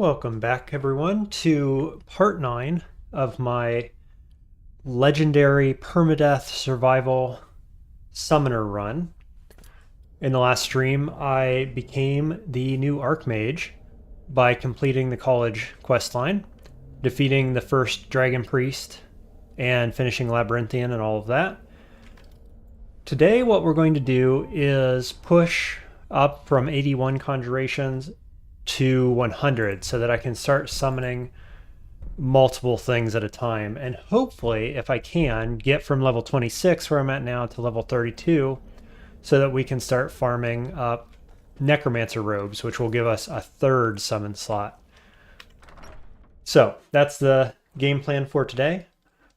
Welcome back, everyone, to part 9 of my legendary permadeath survival summoner run. In the last stream, I became the new Arch-Mage by completing the college questline, defeating the first dragon priest, and finishing Labyrinthian and all of that. Today, what we're going to do is push up from 81 Conjurations to 100 so that I can start summoning multiple things at a time, and hopefully, if I can, get from level 26 where I'm at now to level 32 so that we can start farming up Necromancer robes, which will give us a third summon slot. So that's the game plan for today.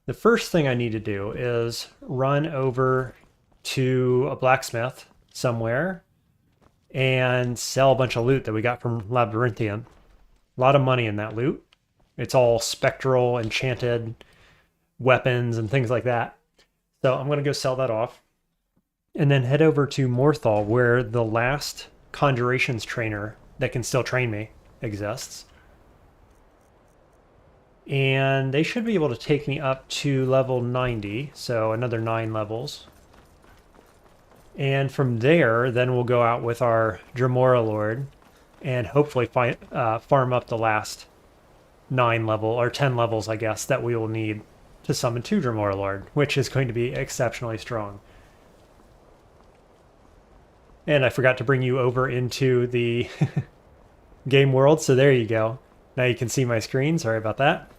The first thing I need to do is run over to a blacksmith somewhere and sell a bunch of loot that we got from Labyrinthian. A lot of money in that loot. It's all spectral, enchanted weapons and things like that. So I'm going to go sell that off. And then head over to Morthal, where the last Conjurations trainer that can still train me exists. And they should be able to take me up to level 90, so another 9 levels. And from there, then we'll go out with our Dremora Lord and hopefully farm up the last 9 level, or 10 levels, I guess, that we will need to summon 2 Dremora Lord, which is going to be exceptionally strong. And I forgot to bring you over into the game world, so there you go. Now you can see my screen, sorry about that.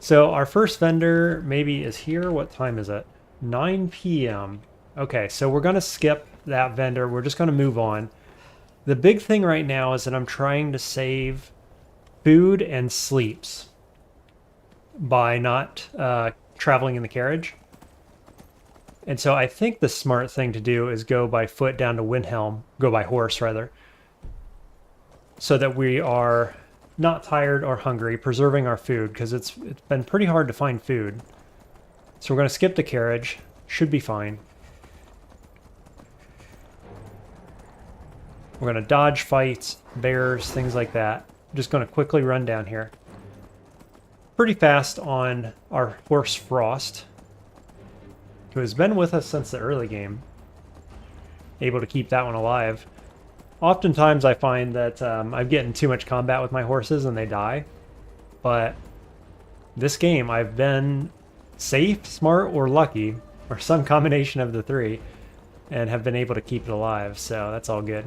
So our first vendor maybe is here. What time is it? 9 p.m. Okay, so we're going to skip that vendor. We're just going to move on. The big thing right now is that I'm trying to save food and sleeps by not traveling in the carriage. And so I think the smart thing to do is go by foot down to Windhelm, go by horse rather, so that we are not tired or hungry, preserving our food, because it's been pretty hard to find food. So we're going to skip the carriage. Should be fine. We're going to dodge fights, bears, things like that. I'm just going to quickly run down here. Pretty fast on our horse Frost, who has been with us since the early game. Able to keep that one alive. Oftentimes I find that I'm getting too much combat with my horses and they die. But this game I've been safe, smart, or lucky, or some combination of the three, and have been able to keep it alive, so that's all good.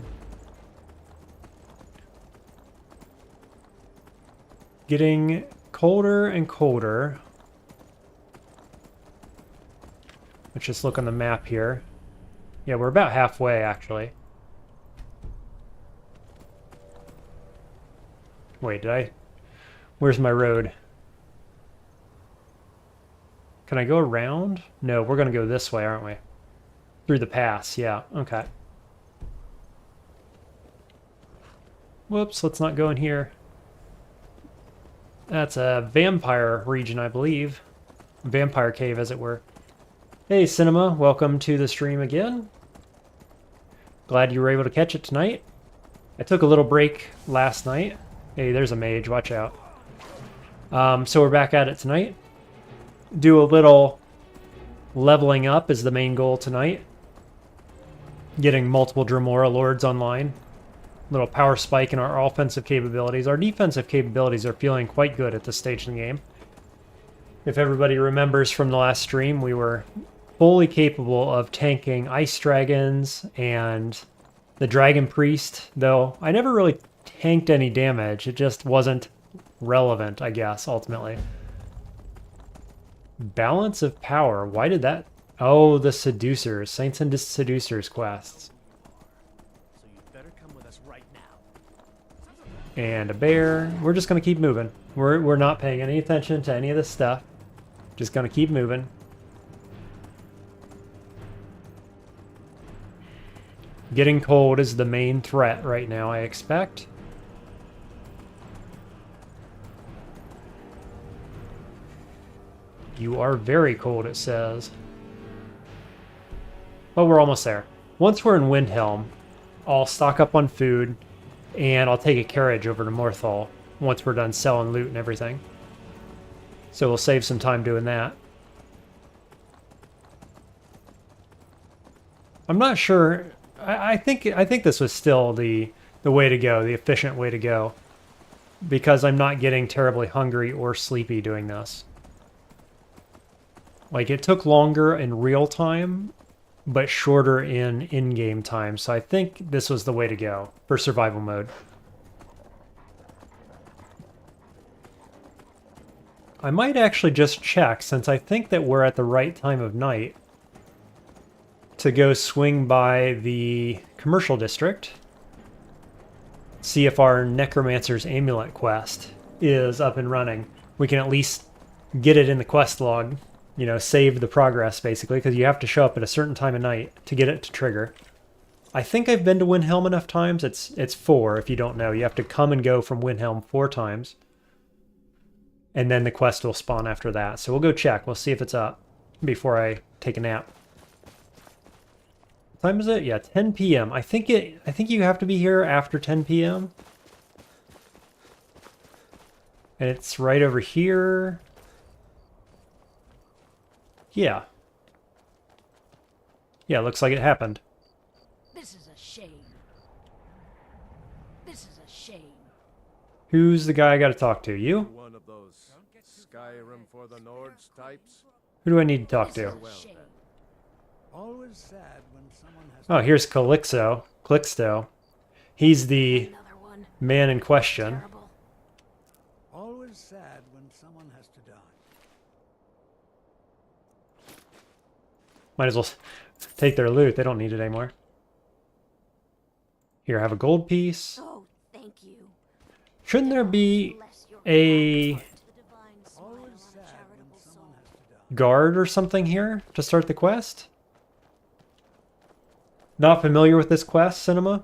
Getting colder and colder. Let's just look on the map here. Yeah, we're about halfway, actually. Wait, did I? Where's my road? Can I go around? No, we're going to go this way, aren't we? Through the pass, yeah, okay. Whoops, let's not go in here. That's a vampire region, I believe. Vampire cave, as it were. Hey, Cinema, welcome to the stream again. Glad you were able to catch it tonight. I took a little break last night. Hey, there's a mage, watch out. So we're back at it tonight. Do a little leveling up is the main goal tonight. Getting multiple Dremora Lords online. Little power spike in our offensive capabilities. Our defensive capabilities are feeling quite good at this stage in the game. If everybody remembers from the last stream, we were fully capable of tanking ice dragons and the dragon priest, though I never really tanked any damage. It just wasn't relevant, I guess, ultimately. Balance of power. Why did that? Oh, the seducers. Saints and Seducers quests. And a bear. We're just going to keep moving. We're not paying any attention to any of this stuff. Just going to keep moving. Getting cold is the main threat right now, I expect. You are very cold, it says. But we're almost there. Once we're in Windhelm, I'll stock up on food, and I'll take a carriage over to Morthal once we're done selling loot and everything. So we'll save some time doing that. I'm not sure. I think this was still the way to go, the efficient way to go, because I'm not getting terribly hungry or sleepy doing this. Like, it took longer in real time, but shorter in in-game time. So I think this was the way to go for survival mode. I might actually just check, since I think that we're at the right time of night, to go swing by the commercial district, see if our Necromancer's Amulet quest is up and running. We can at least get it in the quest log, you know, save the progress, basically, because you have to show up at a certain time of night to get it to trigger. I think I've been to Windhelm enough times. It's 4, if you don't know. You have to come and go from Windhelm 4 times. And then the quest will spawn after that. So we'll go check. We'll see if it's up before I take a nap. What time is it? Yeah, 10 p.m. I think you have to be here after 10 p.m. And it's right over here. Yeah. Yeah, looks like it happened. This is a shame. This is a shame. Who's the guy I got to talk to? You? One of those Skyrim for the Nords types. Who do I need to talk to? Always sad when someone has Oh, here's Calixto. He's the man in question. Terrible. always sad when someone has to die. Might as well take their loot. They don't need it anymore. Here, have a gold piece. Oh, thank you. Shouldn't there be a Always sad when someone has to die. guard or something here to start the quest? Not familiar with this quest, Cinema?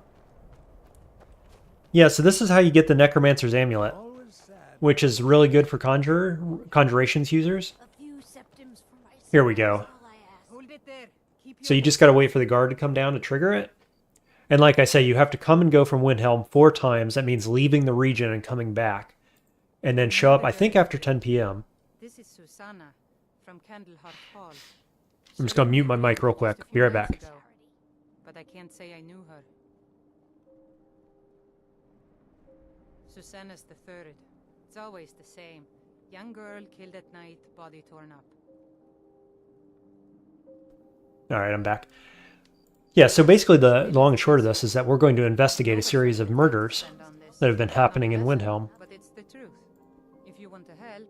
Yeah, so this is how you get the Necromancer's Amulet, Always sad. which is really good for Conjurations users. A few septims for myself. Here we go. That's all I ask. Hold it there. Keep So you just gotta wait for the guard to come down to trigger it. And like I say, you have to come and go from Windhelm 4 times. That means leaving the region and coming back. And then show up, I think, after 10 p.m. This is Susanna from Candleheart Hall. I'm just gonna mute my mic real quick. Be right back. But I can't say I knew her. Susanna's the third. It's always the same. Young girl killed at night, body torn up. Alright, I'm back. Yeah, so basically the long and short of this is that we're going to investigate a series of murders that have been happening in Windhelm. But it's the truth. If you want to help,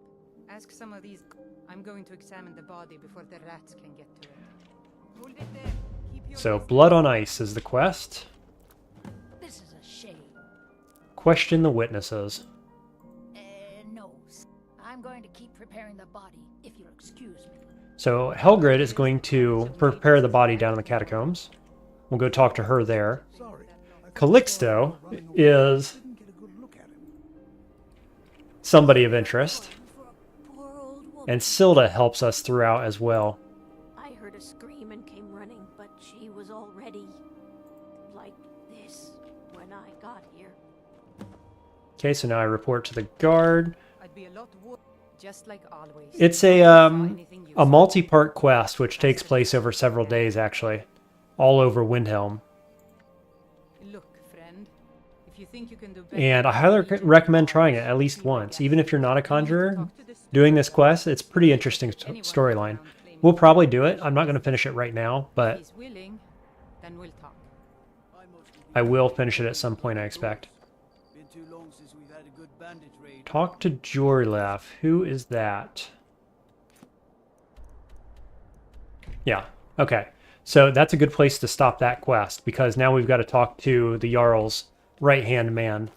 ask some of these. I'm going to examine the body before the rats can get to it. Hold it there. Keep your So, Blood on Ice is the quest. This is a shame. Question the witnesses. No. I'm going to keep preparing the body, if you'll excuse me. So, Helgrid is going to prepare the body down in the catacombs. We'll go talk to her there. Sorry. Calixto is Didn't get a good look at him. somebody of interest. For a poor old woman. And Silda helps us throughout as well. I heard a scream and came running, but she was already like this when I got here. Okay, so now I report to the guard. I'd be a lot worse. Just like always. It's a multi-part quest which takes place over several days, actually. All over Windhelm. Look, friend. If you think you can do better, And I highly recommend trying it at least once. Even if you're not a conjurer, doing this quest, it's a pretty interesting storyline. We'll probably do it. I'm not going to finish it right now, If but he's willing, then we'll talk. I will finish it at some point, I expect. Been too long since we've had a good bandage raid. Talk to Jorlef. Who is that? Yeah, okay. So that's a good place to stop that quest, because now we've got to talk to the Jarl's right-hand man.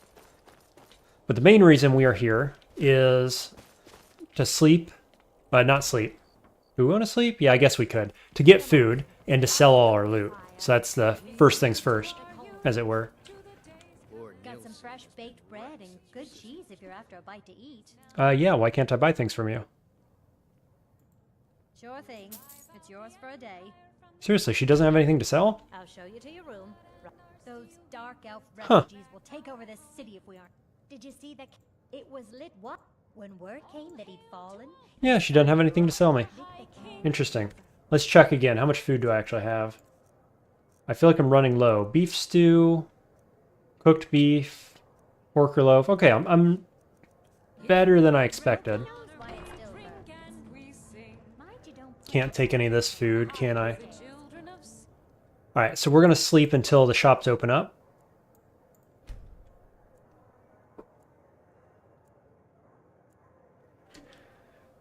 But the main reason we are here is to sleep, not sleep. Do we want to sleep? Yeah, I guess we could. To get food and to sell all our loot. So that's the first things first, as it were. Got some fresh baked bread and good cheese if you're after a bite to eat. Yeah, why can't I buy things from you? Sure thing. It's yours for a day. Seriously, she doesn't have anything to sell? I'll show you to your room. Those dark elf Huh. refugees will take over this city if we aren't. Did you see that? It was lit what? When word came that he'd fallen? Yeah, she doesn't have anything to sell me. Interesting. Let's check again. How much food do I actually have? I feel like I'm running low. Beef stew, cooked beef, pork or loaf. Okay, I'm better than I expected. Who knows why it still burns? Mind you don't Can't take any of this food, can I? Alright, so we're going to sleep until the shops open up.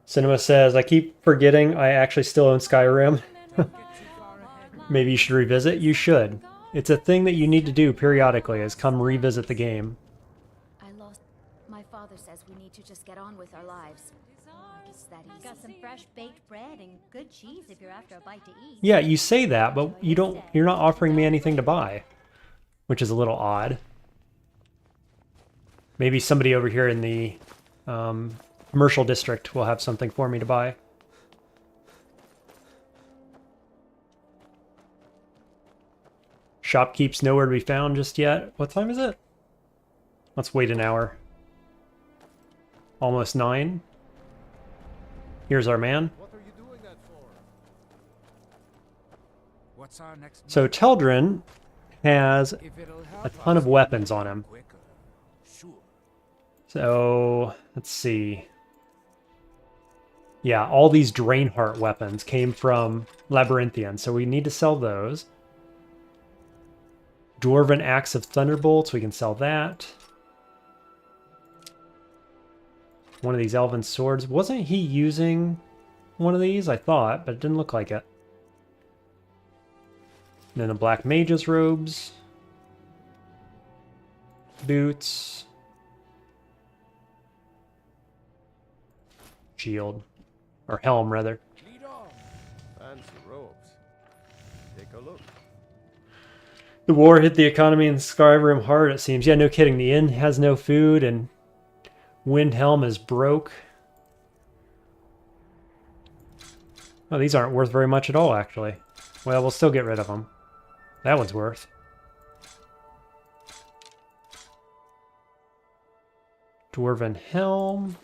Cinema says, I keep forgetting I actually still own Skyrim. Maybe you should revisit? You should. It's a thing that you need to do periodically, is come revisit the game. I lost. My father says we need to just get on with our lives. It's that easy. got some fresh baked bread and good cheese if you're after a bite to eat. Yeah, you say that, but you're not offering me anything to buy, which is a little odd. Maybe somebody over here in the commercial district will have something for me to buy. Shopkeep's nowhere to be found just yet. What time is it? Let's wait an hour. Almost 9. Here's our man. What are you doing that for? What's our next So Teldrin has If it'll help a ton of us weapons on him. quicker. Sure. So, let's see. Yeah, all these Drainheart weapons came from Labyrinthian, so we need to sell those. Dwarven Axe of Thunderbolts, we can sell that. One of these Elven Swords. Wasn't he using one of these? I thought, but it didn't look like it. And then the Black Mage's robes. Boots. Shield. Or helm, rather. Lead on. Fancy robes. Take a look. The war hit the economy in Skyrim hard, it seems. Yeah, no kidding. The inn has no food, and Windhelm is broke. Oh, these aren't worth very much at all, actually. Well, we'll still get rid of them. That one's worth. Dwarven Helm.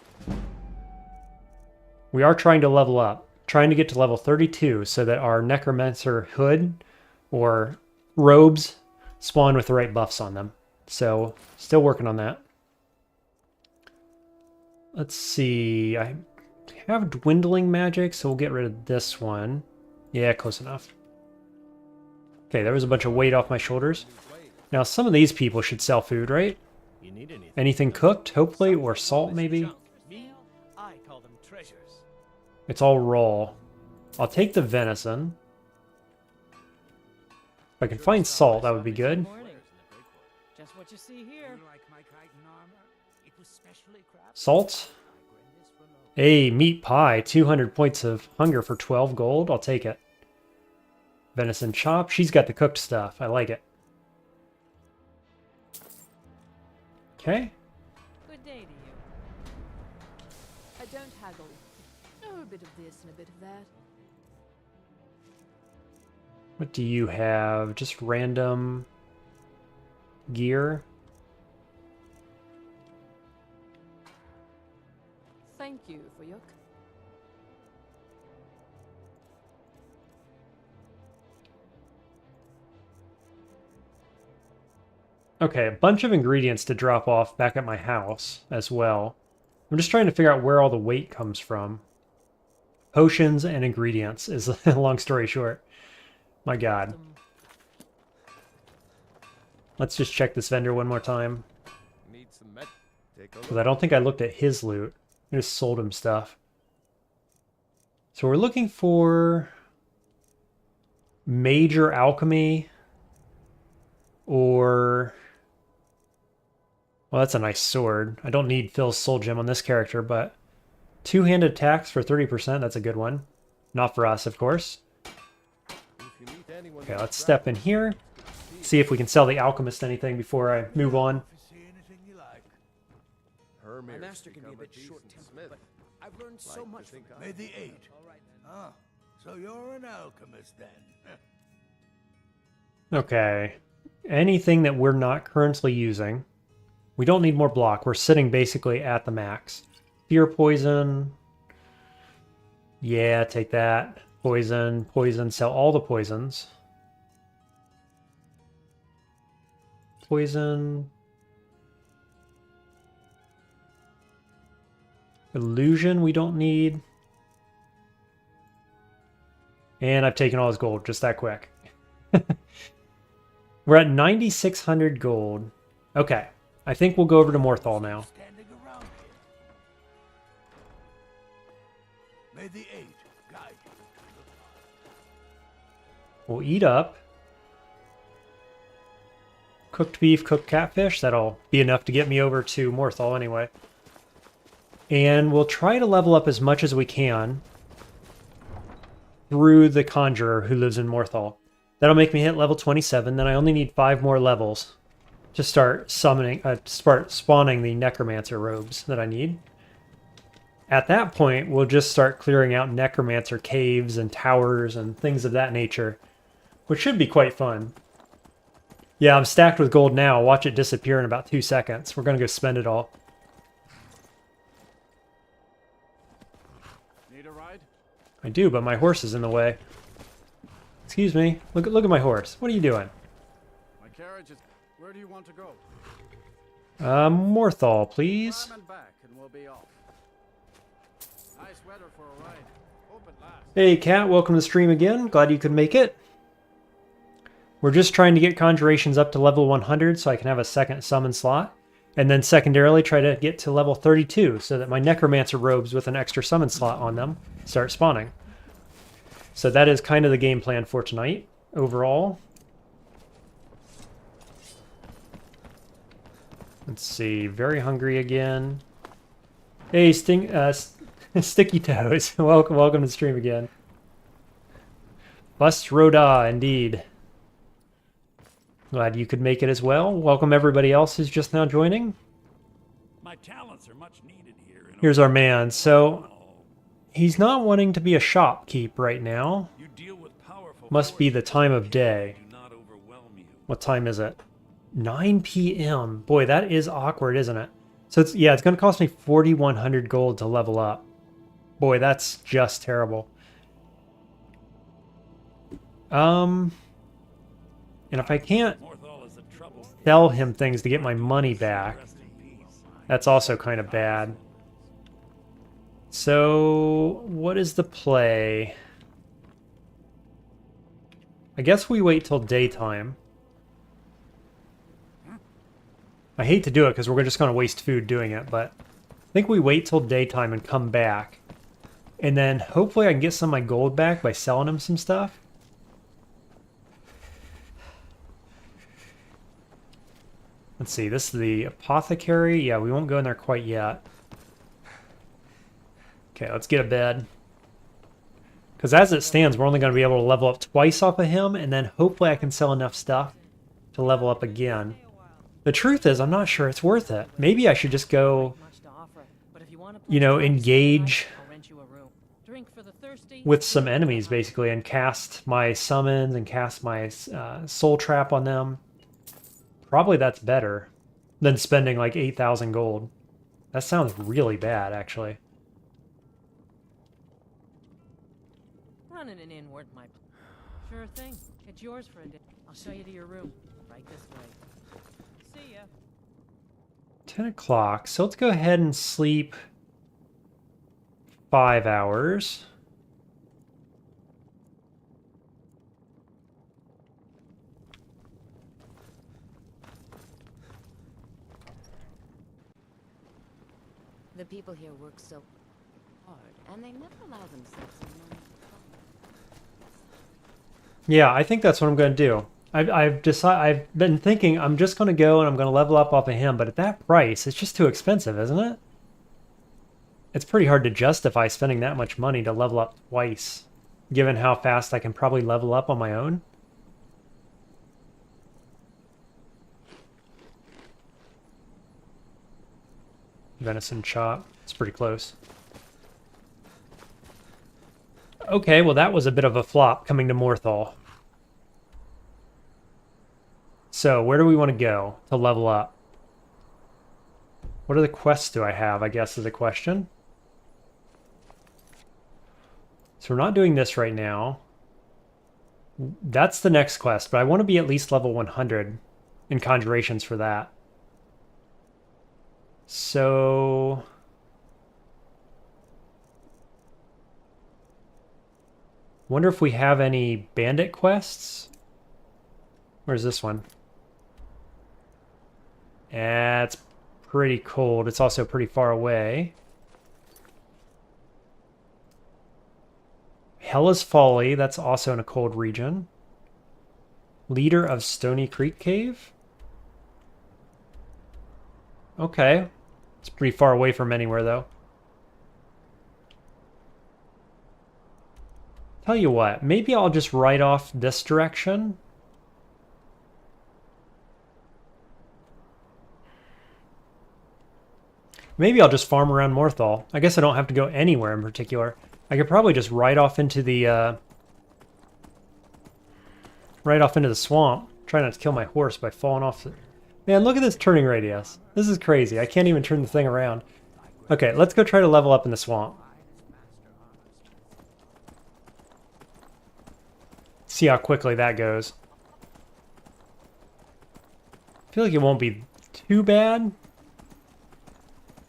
We are trying to level up. Trying to get to level 32 so that our Necromancer hood or robes spawn with the right buffs on them. So, still working on that. Let's see. I have dwindling magic, so we'll get rid of this one. Yeah, close enough. Okay, there was a bunch of weight off my shoulders. Now, some of these people should sell food, right? You need anything? Anything cooked, hopefully, or salt, maybe? Me, I call them treasures. It's all raw. I'll take the venison. If I can find salt, that would be good. Just what you see here. Like my chitin armor? It was specially crafted. Salt. Hey, meat pie. 200 points of hunger for 12 gold. I'll take it. Venison chop. She's got the cooked stuff. I like it. Okay. Good day to you. I don't haggle. Oh, a bit of this and a bit of that. What do you have? Just random gear? Thank you for your... Okay, a bunch of ingredients to drop off back at my house as well. I'm just trying to figure out where all the weight comes from. Potions and ingredients is a long story short. My god. Let's just check this vendor one more time. Need some med. Take a Because look. I don't think I looked at his loot. I just sold him stuff. So we're looking for major alchemy or... Well, that's a nice sword. I don't need Phil's soul gem on this character, but two-handed attacks for 30%, that's a good one. Not for us, of course. If you meet anyone Okay, who's let's step in here. See if we can sell the alchemist anything before I move on. See anything you like. Hermir, My master can be a become bit decent short-tempered, smith. but I've learned so Like to much from think him. I- May the 8. Ah, so you're an alchemist then. Okay. Anything that we're not currently using, We don't need more block. We're sitting basically at the max. Fear poison. Yeah, take that. Poison, poison, sell all the poisons. Poison. Illusion we don't need. And I've taken all his gold just that quick. We're at 9,600 gold. Okay, I think we'll go over to Morthal now. Standing around here. May the eight guide you. We'll eat up. Cooked beef, cooked catfish. That'll be enough to get me over to Morthal anyway. And we'll try to level up as much as we can through the Conjurer who lives in Morthal. That'll make me hit level 27. Then I only need 5 more levels to start spawning the Necromancer robes that I need. At that point, we'll just start clearing out Necromancer caves and towers and things of that nature, which should be quite fun. Yeah, I'm stacked with gold now. Watch it disappear in about 2 seconds. We're going to go spend it all. Need a ride? I do, but my horse is in the way. Excuse me. Look at my horse. What are you doing? My carriage is... Where do you want to go? Morthal, please. Climb and back and we'll be off. Nice weather for a ride. Hope it lasts. Hey, Kat. Welcome to the stream again. Glad you could make it. We're just trying to get Conjurations up to level 100 so I can have a second summon slot. And then secondarily try to get to level 32 so that my Necromancer robes with an extra summon slot on them start spawning. So that is kind of the game plan for tonight, overall. Let's see, very hungry again. Hey, Sticky Toes, welcome to the stream again. Bust Rhoda, indeed. Glad you could make it as well. Welcome everybody else who's just now joining. My talents are much needed here. Here's our man. So he's not wanting to be a shopkeep right now. You deal with powerful Must be the time of day. do not overwhelm you. What time is it? 9 p.m. Boy, that is awkward, isn't it? So it's going to cost me 4,100 gold to level up. Boy, that's just terrible. And if I can't sell him things to get my money back, that's also kind of bad. So, what is the play? I guess we wait till daytime. I hate to do it because we're just going to waste food doing it, but I think we wait till daytime and come back. And then hopefully I can get some of my gold back by selling him some stuff. Let's see, this is the apothecary. Yeah, we won't go in there quite yet. Okay, let's get a bed. Because as it stands, we're only going to be able to level up twice off of him, and then hopefully I can sell enough stuff to level up again. The truth is, I'm not sure it's worth it. Maybe I should just go, you know, engage with some enemies, basically, and cast my summons and cast my soul trap on them. Probably that's better than spending like 8,000 gold. That sounds really bad, actually. Running an inn weren't my... Sure thing. It's yours for a day. I'll show you to your room. Right this way. See ya. 10 o'clock. So let's go ahead and sleep 5 hours. The people here work so hard, and they never allow themselves a moment. Yeah, I think that's what I'm going to do. I've been thinking I'm just going to go and I'm going to level up off of him, but at that price, it's just too expensive, isn't it? It's pretty hard to justify spending that much money to level up twice, given how fast I can probably level up on my own. Venison chop. It's pretty close. Okay, well that was a bit of a flop coming to Morthal. So, where do we want to go to level up? What other quests do I have, I guess, is the question. So we're not doing this right now. That's the next quest, but I want to be at least level 100 in Conjurations for that. So... wonder if we have any bandit quests? Where's this one? It's pretty cold. It's also pretty far away. Hella's Folly, that's also in a cold region. Leader of Stony Creek Cave? Okay. It's pretty far away from anywhere, though. Tell you what, maybe I'll just write off this direction. Maybe I'll just farm around Morthal. I guess I don't have to go anywhere in particular. I could probably just ride off into the swamp. Try not to kill my horse by falling off the... Man, look at this turning radius. This is crazy. I can't even turn the thing around. Okay, let's go try to level up in the swamp. See how quickly that goes. I feel like it won't be too bad.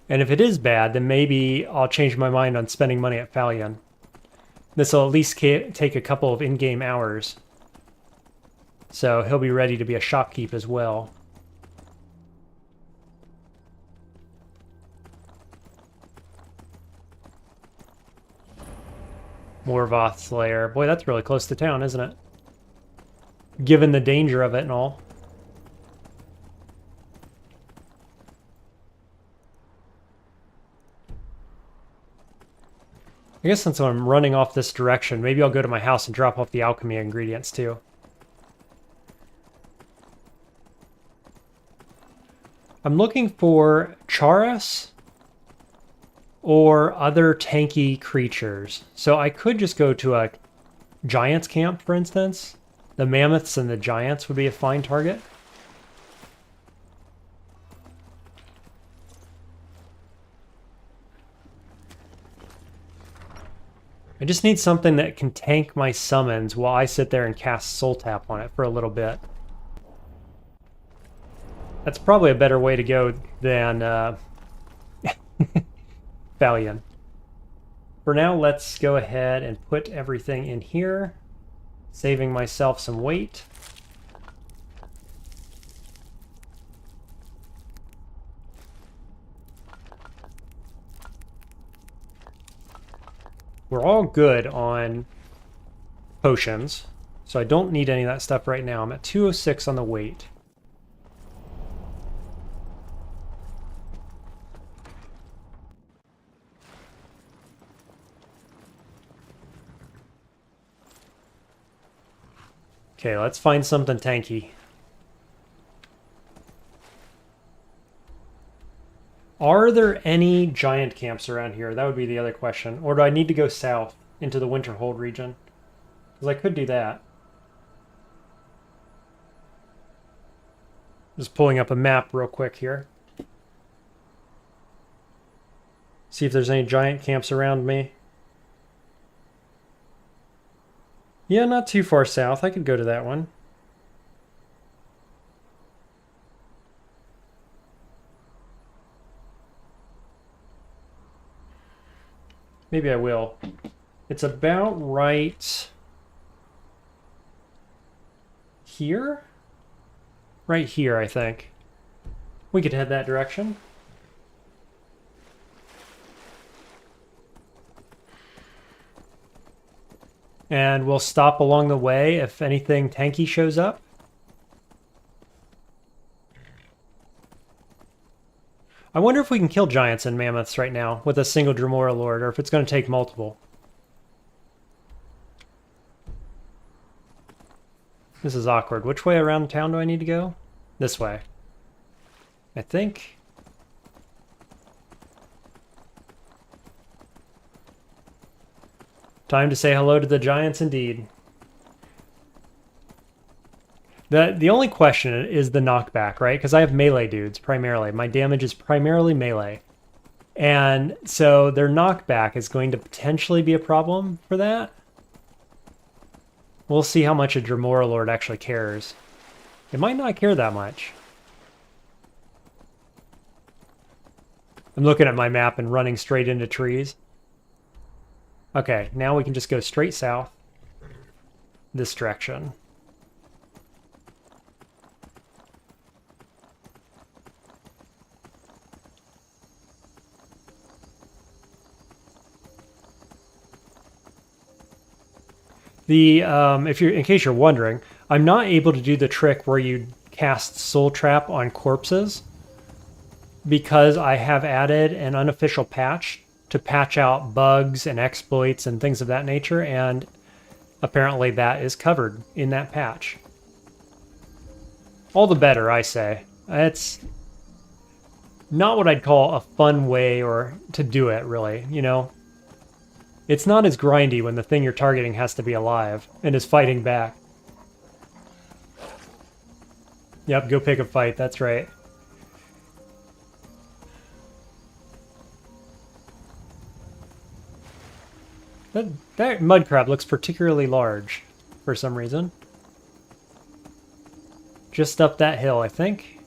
And if it is bad, then maybe I'll change my mind on spending money at Phalion. This will at least take a couple of in-game hours. So he'll be ready to be a shopkeep as well. Morvoth's lair. Boy, that's really close to town, isn't it? Given the danger of it and all. I guess since I'm running off this direction, maybe I'll go to my house and drop off the alchemy ingredients too. I'm looking for Charis or other tanky creatures. So I could just go to a giant's camp, for instance. The mammoths and the giants would be a fine target. I just need something that can tank my summons while I sit there and cast Soul Tap on it for a little bit. That's probably a better way to go than Phalion. For now, let's go ahead and put everything in here, saving myself some weight. We're all good on potions, so I don't need any of that stuff right now. I'm at 206 on the weight. Okay, let's find something tanky. Are there any giant camps around here? That would be the other question. Or do I need to go south into the Winterhold region? Because I could do that. Just pulling up a map real quick here. See if there's any giant camps around me. Yeah, not too far south. I could go to that one. Maybe I will. It's about right here? Right here, I think. We could head that direction. And we'll stop along the way if anything tanky shows up. I wonder if we can kill giants and mammoths right now with a single Dremora Lord, or if it's going to take multiple. This is awkward. Which way around town do I need to go? This way. I think. Time to say hello to the giants indeed. The only question is the knockback, right? Because I have melee dudes primarily. My damage is primarily melee. And so their knockback is going to potentially be a problem for that. We'll see how much a Dremora Lord actually cares. It might not care that much. I'm looking at my map and running straight into trees. Okay, now we can just go straight south. This direction. In case you're wondering, I'm not able to do the trick where you cast Soul Trap on corpses because I have added an unofficial patch to patch out bugs and exploits and things of that nature, and apparently that is covered in that patch. All the better, I say. It's not what I'd call a fun way or to do it, really, you know? It's not as grindy when the thing you're targeting has to be alive and is fighting back. Yep, go pick a fight, that's right. That mud crab looks particularly large for some reason. Just up that hill, I think.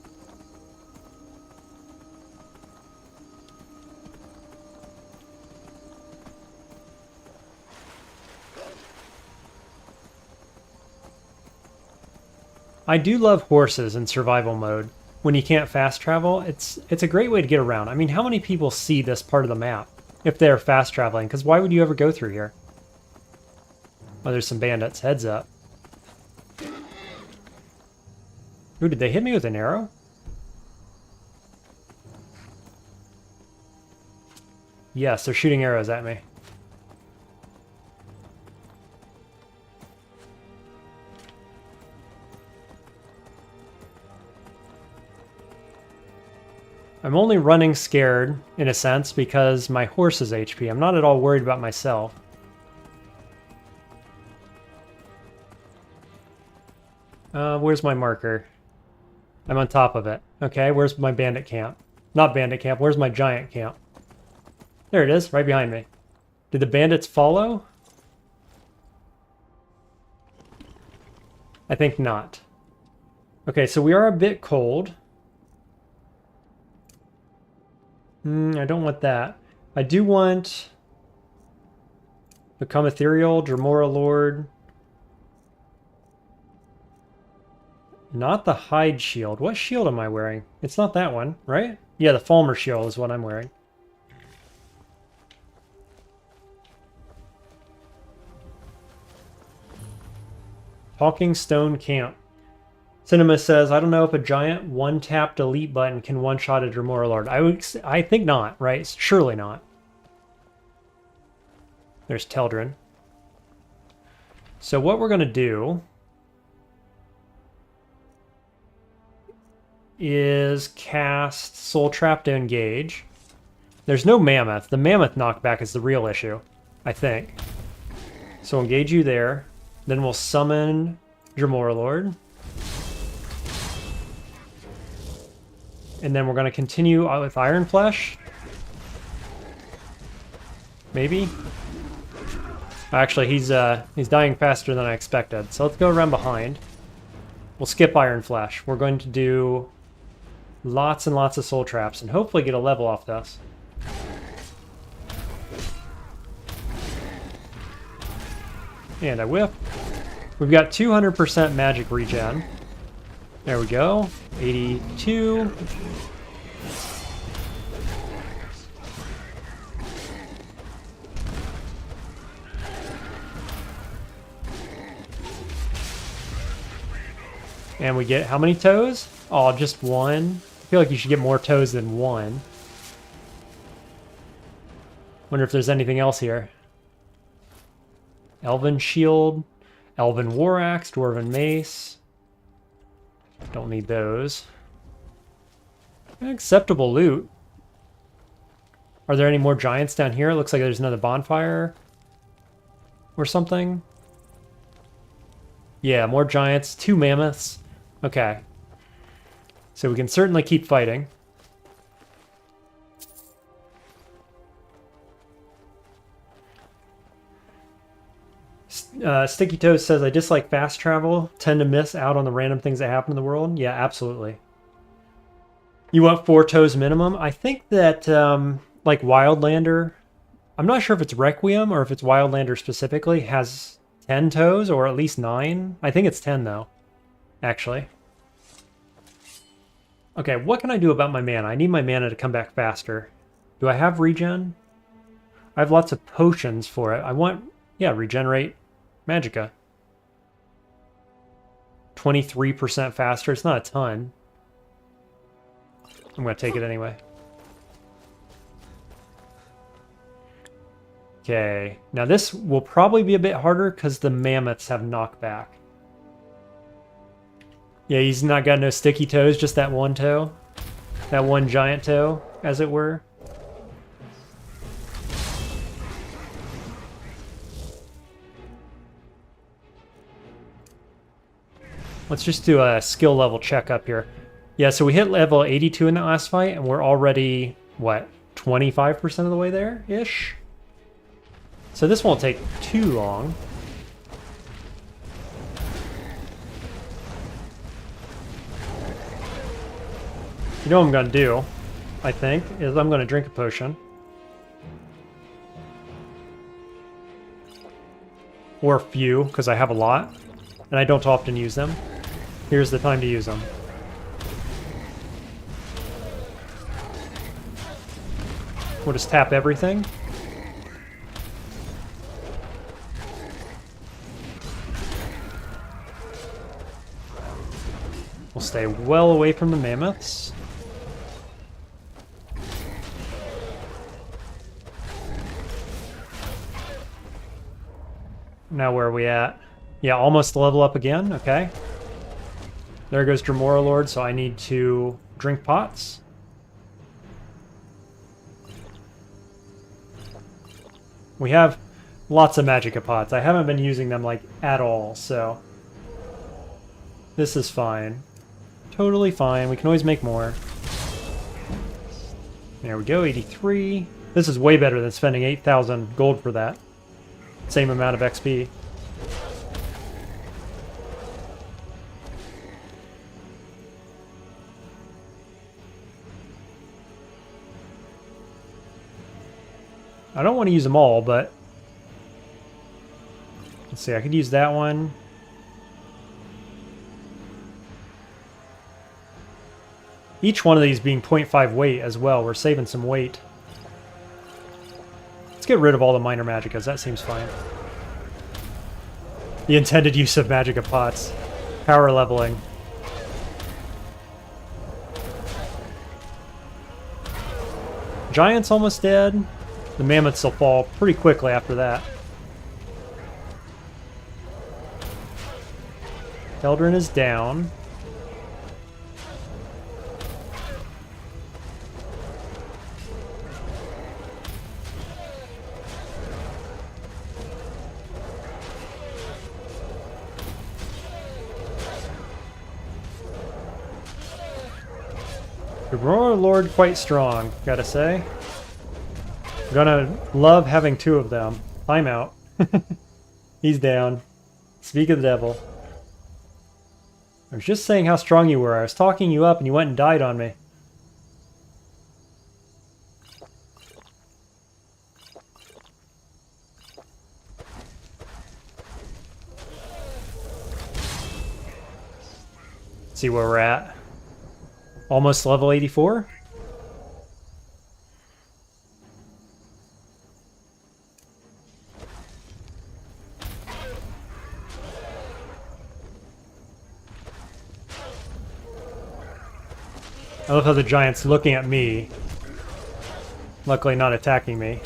I do love horses in survival mode. When you can't fast travel, it's a great way to get around. I mean, how many people see this part of the map if they're fast traveling? Because why would you ever go through here? Oh, there's some bandits. Heads up. Ooh, did they hit me with an arrow? Yes, they're shooting arrows at me. I'm only running scared, in a sense, because my horse is HP. I'm not at all worried about myself. Where's my marker? I'm on top of it. Okay, where's my bandit camp? Not bandit camp, where's my giant camp? There it is, right behind me. Did the bandits follow? I think not. Okay, so we are a bit cold. I don't want that. I do want Become Ethereal, Dremora Lord. Not the Hide Shield. What shield am I wearing? It's not that one, right? Yeah, the Falmer Shield is what I'm wearing. Talking Stone Camp. Cinema says, I don't know if a giant one-tap delete button can one-shot a Dremora Lord. I think not, right? Surely not. There's Teldrin. So what we're going to do is cast Soul Trap to engage. There's no Mammoth. The Mammoth knockback is the real issue, I think. So engage you there. Then we'll summon Dremora Lord. And then we're going to continue with Iron Flesh. Maybe. Actually, he's dying faster than I expected. So let's go around behind. We'll skip Iron Flesh. We're going to do lots and lots of soul traps and hopefully get a level off this. And I whip. We've got 200% magic regen. There we go. 82. And we get how many toes? Oh, just one. I feel like you should get more toes than one. Wonder if there's anything else here. Elven Shield, Elven War Axe, Dwarven Mace. Don't need those. Acceptable loot. Are there any more giants down here? It looks like there's another bonfire or something. Yeah, more giants, 2 mammoths. Okay. So we can certainly keep fighting. Sticky Toes says, I dislike fast travel. Tend to miss out on the random things that happen in the world. Yeah, absolutely. You want 4 toes minimum? I think that, like Wildlander, I'm not sure if it's Requiem or if it's Wildlander specifically, has 10 toes or at least 9. I think it's 10 though, actually. Okay, what can I do about my mana? I need my mana to come back faster. Do I have regen? I have lots of potions for it. I want, yeah, regenerate Magicka. 23% faster. It's not a ton. I'm going to take it anyway. Okay, now this will probably be a bit harder because the mammoths have knockback. Yeah, he's not got no sticky toes, just that one toe. That one giant toe, as it were. Let's just do a skill level check up here. Yeah, so we hit level 82 in that last fight, and we're already, what, 25% of the way there-ish? So this won't take too long. You know what I'm going to do, I think, is I'm going to drink a potion. Or a few, because I have a lot, and I don't often use them. Here's the time to use them. We'll just tap everything. We'll stay well away from the mammoths. Now where are we at? Yeah, almost level up again. Okay. There goes Dremora Lord, so I need to drink pots. We have lots of Magicka pots. I haven't been using them like at all, so this is fine. Totally fine. We can always make more. There we go, 83. This is way better than spending 8,000 gold for that. Same amount of XP. I don't want to use them all, but let's see, I could use that one. Each one of these being 0.5 weight as well. We're saving some weight. Let's get rid of all the minor Magickas. That seems fine. The intended use of Magicka pots. Power leveling. Giant's almost dead. The mammoths will fall pretty quickly after that. Eldrin is down. The Roar Lord quite strong, gotta say. Gonna love having 2 of them. Timeout. He's down. Speak of the devil. I was just saying how strong you were. I was talking you up and you went and died on me. Let's see where we're at. Almost level 84? I love how the giant's looking at me. Luckily not attacking me.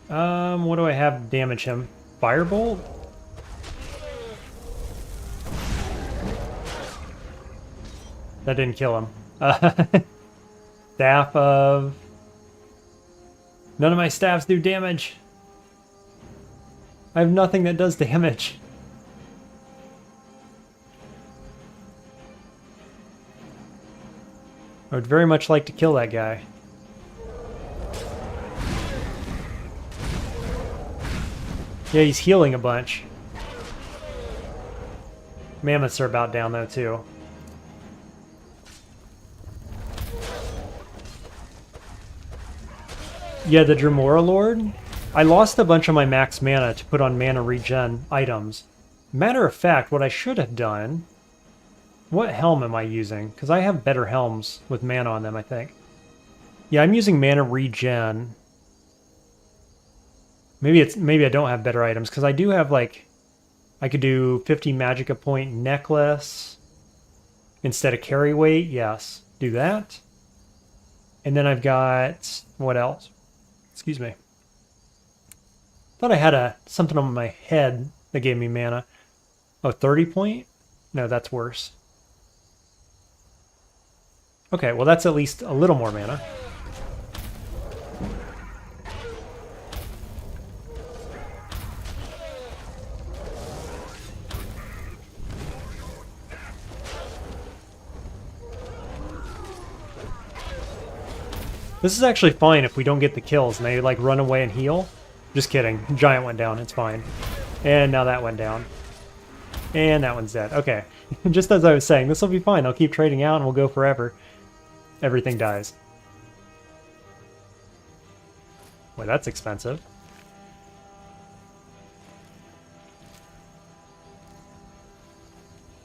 What do I have to damage him? Firebolt? That didn't kill him. Staff of... None of my staffs do damage. I have nothing that does damage. I would very much like to kill that guy. Yeah, he's healing a bunch. Mammoths are about down though too. Yeah, the Dremora Lord. I lost a bunch of my max mana to put on mana regen items. Matter of fact, what I should have done... What helm am I using? Because I have better helms with mana on them, I think. Yeah, I'm using mana regen. Maybe I don't have better items, because I do have, like... I could do 50 Magicka point necklace instead of carry weight. Yes, do that. And then I've got... What else? Excuse me. Thought I had something on my head that gave me mana. Oh, 30 point? No, that's worse. Okay, well that's at least a little more mana. This is actually fine if we don't get the kills and they like run away and heal. Just kidding. Giant went down. It's fine. And now that went down. And that one's dead. Okay. Just as I was saying, this will be fine. They'll keep trading out and we'll go forever. Everything dies. Wait, that's expensive.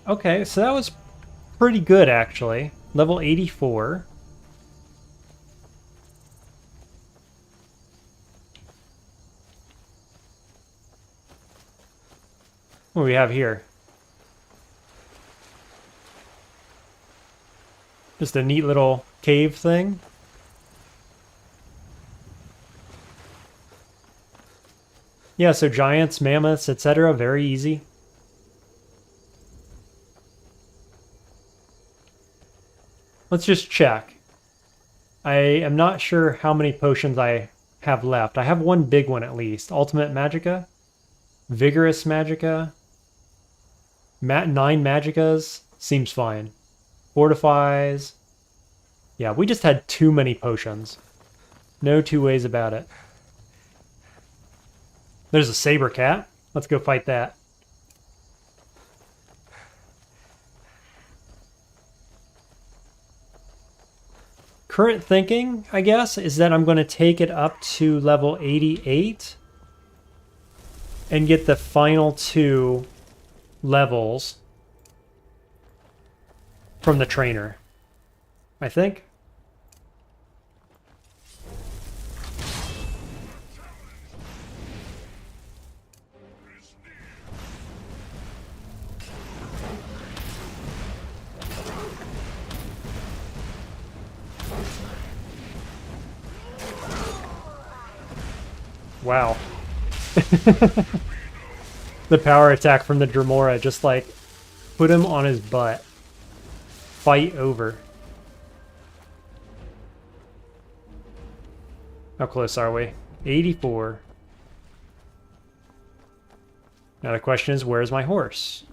Okay, so that was pretty good actually. Level 84. What do we have here? Just a neat little cave thing. Yeah, so giants, mammoths, etc. Very easy. Let's just check. I am not sure how many potions I have left. I have one big one at least. Ultimate Magicka. Vigorous Magicka. 9 Magickas. Seems fine. Fortifies. Yeah, we just had too many potions. No two ways about it. There's a saber cat. Let's go fight that. Current thinking, I guess, is that I'm going to take it up to level 88 and get the final 2 levels from the trainer, I think. Wow. The power attack from the Dremora just like put him on his butt. Fight over. How close are we? 84. Now the question is, where's my horse?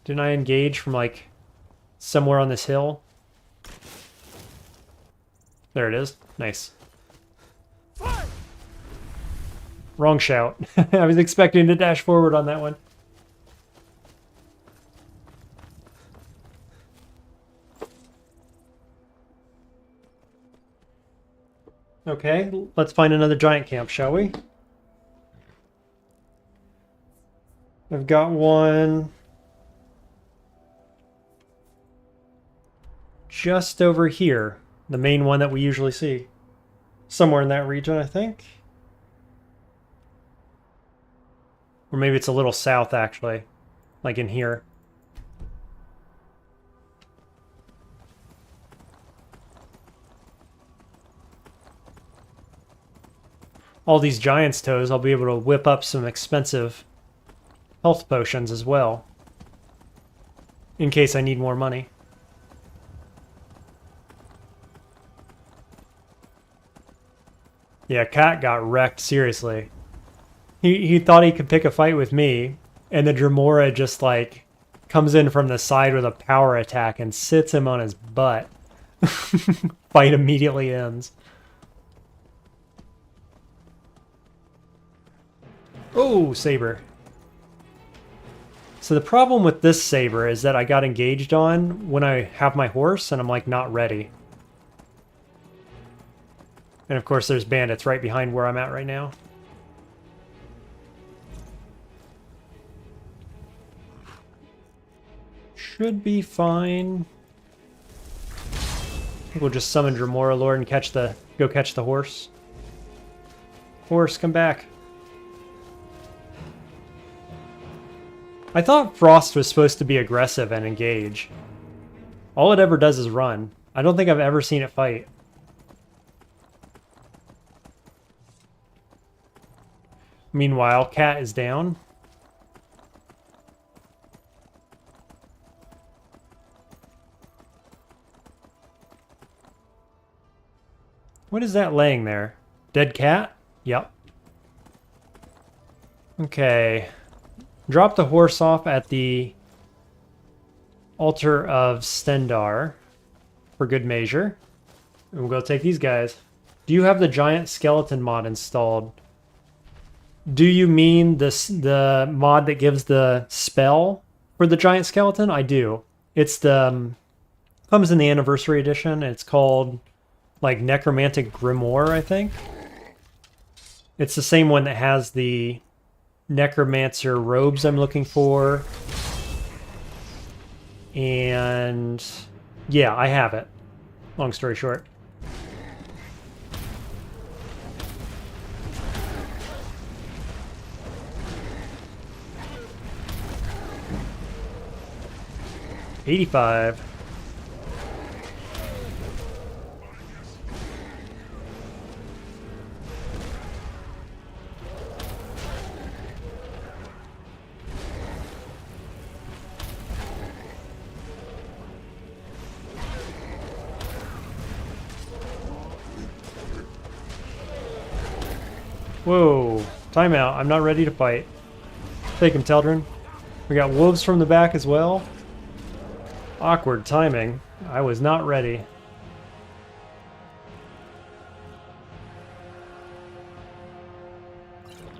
Didn't I engage from like somewhere on this hill? There it is. Nice. Wrong shout. I was expecting to dash forward on that one. Okay, let's find another giant camp, shall we? I've got one just over here. The main one that we usually see. Somewhere in that region, I think. Or maybe it's a little south, actually. Like in here. All these giant's toes, I'll be able to whip up some expensive health potions as well. In case I need more money. Yeah, Cat got wrecked, seriously. He thought he could pick a fight with me, and the Dremora just like comes in from the side with a power attack and sits him on his butt. Fight immediately ends. Oh, saber. So the problem with this saber is that I got engaged on when I have my horse and I'm like not ready. And of course there's bandits right behind where I'm at right now. Should be fine. I think we'll just summon Dremora Lord and go catch the horse. Horse, come back. I thought Frost was supposed to be aggressive and engage. All it ever does is run. I don't think I've ever seen it fight. Meanwhile, Cat is down. What is that laying there? Dead cat? Yep. Okay. Drop the horse off at the altar of Stendar for good measure. And we'll go take these guys. Do you have the giant skeleton mod installed? Do you mean the mod that gives the spell for the giant skeleton? I do. It's the comes in the anniversary edition. It's called like Necromantic Grimoire, I think. It's the same one that has the Necromancer robes I'm looking for. And yeah, I have it. Long story short. $85. Whoa, timeout. I'm not ready to fight. Take him, Teldrin. We got wolves from the back as well. Awkward timing. I was not ready.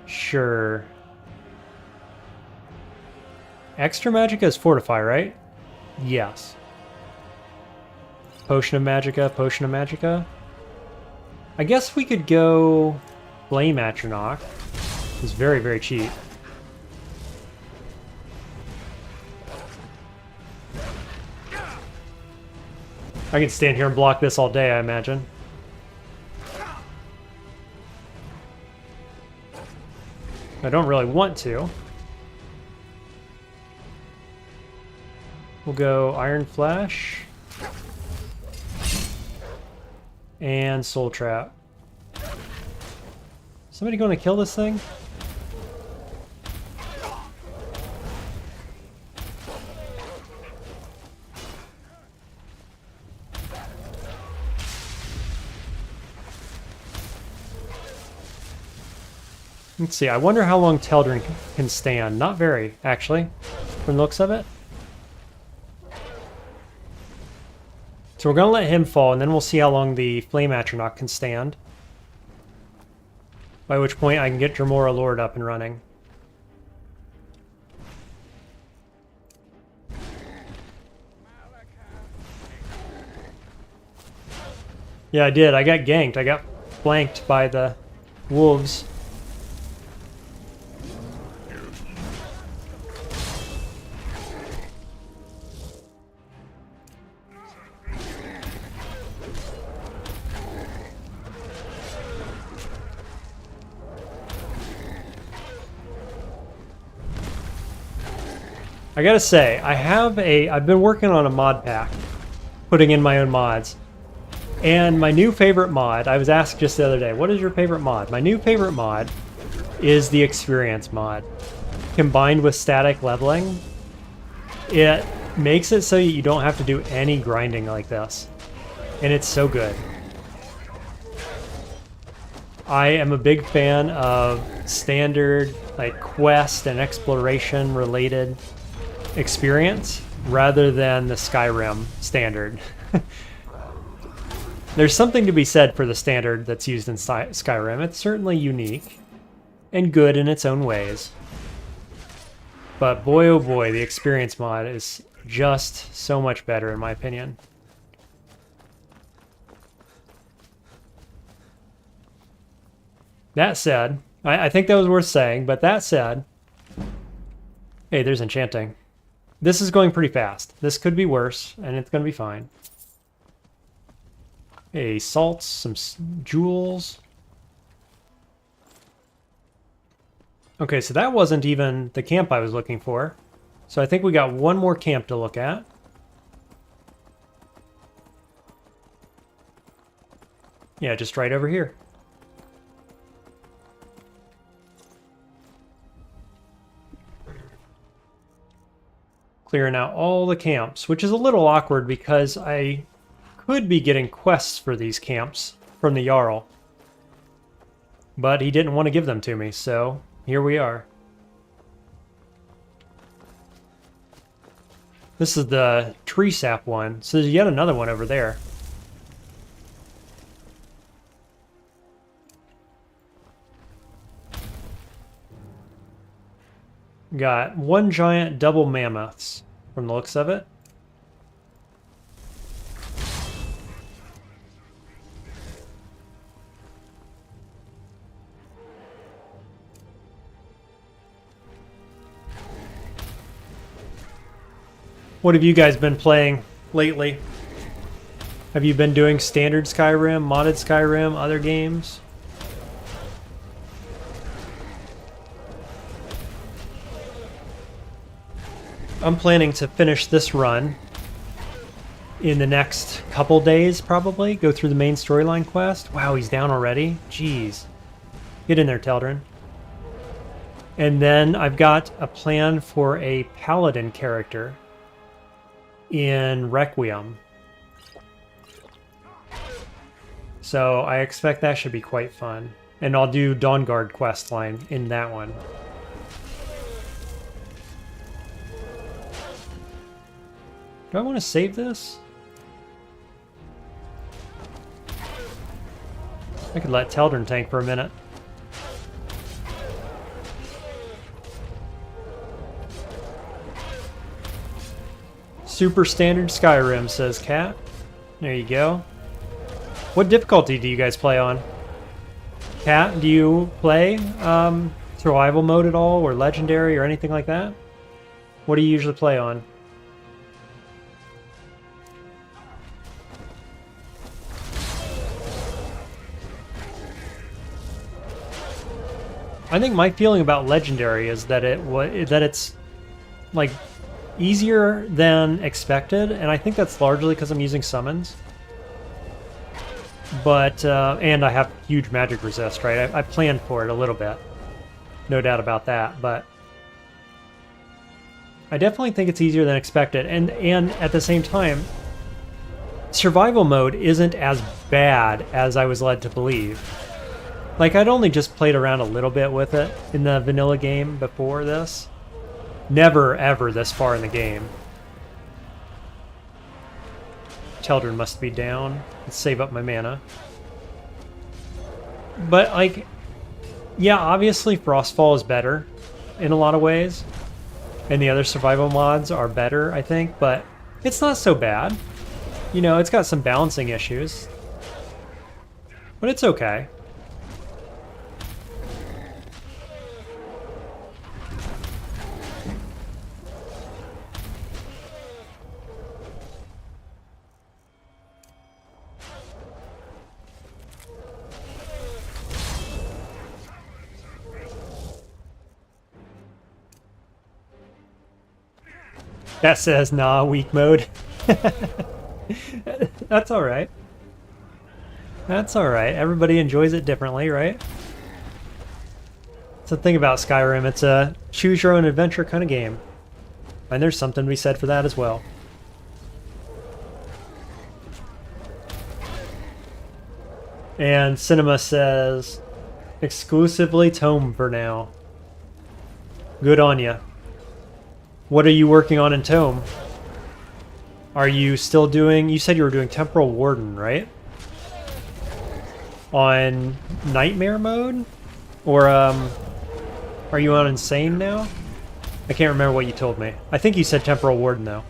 Sure. Extra Magicka is Fortify, right? Yes. Potion of Magicka, Potion of Magicka. I guess we could go Flame Atronach. It's very, very cheap. I can stand here and block this all day, I imagine. I don't really want to. We'll go Iron Flash. And Soul Trap. Somebody going to kill this thing? Let's see, I wonder how long Teldrin can stand. Not very, actually, from the looks of it. So we're going to let him fall, and then we'll see how long the Flame Atronach can stand. By which point I can get Dremora Lord up and running. Yeah, I did. I got ganked. I got flanked by the wolves. I gotta say, I've been working on a mod pack, putting in my own mods. And my new favorite mod, I was asked just the other day, what is your favorite mod? My new favorite mod is the Experience mod. Combined with static leveling, it makes it so you don't have to do any grinding like this. And it's so good. I am a big fan of standard like quest and exploration related experience rather than the Skyrim standard. There's something to be said for the standard that's used in Skyrim. It's certainly unique and good in its own ways. But boy oh boy, the experience mod is just so much better in my opinion. That said, I think that was worth saying, but that said, hey, there's enchanting. This is going pretty fast. This could be worse, and it's going to be fine. Hey, salts, some jewels. Okay, so that wasn't even the camp I was looking for. So I think we got one more camp to look at. Yeah, just right over here. Clearing out all the camps, which is a little awkward because I could be getting quests for these camps from the Jarl. But he didn't want to give them to me, so here we are. This is the tree sap one, so there's yet another one over there. Got one giant double mammoths from the looks of it. What have you guys been playing lately? Have you been doing standard Skyrim, modded Skyrim, other games? I'm planning to finish this run in the next couple days, probably. Go through the main storyline quest. Wow, he's down already? Jeez. Get in there, Teldrin. And then I've got a plan for a paladin character in Requiem. So I expect that should be quite fun. And I'll do Dawnguard questline in that one. Do I want to save this? I could let Teldrin tank for a minute. Super standard Skyrim, says Cat. There you go. What difficulty do you guys play on? Cat, do you play survival mode at all, or legendary, or anything like that? What do you usually play on? I think my feeling about legendary is that it's like easier than expected, and I think that's largely because I'm using summons. But and I have huge magic resist, right? I planned for it a little bit, no doubt about that. But I definitely think it's easier than expected, and at the same time, survival mode isn't as bad as I was led to believe. Like, I'd only just played around a little bit with it in the vanilla game before this. Never, ever this far in the game. Teldrin must be down. Let's save up my mana. But, like, yeah, obviously Frostfall is better in a lot of ways. And the other survival mods are better, I think, but it's not so bad. You know, it's got some balancing issues. But it's okay. That says, nah, weak mode. That's alright. That's alright. Everybody enjoys it differently, right? It's the thing about Skyrim. It's a choose-your-own-adventure kind of game. And there's something to be said for that as well. And Cinema says, Exclusively Tome for now. Good on ya. What are you working on in Tome? Are you still doing... You said you were doing Temporal Warden, right? On Nightmare mode? Or, are you on Insane now? I can't remember what you told me. I think you said Temporal Warden, though.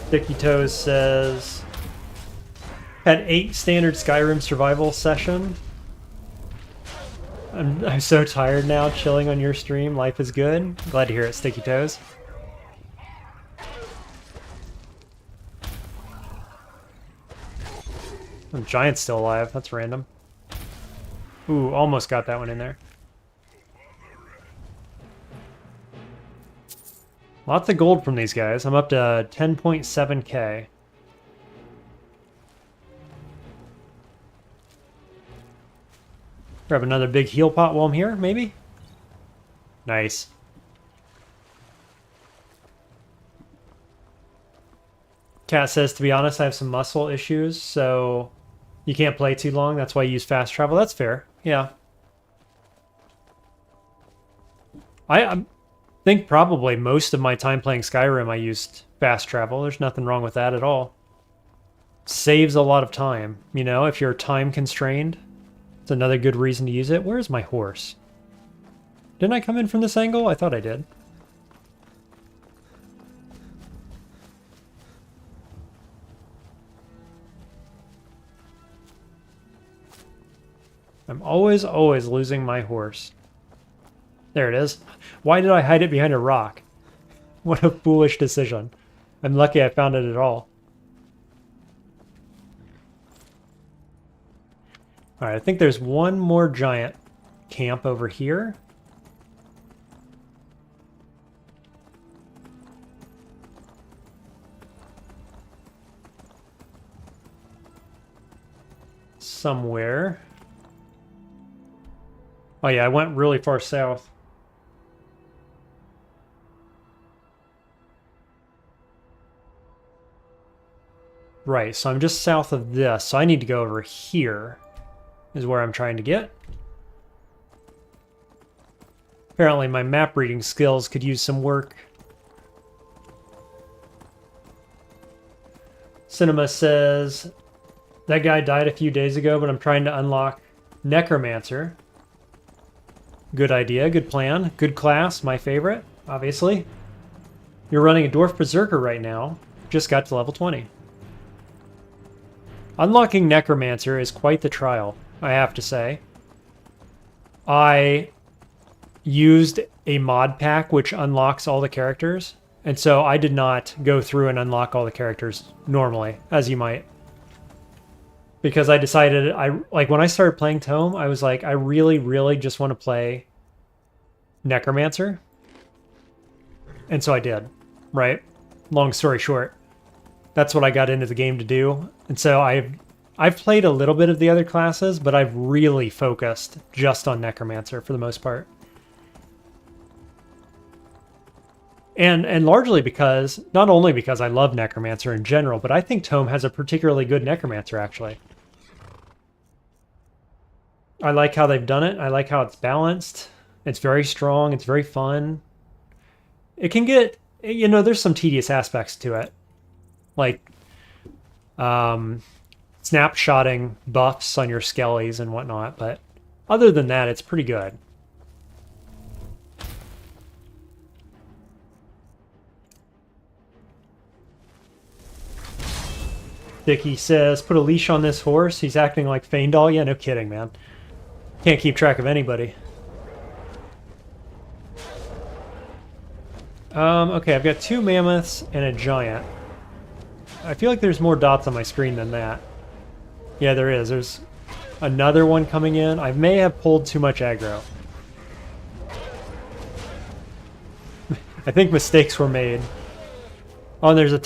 Sticky Toes says... Had 8 standard Skyrim survival session. I'm so tired now, chilling on your stream. Life is good. Glad to hear it, Sticky Toes. Oh, Giant's still alive. That's random. Ooh, almost got that one in there. Lots of gold from these guys. I'm up to 10.7k. Grab another big heal pot while I'm here, maybe? Nice. Cat says, to be honest, I have some muscle issues, so you can't play too long. That's why you use fast travel. That's fair. Yeah. I think probably most of my time playing Skyrim I used fast travel. There's nothing wrong with that at all. Saves a lot of time, you know, if you're time constrained. It's another good reason to use it. Where's my horse? Didn't I come in from this angle? I thought I did. I'm always losing my horse. There it is. Why did I hide it behind a rock? What a foolish decision. I'm lucky I found it at all. Alright, I think there's one more giant camp over here. Somewhere. Oh yeah, I went really far south. Right, so I'm just south of this, so I need to go over here. Is where I'm trying to get. Apparently my map reading skills could use some work. Cinema says, that guy died a few days ago, but I'm trying to unlock Necromancer. Good idea, good plan, good class, my favorite, obviously. You're running a Dwarf Berserker right now. Just got to level 20. Unlocking Necromancer is quite the trial, I have to say. I used a mod pack which unlocks all the characters, and so I did not go through and unlock all the characters normally, as you might. Because I decided, when I started playing Tome, I was like, I really just want to play Necromancer. And so I did, right? Long story short. That's what I got into the game to do. And so I've played a little bit of the other classes, but I've really focused just on Necromancer for the most part. And largely because, not only because I love Necromancer in general, but I think Tome has a particularly good Necromancer, actually. I like how they've done it. I like how it's balanced. It's very strong. It's very fun. It can get, you know, there's some tedious aspects to it. Like, snapshotting buffs on your skellies and whatnot, but other than that, it's pretty good. Dickie says, put a leash on this horse. He's acting like Feindal. Yeah, no kidding, man. Can't keep track of anybody. Okay, I've got 2 mammoths and a giant. I feel like there's more dots on my screen than that. Yeah, there is. There's another one coming in. I may have pulled too much aggro. I think mistakes were made. Oh, and there's a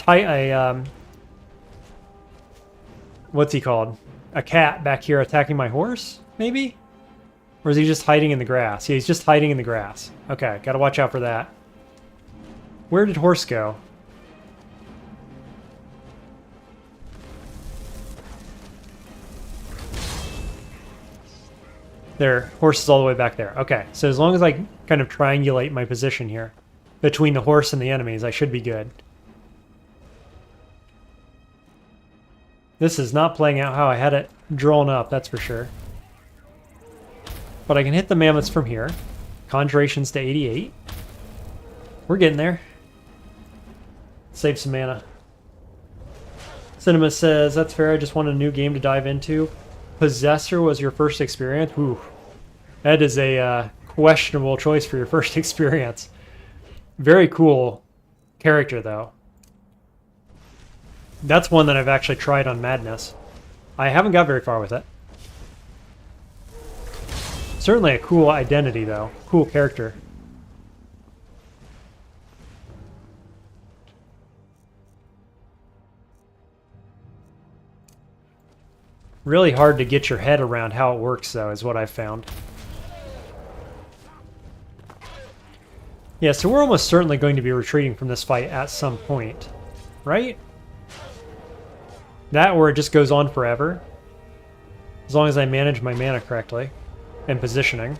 what's he called? A cat back here attacking my horse, maybe? Or is he just hiding in the grass? Yeah, he's just hiding in the grass. Okay, gotta watch out for that. Where did horse go? There, horse is all the way back there. Okay, so as long as I kind of triangulate my position here between the horse and the enemies, I should be good. This is not playing out how I had it drawn up, that's for sure. But I can hit the mammoths from here. Conjurations to 88. We're getting there. Save some mana. Cinema says, that's fair, I just want a new game to dive into. Possessor was your first experience? Ooh. That is a questionable choice for your first experience. Very cool character, though. That's one that I've actually tried on Madness. I haven't got very far with it. Certainly a cool identity, though. Cool character. Really hard to get your head around how it works, though, is what I've found. Yeah, so we're almost certainly going to be retreating from this fight at some point, right? That or it just goes on forever. As long as I manage my mana correctly and positioning.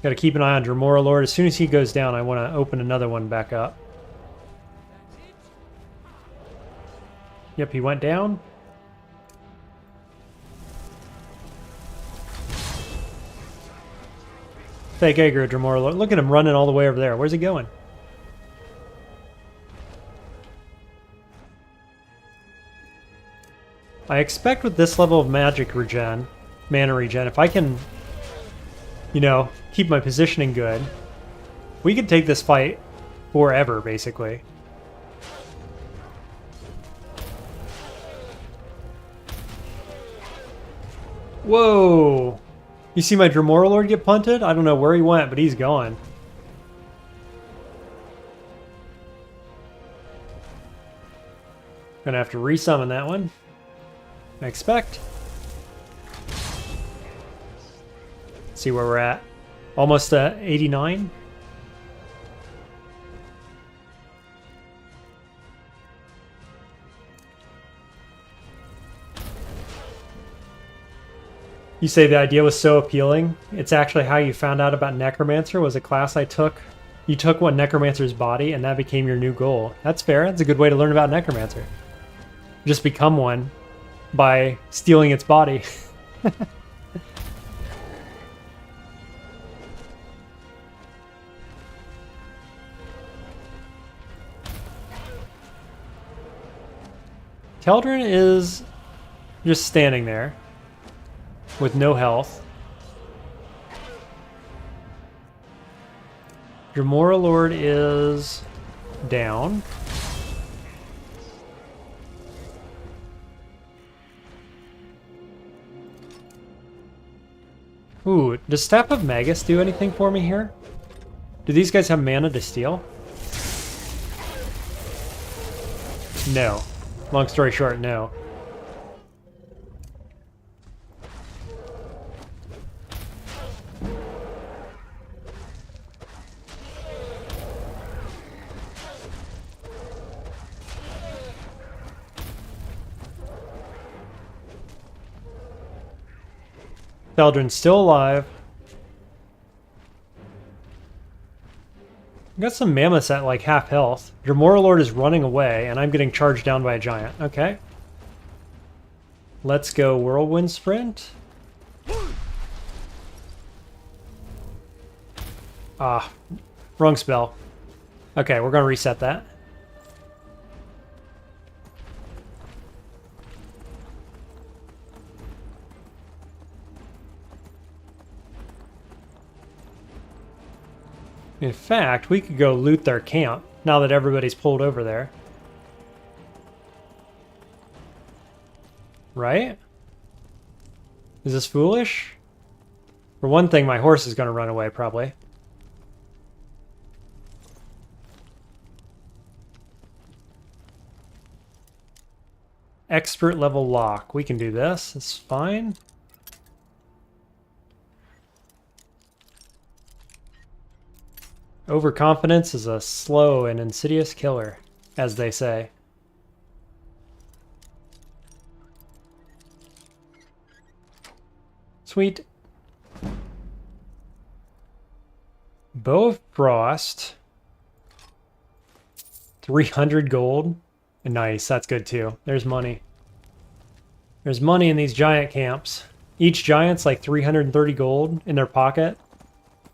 Got to keep an eye on Dremora Lord. As soon as he goes down, I want to open another one back up. Yep, he went down. Fake aggro, Dremora Lord. Look at him running all the way over there. Where's he going? I expect with this level of magic regen, mana regen, if I can, you know, keep my positioning good, we could take this fight forever, basically. Whoa! You see my Dremora Lord get punted? I don't know where he went, but he's gone. Gonna have to resummon that one. I expect. Let's see where we're at. Almost 89. You say the idea was so appealing. It's actually how you found out about Necromancer, was a class I took. You took one Necromancer's body and that became your new goal. That's fair. That's a good way to learn about Necromancer. Just become one by stealing its body. Keldrin is just standing there with no health. Dremora Lord is down. Ooh, does Staff of Magus do anything for me here? Do these guys have mana to steal? No. Long story short, no. Feldrin's still alive. Got some mammoths at like half health. Dremora Lord is running away, and I'm getting charged down by a giant. Okay. Let's go Whirlwind Sprint. Ah, wrong spell. Okay, we're going to reset that. In fact, we could go loot their camp now that everybody's pulled over there. Right? Is this foolish? For one thing, my horse is going to run away, probably. expert level lock. We can do this. It's fine. Overconfidence is a slow and insidious killer, as they say. Sweet. Bow of Frost. 300 gold. Nice, that's good too. There's money. There's money in these giant camps. Each giant's like 330 gold in their pocket.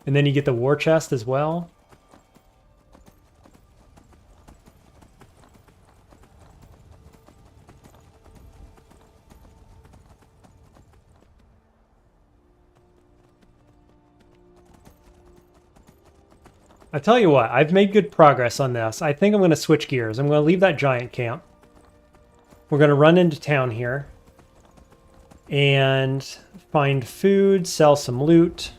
And then you get the war chest as well. I tell you what, I've made good progress on this. I think I'm going to switch gears. I'm going to leave that giant camp. We're going to run into town here and find food, sell some loot.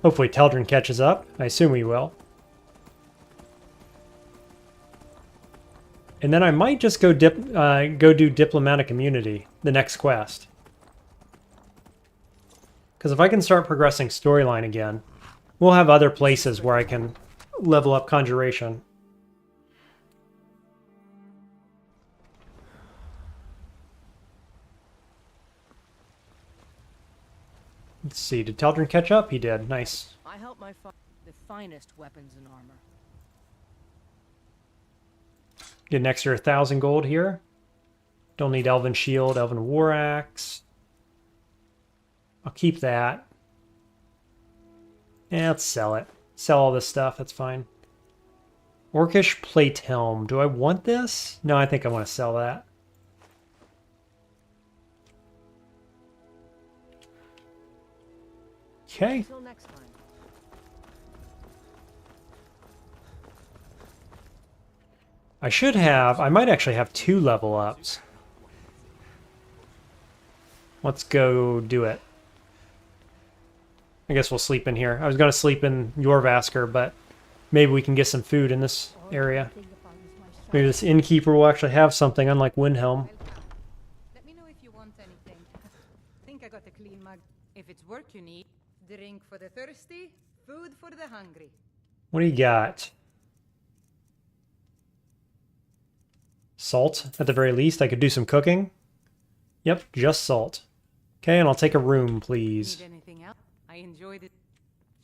Hopefully Teldrin catches up. I assume he will. And then I might just go do Diplomatic Immunity, the next quest. Because if I can start progressing storyline again, we'll have other places where I can level up Conjuration. Let's see, did Teldrin catch up? He did. Nice. I help the finest weapons and armor. Get an extra 1,000 gold here. Don't need Elven Shield, Elven War Axe. I'll keep that. Yeah, let's sell it. Sell all this stuff, that's fine. Orcish Plate Helm. Do I want this? No, I think I want to sell that. Okay. Until next time. I might actually have 2 level ups. Let's go do it. I guess we'll sleep in here. I was going to sleep in Jorvaskr, but maybe we can get some food in this area. Maybe this innkeeper will actually have something, unlike Windhelm. Let me know if you want anything. Think I got a clean mug. If it's work you need, drink for the thirsty, food for the hungry. What do you got? Salt, at the very least. I could do some cooking. Yep, just salt. Okay, and I'll take a room, please. Need anything else? I enjoyed it.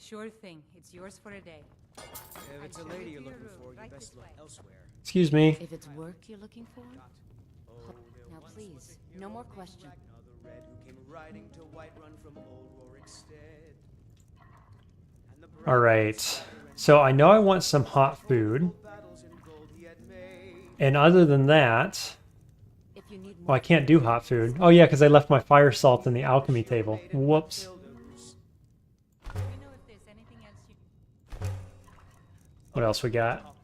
Sure thing. It's yours for a day. If it's a lady you're looking for, you best look elsewhere. Excuse me. If it's work you're looking for? Now please, no more questions. Another red who came riding to Whiterun from old Rorikstead. All right. So I know I want some hot food. And other than that, well, I can't do hot food. Oh yeah, because I left my fire salt in the alchemy table. Whoops. What else we got?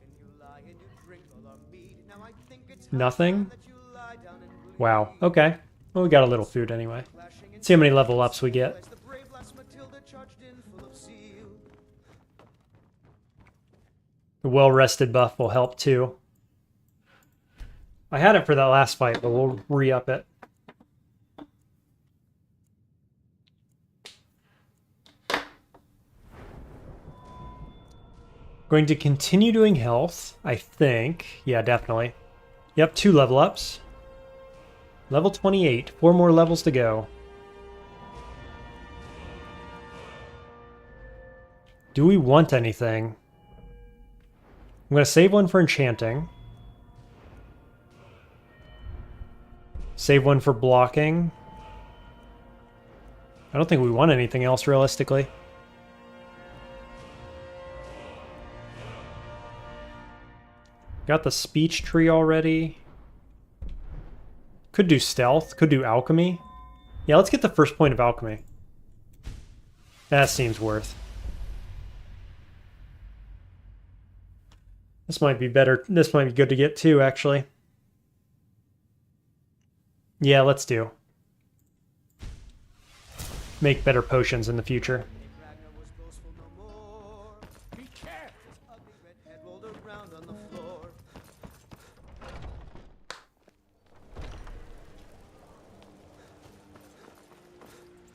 Nothing? Wow. Okay. Well, we got a little food anyway. Let's see how many level ups we get. The well-rested buff will help too. I had it for that last fight, but we'll re-up it. Going to continue doing health, I think. Yeah, definitely. Yep, 2 level ups. Level 28. 4 more levels to go. Do we want anything? I'm going to save one for enchanting. Save one for blocking. I don't think we want anything else realistically. Got the speech tree already. Could do stealth, could do alchemy. Yeah, let's get the first point of alchemy. That seems worth. This might be better. This might be good to get too, actually. Yeah, let's do. Make better potions in the future.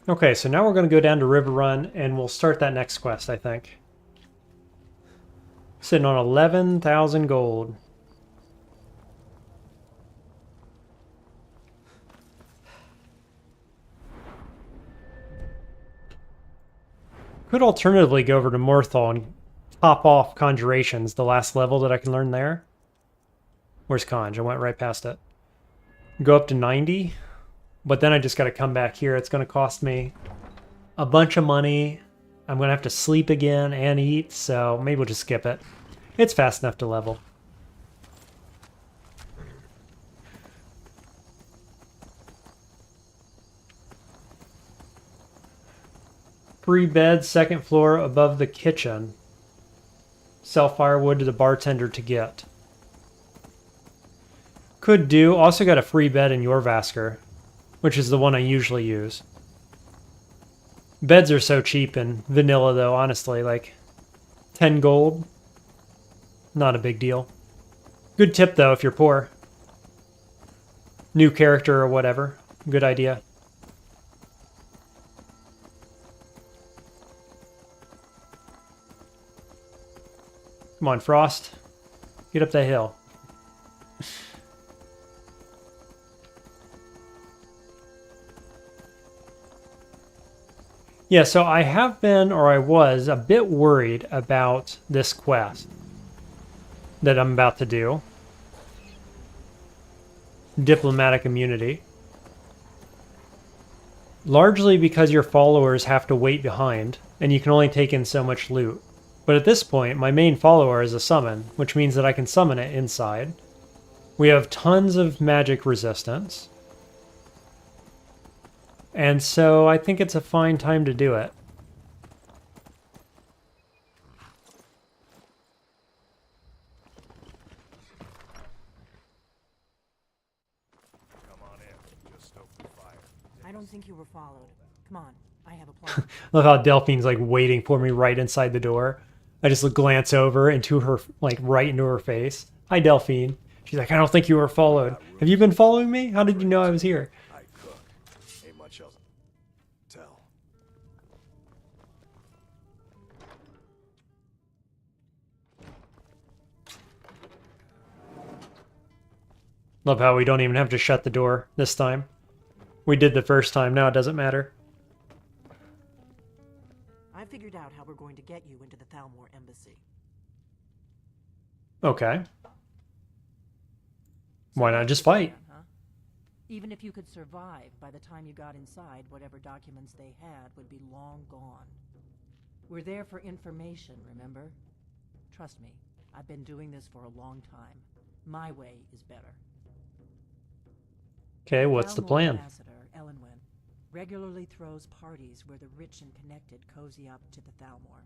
Okay, so now we're going to go down to River Run, and we'll start that next quest, I think. Sitting on 11,000 gold. Could alternatively go over to Morthal and top off Conjurations, the last level that I can learn there. Where's Conj? I went right past it. Go up to 90, but then I just got to come back here. It's going to cost me a bunch of money. I'm going to have to sleep again and eat, so maybe we'll just skip it. It's fast enough to level. Free bed, second floor above the kitchen. Sell firewood to the bartender to get. Could do. Also got a free bed in Jorvaskr, which is the one I usually use. Beds are so cheap in vanilla though, honestly, like 10 gold. Not a big deal. Good tip though if you're poor. New character or whatever. Good idea. Come on, Frost. Get up that hill. Yeah, so I have been, or I was, a bit worried about this quest that I'm about to do. Diplomatic immunity. Largely because your followers have to wait behind, and you can only take in so much loot. But at this point, my main follower is a summon, which means that I can summon it inside. We have tons of magic resistance. And so I think it's a fine time to do it. Come on in. Just stoke the fire. I don't think you were followed. Come on, I have a plan. Love how Delphine's like waiting for me right inside the door. I just glance over into her, like right into her face. Hi, Delphine. She's like, I don't think you were followed. Have you been following me? How did you know I was here? I cook. Ain't much else. Tell. Love how we don't even have to shut the door this time. We did the first time, now it doesn't matter. I figured out how we're going to get you into the Thalmor embassy. Okay. Why not just fight? Huh? Even if you could survive, by the time you got inside, whatever documents they had would be long gone. We're there for information, remember? Trust me, I've been doing this for a long time. My way is better. Okay, what's the plan? Ambassador Elenwen regularly throws parties where the rich and connected cozy up to the Thalmor.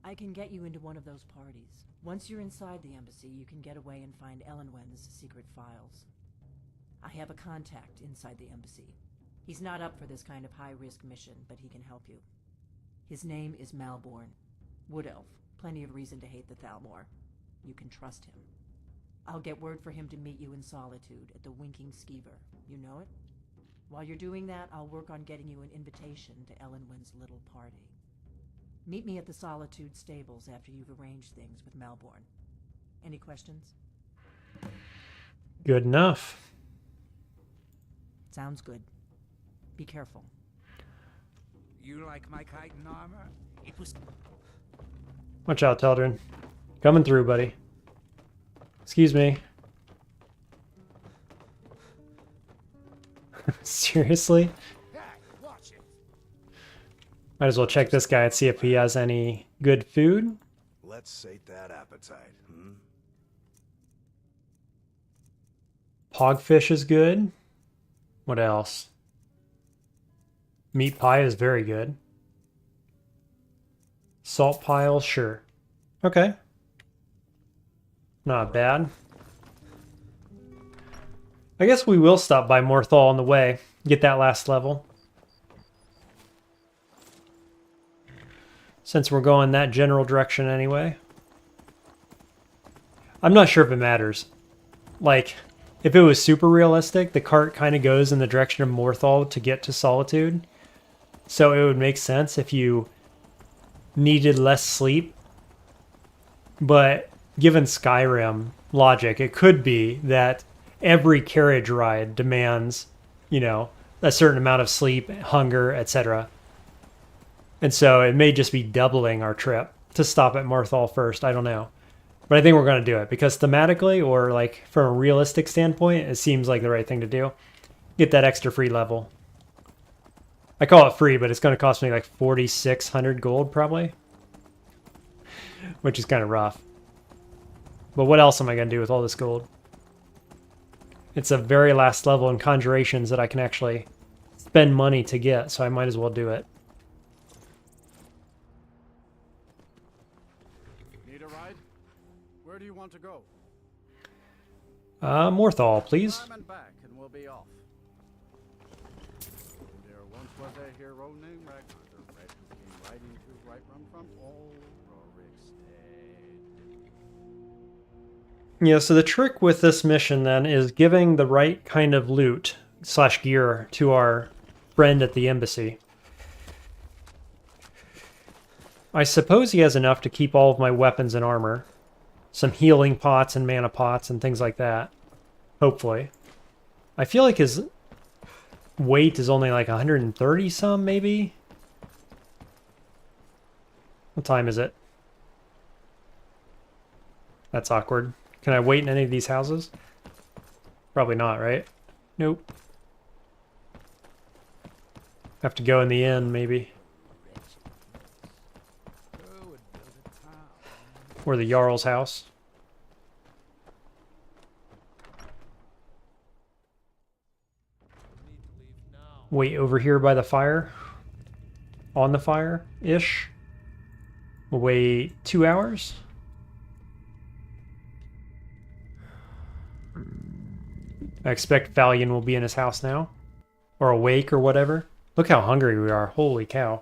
I can get you into one of those parties. Once you're inside the embassy, you can get away and find Elenwen's secret files. I have a contact inside the embassy. He's not up for this kind of high-risk mission, but he can help you. His name is Malborn. Wood Elf. Plenty of reason to hate the Thalmor. You can trust him. I'll get word for him to meet you in Solitude at the Winking Skeever. You know it? While you're doing that, I'll work on getting you an invitation to Elenwen's little party. Meet me at the Solitude stables after you've arranged things with Malborn. Any questions? Good enough. Sounds good. Be careful. You like my chitin armor? It was... Watch out, Teldrin. Coming through, buddy. Excuse me. Seriously? Hey, watch it. Might as well check this guy and see if he has any good food. Let's sate that appetite, Pogfish is good. What else? Meat pie is very good. Salt pile, sure. Okay. Not bad. I guess we will stop by Morthal on the way. Get that last level. Since we're going that general direction anyway. I'm not sure if it matters. Like, if it was super realistic, the cart kind of goes in the direction of Morthal to get to Solitude. So it would make sense if you needed less sleep. But given Skyrim logic, it could be that every carriage ride demands, you know, a certain amount of sleep, hunger, etc. And so it may just be doubling our trip to stop at Marthal first. I don't know. But I think we're going to do it because thematically or like from a realistic standpoint, it seems like the right thing to do. Get that extra free level. I call it free, but it's going to cost me like 4,600 gold probably. Which is kind of rough. But what else am I going to do with all this gold? It's a very last level in Conjurations that I can actually spend money to get, so I might as well do it. Need a ride? Where do you want to go? Morthal, please. Time and back, and we'll be off. There once was a hero named Ragnar the Red who came riding to Whiterun from Ulric's Head. Yeah, so the trick with this mission then is giving the right kind of loot / gear to our friend at the embassy. I suppose he has enough to keep all of my weapons and armor. Some healing pots and mana pots and things like that. Hopefully. I feel like his weight is only like 130 some, maybe? What time is it? That's awkward. Can I wait in any of these houses? Probably not, right? Nope. Have to go in the inn, maybe. Or the Jarl's house. Wait over here by the fire. On the fire-ish. We'll wait 2 hours. I expect Valian will be in his house now. Or awake or whatever. Look how hungry we are. Holy cow.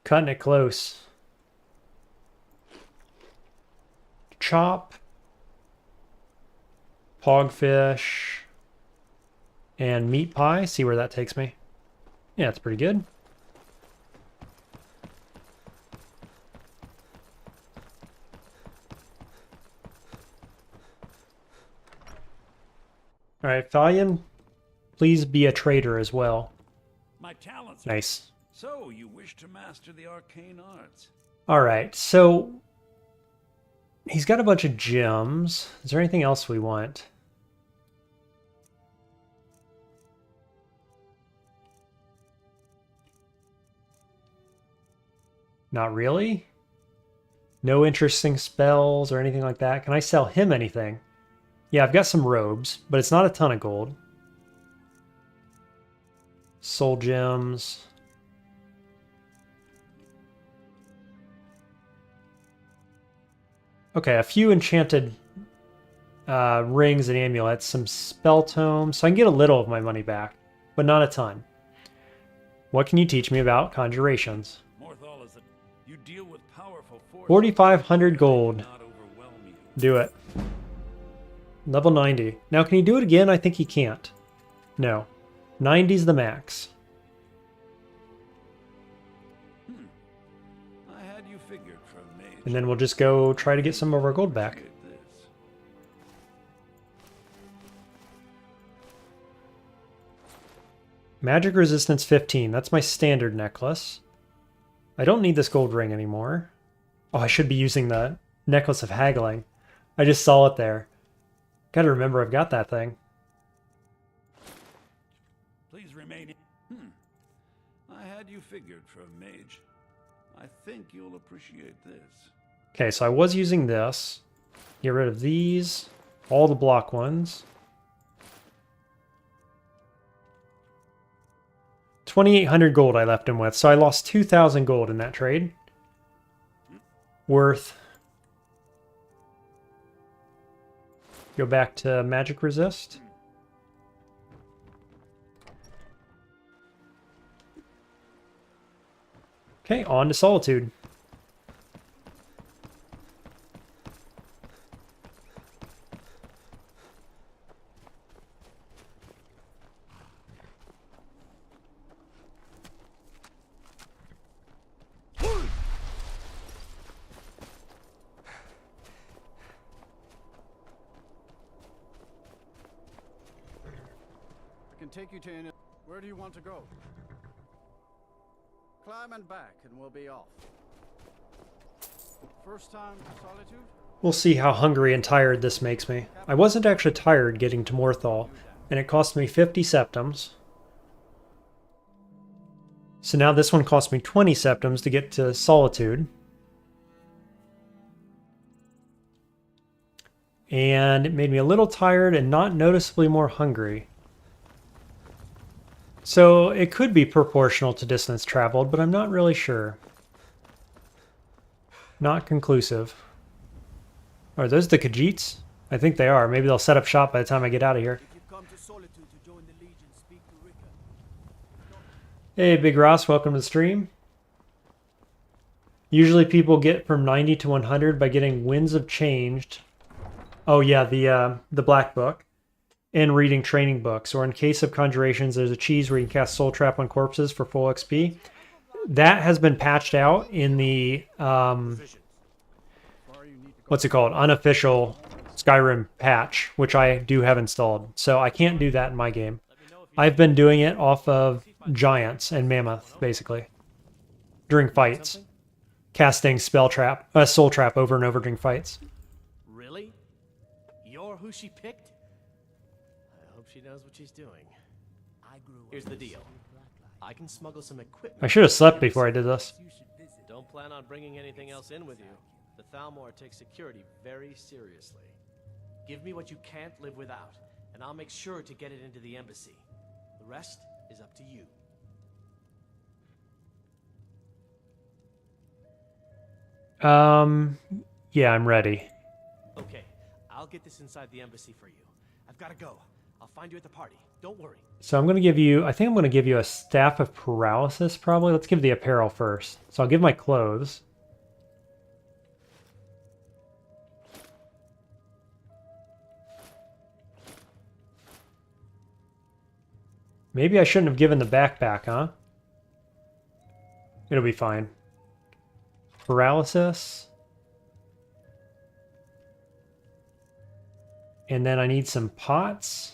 Cutting it close. Chop. Pogfish. And meat pie. See where that takes me. Yeah, it's pretty good. Alright, Valian, please be a trader as well. My talents. Nice. So, you wish to master the arcane arts? Alright, so he's got a bunch of gems. Is there anything else we want? Not really. No interesting spells or anything like that. Can I sell him anything? Yeah, I've got some robes, but it's not a ton of gold. Soul gems. Okay, a few enchanted rings and amulets, some spell tomes, so I can get a little of my money back, but not a ton. What can you teach me about conjurations? You deal with powerful forces. 4,500 gold. Do it. Level 90. Now, can he do it again? I think he can't. No. 90's the max. I had you figured for a mage. And then we'll just go try to get some of our gold back. Magic resistance 15. That's my standard necklace. I don't need this gold ring anymore. Oh, I should be using the necklace of haggling. I just saw it there. Gotta remember I've got that thing. Please remain in. I had you figured for a mage. I think you'll appreciate this. Okay, so I was using this. Get rid of these. All the block ones. 2,800 gold I left him with, so I lost 2,000 gold in that trade. Worth. Go back to magic resist. Okay, on to solitude. can take you to any... Where do you want to go? Climb and back and we'll be off. First time to Solitude? We'll see how hungry and tired this makes me. I wasn't actually tired getting to Morthal, and it cost me 50 septims. So now this one cost me 20 septims to get to Solitude. And it made me a little tired and not noticeably more hungry. So it could be proportional to distance traveled, but I'm not really sure. Not conclusive. Are those the Khajiits? I think they are. Maybe they'll set up shop by the time I get out of here. Hey, Big Ross, welcome to the stream. Usually people get from 90 to 100 by getting Winds of Changed. Oh yeah, the Black Book. And reading training books. Or in case of Conjurations, there's a cheese where you can cast Soul Trap on corpses for full XP. That has been patched out in the, what's it called? Unofficial Skyrim patch, which I do have installed. So I can't do that in my game. I've been doing it off of Giants and Mammoth, basically. During fights. Casting Soul Trap over and over during fights. Really? You're who she picked? I hope she knows what she's doing. Here's the deal. I can smuggle some equipment. I should have slept before I did this. Don't plan on bringing anything else in with you. The Thalmor takes security very seriously. Give me what you can't live without, and I'll make sure to get it into the embassy. The rest is up to you. Yeah, I'm ready. Okay, I'll get this inside the embassy for you. I've got to go. I'll find you at the party. Don't worry. So I'm going to give you, I think I'm going to give you a Staff of Paralysis, probably. Let's give the apparel first. So I'll give my clothes. Maybe I shouldn't have given the backpack, huh? It'll be fine. Paralysis. And then I need some pots.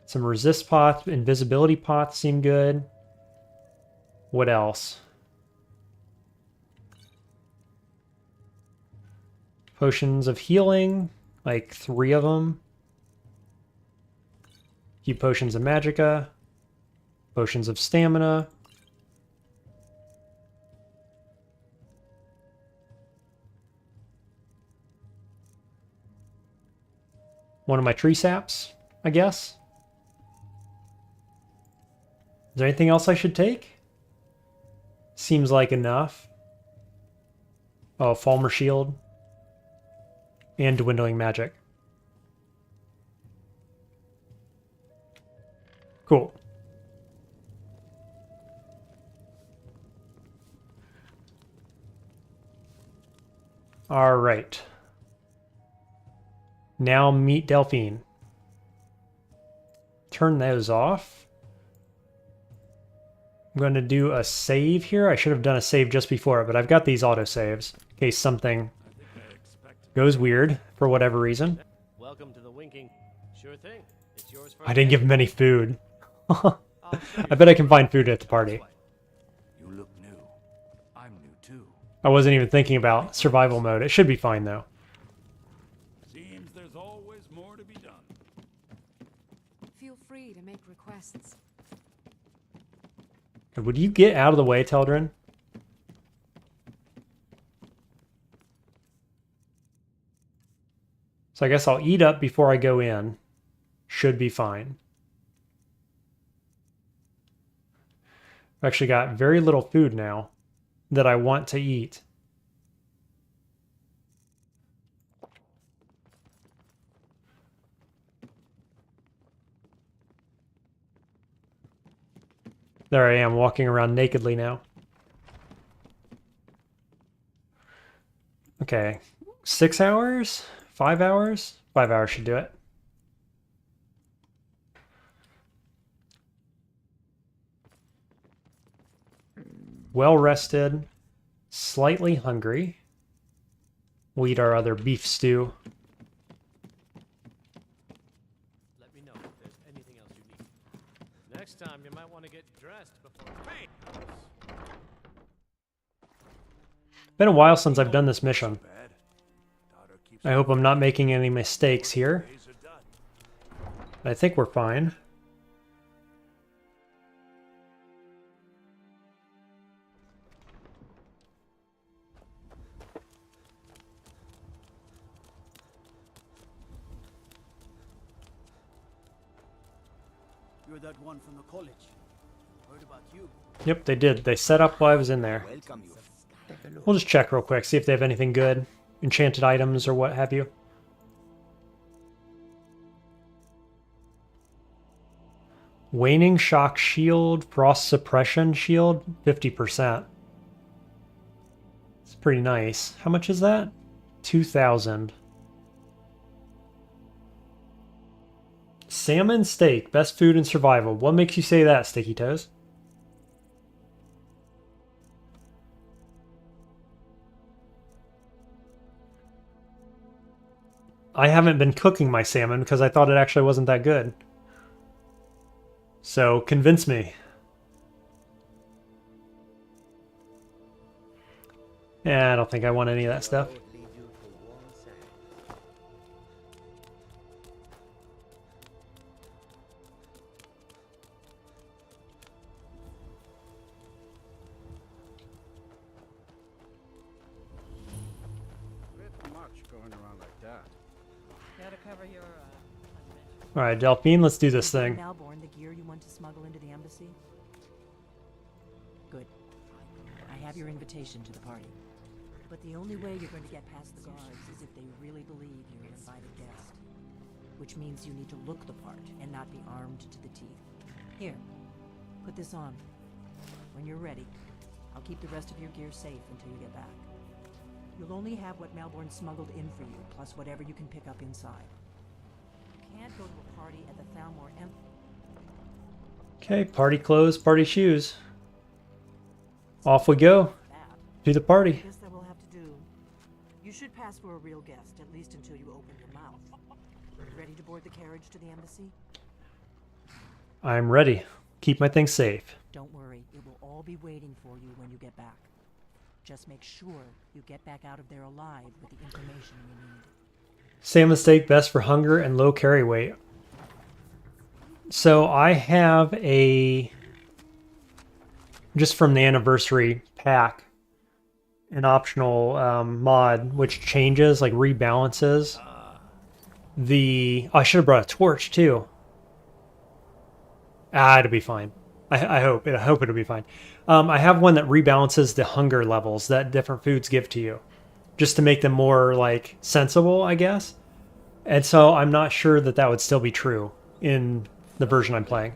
Some resist pots, invisibility pots seem good. What else? Potions of healing, like 3 of them. Few potions of magicka. Potions of stamina. One of my tree saps, I guess. Is there anything else I should take? Seems like enough. Oh, Falmer Shield. And Dwindling Magic. Cool. All right. Now meet Delphine. Turn those off. I'm going to do a save here. I should have done a save just before it, but I've got these autosaves in case something goes weird for whatever reason. Welcome to the winking. Sure thing. It's yours for I didn't give him any food. I bet I can find food at the party. You look new. I'm new too. I wasn't even thinking about survival mode. It should be fine though. Seems there's always more to be done. Feel free to make requests. Would you get out of the way, Teldrin? So I guess I'll eat up before I go in. Should be fine. I've actually got very little food now that I want to eat. There I am, walking around nakedly now. Okay, 6 hours? 5 hours? 5 hours should do it. Well rested, slightly hungry. We'll eat our other beef stew. time you might want to get dressed before paint. Been a while since I've done this mission. I hope I'm not making any mistakes here. I think we're fine. You're that one from the college. Heard about you. Yep, they did. They set up while I was in there. Welcome you. We'll just check real quick, see if they have anything good. Enchanted items or what have you. Waning Shock Shield, Frost Suppression Shield, 50%. It's pretty nice. How much is that? 2,000. Salmon steak, best food in survival. What makes you say that, Sticky Toes? I haven't been cooking my salmon because I thought it actually wasn't that good. So, convince me. Yeah, I don't think I want any of that stuff. Bit much going around like that. Gotta cover your, Alright, Delphine, let's do this thing. Malborn, the gear you want to smuggle into the embassy? Good. I have your invitation to the party. But the only way you're going to get past the guards is if they really believe you're an invited guest. Which means you need to look the part and not be armed to the teeth. Here, put this on. When you're ready, I'll keep the rest of your gear safe until you get back. You'll only have what Malborn smuggled in for you, plus whatever you can pick up inside. You can't go to a party at the Thalmor Okay, party clothes, party shoes. Off we go to the party. I guess that will have to do. You should pass for a real guest, at least until you open your mouth. Ready to board the carriage to the embassy? I'm ready. Keep my things safe. Don't worry, it will all be waiting for you when you get back. Just make sure you get back out of there alive with the information you need. Salmon steak, best for hunger and low carry weight. So I have a, just from the anniversary pack, an optional mod which changes, like rebalances the... Oh, I should have brought a torch too. It'll be fine. I hope it'll be fine. I have one that rebalances the hunger levels that different foods give to you, just to make them more like sensible, I guess. And so I'm not sure that that would still be true in the version I'm playing.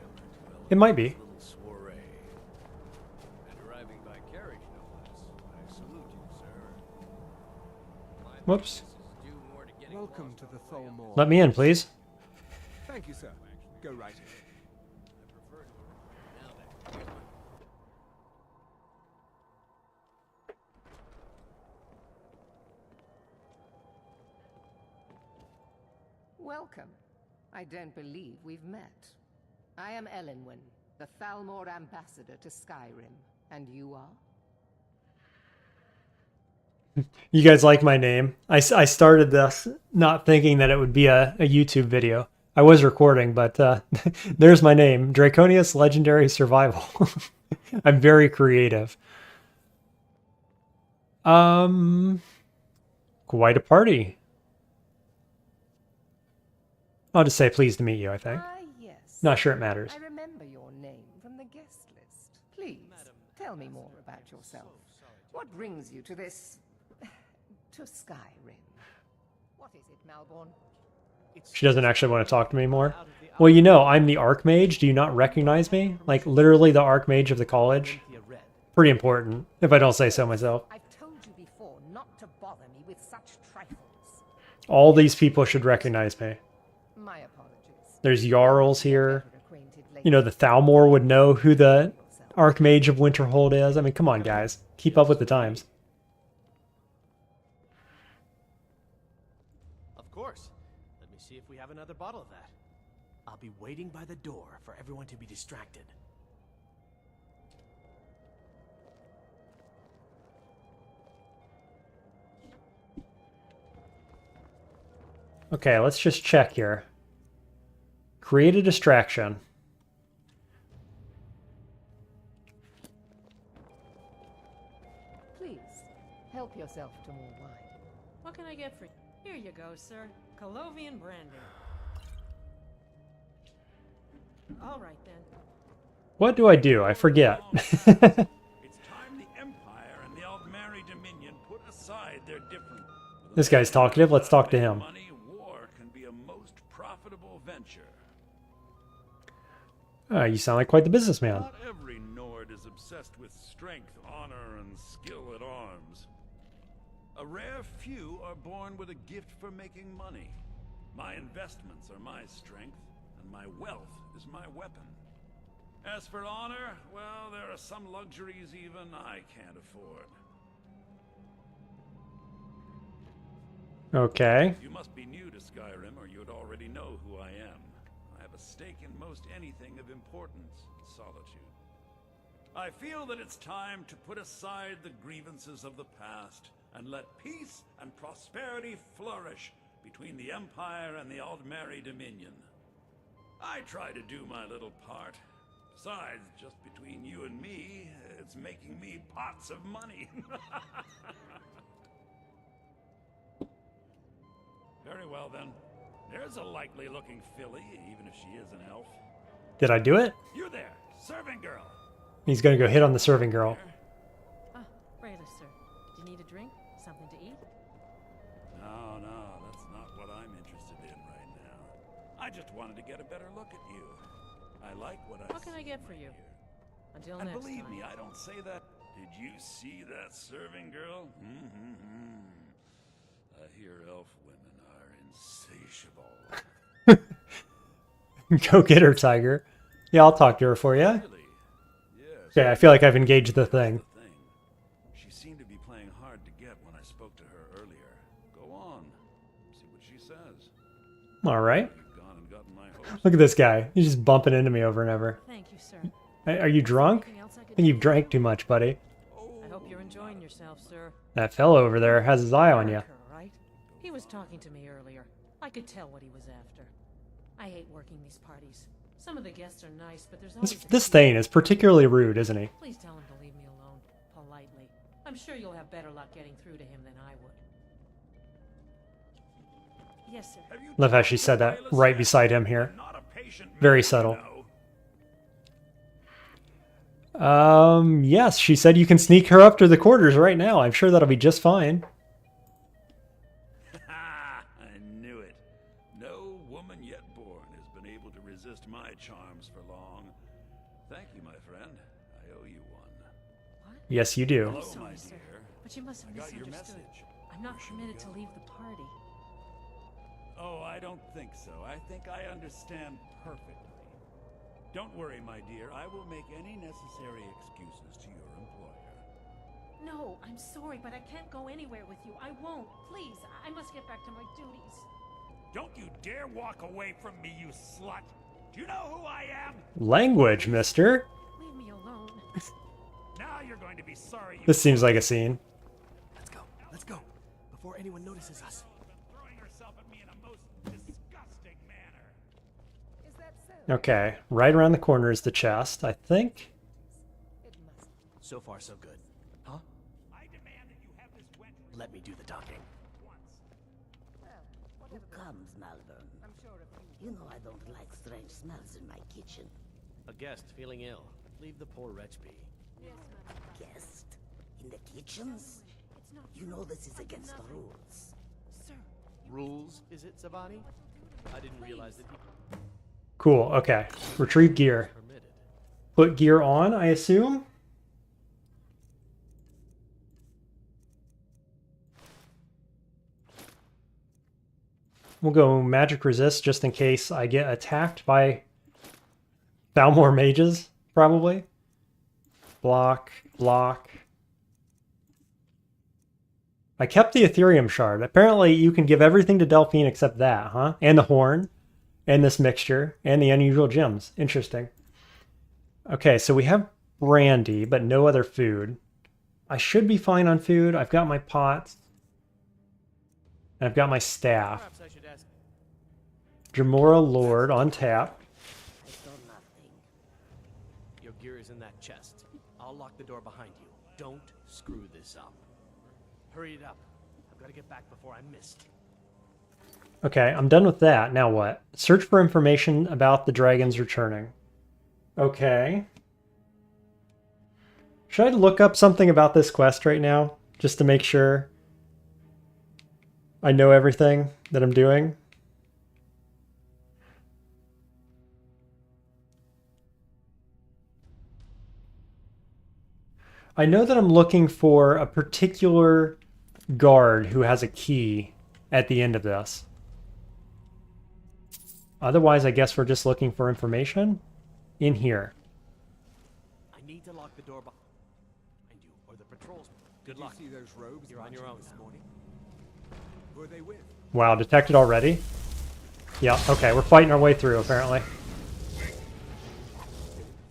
It might be. Whoops. Welcome to the Thalmor. Let me in, please. Thank you, sir. Go right in. Welcome. I don't believe we've met. I am Elenwen, the Thalmor ambassador to Skyrim. And you are? You guys like my name. I started this not thinking that it would be a YouTube video. I was recording, but there's my name. Draconius Legendary Survival. I'm very creative. Quite a party. I'll just say pleased to meet you, I think. Yes. Not sure it matters. I remember your name from the guest list. Please, tell me more about yourself. What brings you to this... to Skyrim? What is it, Malborn? She doesn't actually want to talk to me more. Well, you know, I'm the Arch-Mage. Do you not recognize me? Like, literally the Arch-Mage of the college. Pretty important, if I don't say so myself. I've told you before not to bother me with such trifles. All these people should recognize me. My apologies. There's Jarls here. You know, the Thalmor would know who the Arch-Mage of Winterhold is. I mean, come on, guys. Keep up with the times. Of course. Let me see if we have another bottle of that. I'll be waiting by the door for everyone to be distracted. Okay, let's just check here. Create a distraction. Please, help yourself to more wine. What can I get for you? Here you go, sir. Colovian brandy. All right, then. What do I do? I forget. It's time the Empire and the Aldmeri Dominion put aside their different... This guy's talkative. Let's talk to him. Money, war can be a most profitable venture. You sound like quite the businessman. Not every Nord is obsessed with strength, honor, and skill at arms. A rare few are born with a gift for making money. My investments are my strength, and my wealth is my weapon. As for honor, well, there are some luxuries even I can't afford. Okay. You must be new to Skyrim, or you'd already know who I am. I have a stake in most anything of importance in Solitude. I feel that it's time to put aside the grievances of the past and let peace and prosperity flourish between the Empire and the Aldmeri Dominion. I try to do my little part. Besides, just between you and me, it's making me pots of money. Very well, then. There's a likely-looking filly, even if she is an elf. Did I do it? You there, serving girl. He's gonna go hit on the serving girl. Ah, right, sir. Do you need a drink? Something to eat? No, that's not what I'm interested in right now. I just wanted to get a better look at you. I like what I What can I get for you? here. Until And next believe time. me, I don't say that. Did you see that serving girl? I hear elf women are insatiable. Go get her, Tiger. Yeah, I'll talk to her for you. Really? Yes. Okay, I feel like I've engaged the thing. That's the thing. She seemed to be playing hard to get when I spoke to her earlier. Go on. See what she says. All right. You've gone and gotten my hopes. Look at this guy. He's just bumping into me over and over. Thank you, sir. Are you drunk? Anything else I I could think do? you've drank too much, buddy. I hope you're enjoying yourself, sir. That fellow over there has his eye on you. Erica, right? He was talking to me earlier. I could tell what he was after. I hate working these parties. Some of the guests are nice, but there's always This Thane is particularly rude, isn't he? Please tell him to leave me alone, politely. I'm sure you'll have better luck getting through to him than I would. Yes, sir. Have you Love how talked she to said that Silas right yet? beside him here. I'm not a patient Very man, subtle. you know. Yes, she said you can sneak her up to the quarters right now. I'm sure that'll be just fine. I knew it. No woman yet born has been able to resist my charms for long. Thank you, my friend. I owe you one. What? Yes, you do. Hello, Sorry, my sir. dear. But you must have I got your misunderstood. message. I'm not Where should we permitted to go? leave the party. Oh, I don't think so. I think I understand perfectly. Don't worry, my dear. I will make any necessary excuses to your employer. No, I'm sorry, but I can't go anywhere with you. I won't. Please, I must get back to my duties. Don't you dare walk away from me, you slut! Do you know who I am? Language, mister. Leave me alone. Now you're going to be sorry you... This seems like a scene. Let's go. Before anyone notices us. throwing yourself at me in a most disgusting manner. Is that so? Okay, right around the corner is the chest, I think. It must. So far, so good. Huh? I demand that you have this wench Let me do the talking. Well, Who whatever. comes, Malvern? I'm sure if You know I don't like strange smells in my kitchen. A guest feeling ill. Leave the poor wretch be. Guest? In the kitchens? You know this is against the rules. Sir, Rules, is it, Savani? I didn't realize that he Cool, okay. Retrieve gear. permitted. Put gear on, I assume? We'll go magic resist just in case I get attacked by Thalmor mages, probably. Block, block. I kept the Ethereum shard. Apparently you can give everything to Delphine except that, huh? And the horn. and this mixture and the unusual gems. Interesting. Okay, so we have brandy, but no other food. I should be fine on food. I've got my pots. And I've got my staff. Jamora Lord on tap. Your gear is in that chest. I'll lock the door behind you. Don't screw this up. Hurry it up. I've got to get back before I'm missed. Okay, I'm done with that. Now what? Search for information about the dragons returning. Okay. Should I look up something about this quest right now? Just to make sure I know everything that I'm doing? I know that I'm looking for a particular guard who has a key at the end of this. Otherwise, I guess we're just looking for information in here. I need to lock the door behind you, or the patrols. Good luck. Did you see those robes? You're on your own this now. morning? Who are they with? Wow, detected already? Yeah, okay, we're fighting our way through, apparently.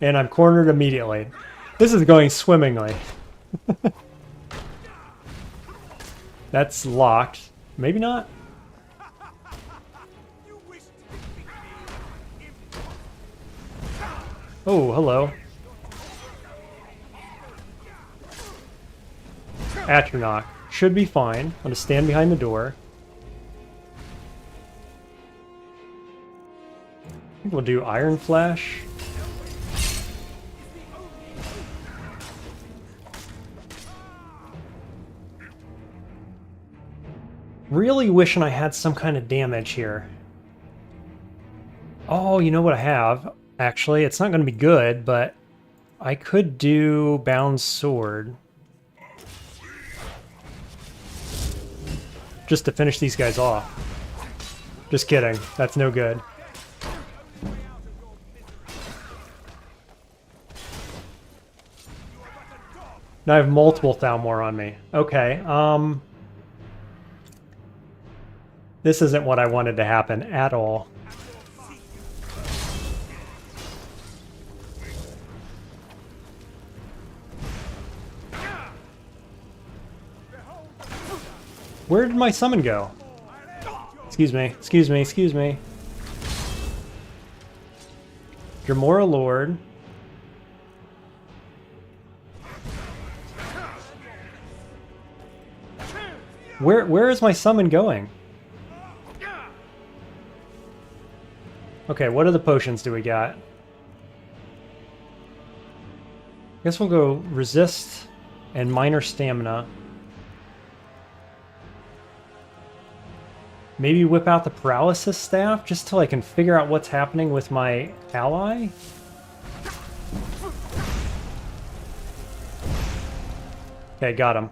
And I'm cornered immediately. This is going swimmingly. That's locked. Maybe not? Oh, hello. Atronach. Should be fine. I'm going to stand behind the door. I think we'll do Iron Flash. Really wishing I had some kind of damage here. Oh, you know what I have? Actually, it's not going to be good, but I could do Bound Sword. Just to finish these guys off. Just kidding. That's no good. Now I have multiple Thalmor on me. Okay, this isn't what I wanted to happen at all. Where did my summon go? Excuse me, excuse me, excuse me. Jamora Lord. Where is my summon going? Okay, what other potions do we got? Guess we'll go resist and minor stamina. Maybe whip out the paralysis staff just till I can figure out what's happening with my ally? Okay, got him.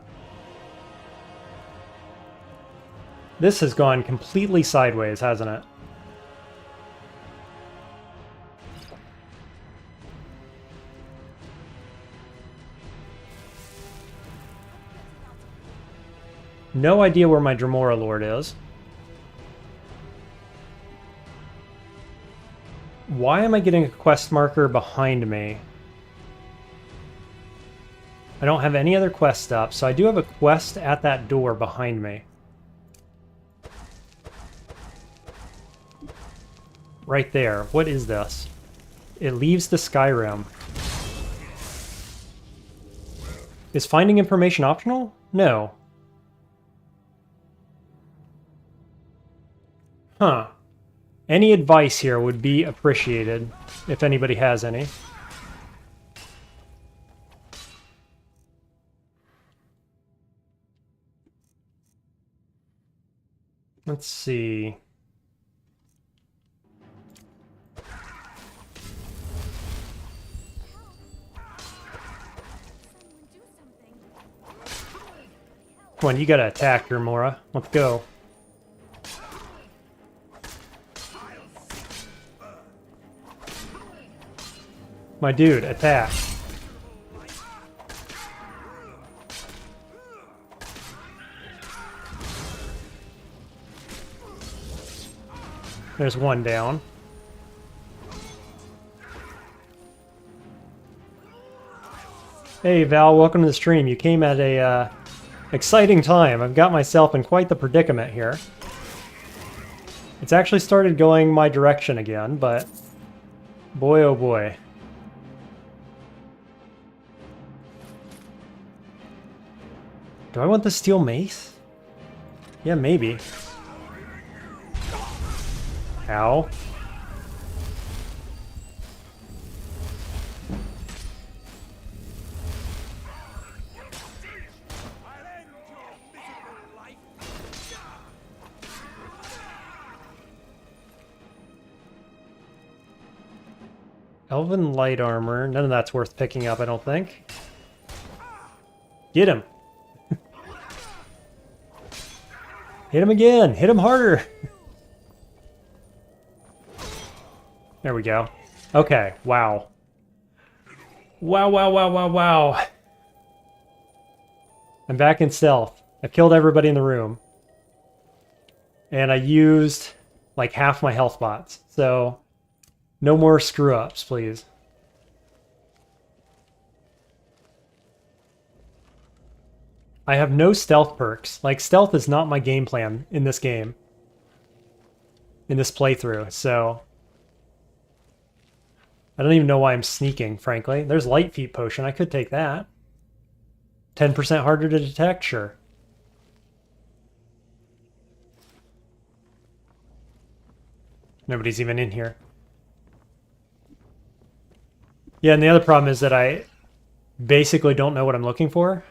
This has gone completely sideways, hasn't it? No idea where my Jamora Lord is. Why am I getting a quest marker behind me? I don't have any other quests up, so I do have a quest at that door behind me. Right there. What is this? It leaves the Skyrim. Is finding information optional? No. Huh. Any advice here would be appreciated, if anybody has any. Let's see. Come on, you gotta attack her, Mora. Let's go. My dude, attack. There's one down. Hey Val, welcome to the stream. You came at a exciting time. I've got myself in quite the predicament here. It's actually started going my direction again, but boy oh boy. Do I want the steel mace? Yeah, maybe. Ow. Elven light armor. None of that's worth picking up, I don't think. Get him. Hit him again. Hit him harder. There we go. Okay. Wow. Wow, wow, wow, wow, wow. I'm back in stealth. I killed everybody in the room. And I used like half my health bots. So no more screw-ups, please. I have no stealth perks. Like, stealth is not my game plan in this game. In this playthrough, so... I don't even know why I'm sneaking, frankly. There's Light Feet Potion. I could take that. 10% harder to detect? Sure. Nobody's even in here. Yeah, and the other problem is that I basically don't know what I'm looking for.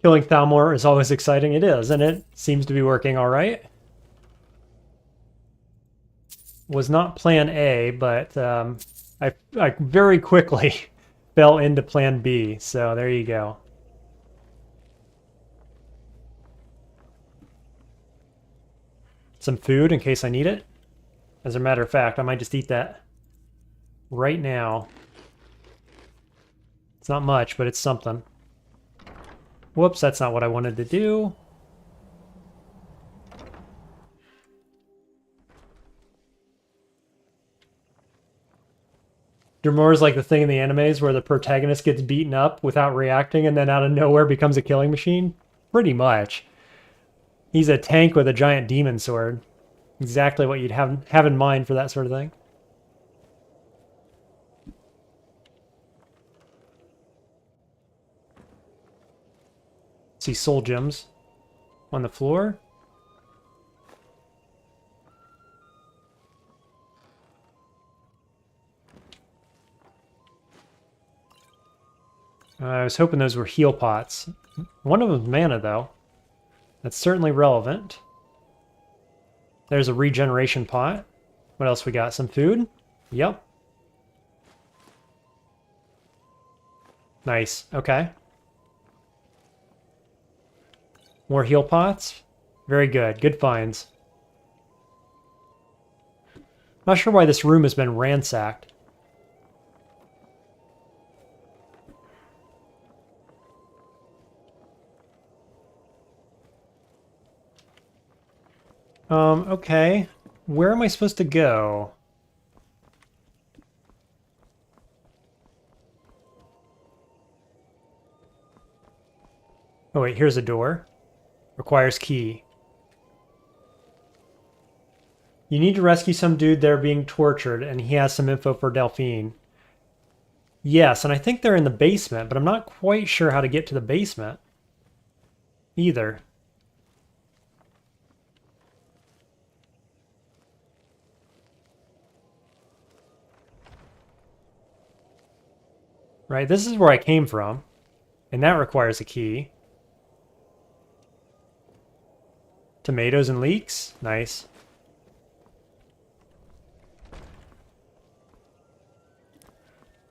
Killing Thalmor is always exciting. It is, and it seems to be working all right. Was not plan A, but I very quickly fell into plan B, so there you go. Some food in case I need it. As a matter of fact, I might just eat that right now. It's not much, but it's something. Whoops, that's not what I wanted to do. Dremor is like the thing in the animes where the protagonist gets beaten up without reacting and then out of nowhere becomes a killing machine. Pretty much. He's a tank with a giant demon sword. Exactly what you'd have in mind for that sort of thing. See soul gems on the floor. I was hoping those were heal pots. One of them's mana, though. That's certainly relevant. There's a regeneration pot. What else we got? Some food? Yep. Nice. Okay. More heal pots? Very good. Good finds. Not sure why this room has been ransacked. Okay. Where am I supposed to go? Oh wait, here's a door. Requires key. You need to rescue some dude there being tortured, and he has some info for Delphine. Yes, and I think they're in the basement, but I'm not quite sure how to get to the basement either. Right, this is where I came from, and that requires a key. Tomatoes and leeks? Nice.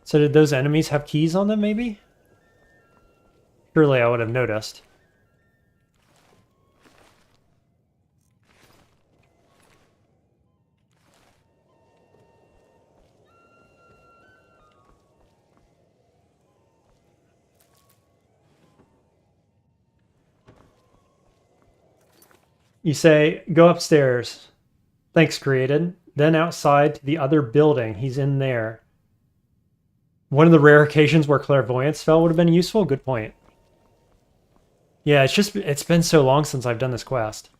So did those enemies have keys on them, maybe? Surely I would have noticed. You say, go upstairs. Thanks, created. Then outside to the other building. He's in there. One of the rare occasions where clairvoyance spell would have been useful. Good point. Yeah, it's been so long since I've done this quest.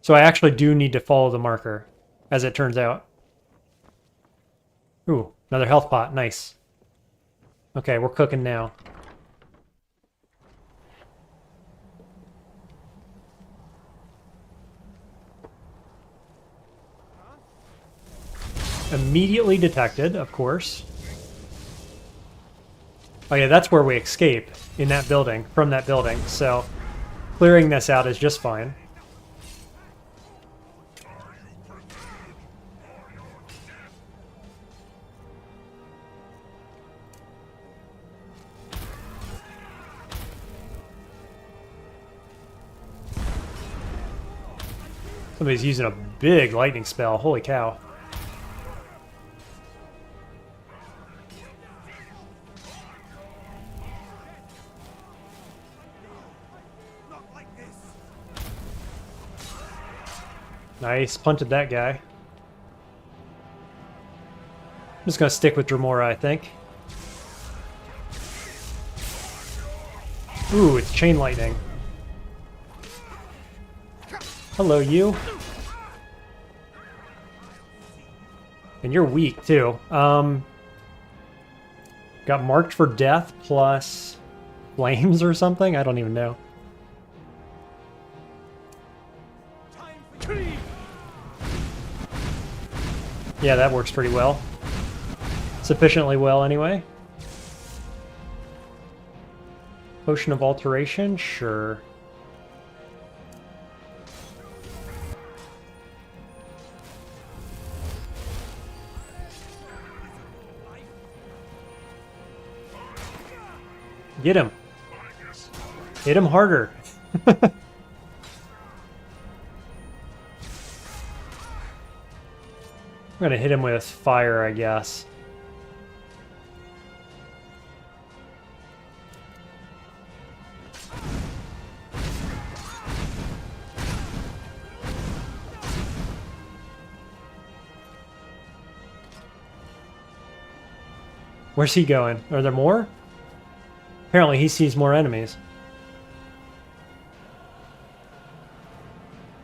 So I actually do need to follow the marker, as it turns out. Ooh, another health pot. Nice. Okay, we're cooking now. Immediately detected, of course. Oh yeah, that's where we escape, in that building, from that building, so clearing this out is just fine. Somebody's using a big lightning spell, holy cow. Nice, punted that guy. I'm just gonna stick with Dremora, I think. Ooh, it's chain lightning. Hello, you. And you're weak, too. Got marked for death plus flames or something? I don't even know. Yeah, that works pretty well. Sufficiently well, anyway. Potion of Alteration? Sure. Get him. Hit him harder. I'm gonna hit him with fire, I guess. Where's he going? Are there more? Apparently he sees more enemies.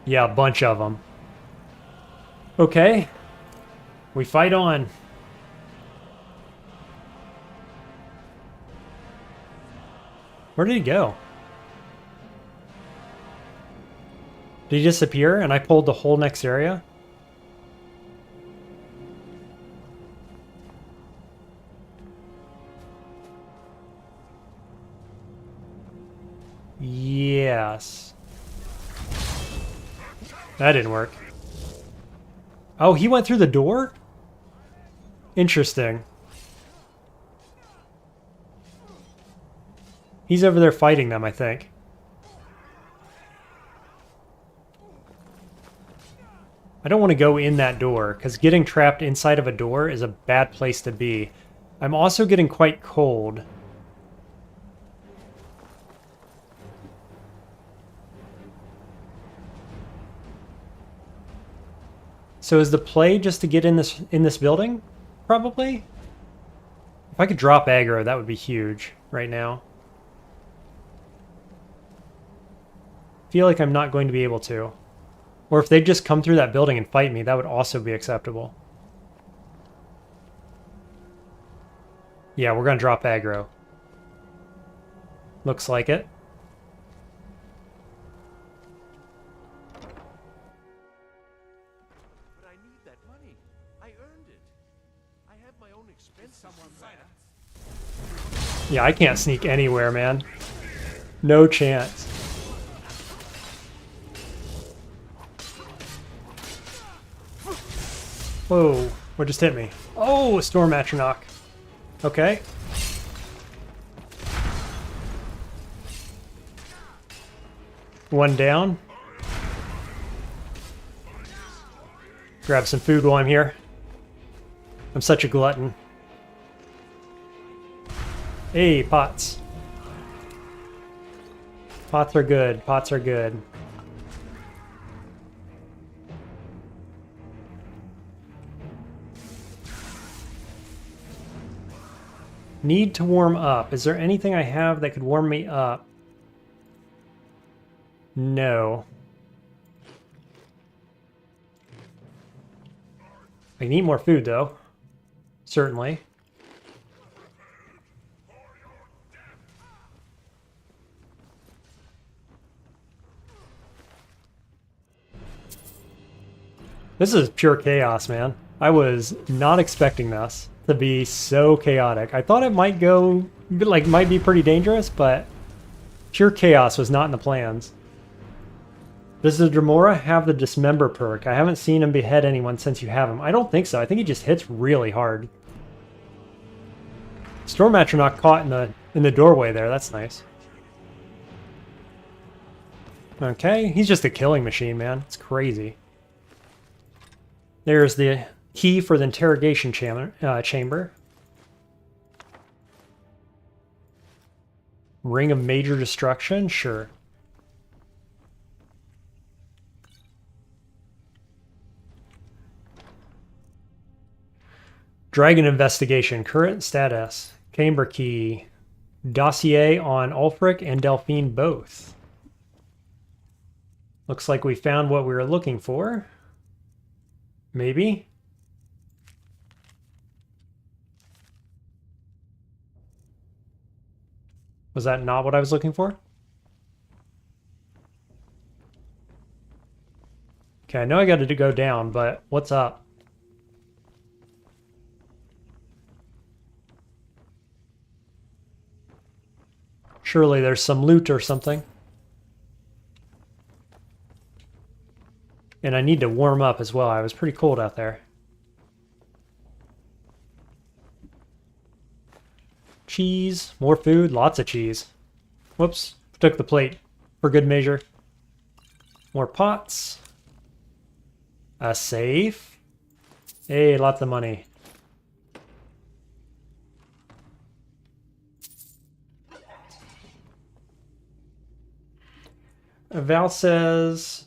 Yeah, a bunch of them. Okay. We fight on. Where did he go? Did he disappear and I pulled the whole next area? Yes. That didn't work. Oh, he went through the door? Interesting. He's over there fighting them, I think. I don't want to go in that door, because getting trapped inside of a door is a bad place to be. I'm also getting quite cold. So is the play just to get in this building? Probably? If I could drop aggro, that would be huge right now. Feel like I'm not going to be able to. Or if they just come through that building and fight me, that would also be acceptable. Yeah, we're going to drop aggro. Looks like it. But I need that money. I earned it. I have my own expenses. Someone Yeah, I can't sneak anywhere, man. No chance. Whoa, what just hit me? Oh, Storm Atronach. Okay. One down. Grab some food while I'm here. I'm such a glutton. Hey, pots. Pots are good. Pots are good. Need to warm up. Is there anything I have that could warm me up? No. I need more food, though. Certainly. This is pure chaos, man. I was not expecting this to be so chaotic. I thought it might go, like, might be pretty dangerous, but pure chaos was not in the plans. Does the Dremora have the Dismember perk? I haven't seen him behead anyone since you have him. I don't think so. I think he just hits really hard. Storm Atronach caught in the doorway there. That's nice. Okay, he's just a killing machine, man. It's crazy. There's the key for the interrogation chamber. Ring of Major Destruction? Sure. Dragon Investigation. Current status. Chamber key. Dossier on Ulfric and Delphine both. Looks like we found what we were looking for. Maybe? Was that not what I was looking for? Okay, I know I got to go down, but what's up? Surely there's some loot or something. And I need to warm up as well. I was pretty cold out there. Cheese, more food, lots of cheese. Whoops, took the plate for good measure. More pots. A safe. Hey, lots of money. Val says,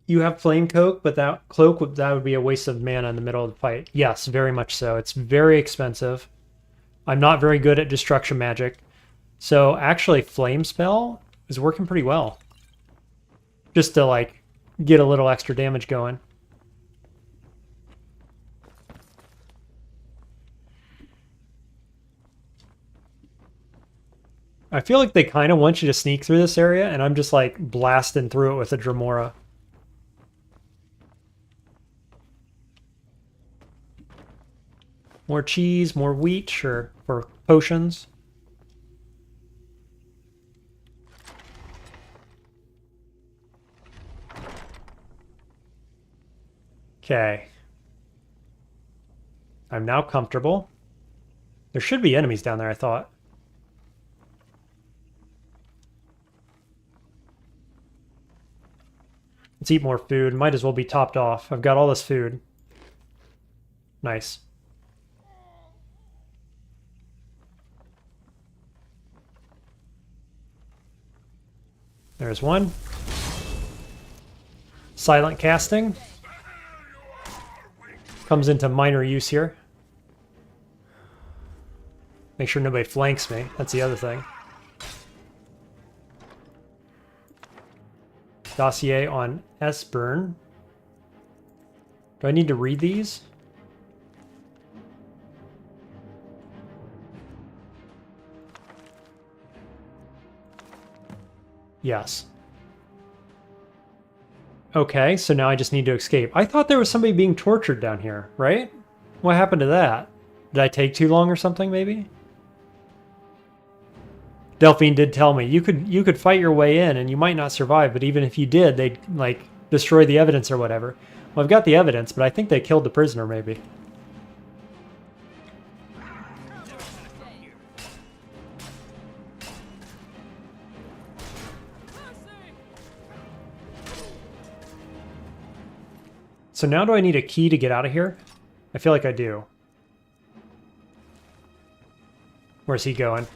you have flame cloak, but that would be a waste of mana in the middle of the fight. Yes, very much so. It's very expensive. I'm not very good at destruction magic. So actually flame spell is working pretty well. Just to like get a little extra damage going. I feel like they kind of want you to sneak through this area, and I'm just like blasting through it with a Dremora. More cheese, more wheat, sure, for potions. Okay. I'm now comfortable. There should be enemies down there, I thought. Let's eat more food. Might as well be topped off. I've got all this food. Nice. There's one. Silent casting. Comes into minor use here. Make sure nobody flanks me. That's the other thing. Dossier on Esbern. Do I need to read these? Yes. Okay, so now I just need to escape. I thought there was somebody being tortured down here, right? What happened to that? Did I take too long or something, maybe? Delphine did tell me you could fight your way in and you might not survive, but even if you did, they'd like destroy the evidence or whatever. Well, I've got the evidence, but I think they killed the prisoner maybe. So now do I need a key to get out of here? I feel like I do. Where's he going?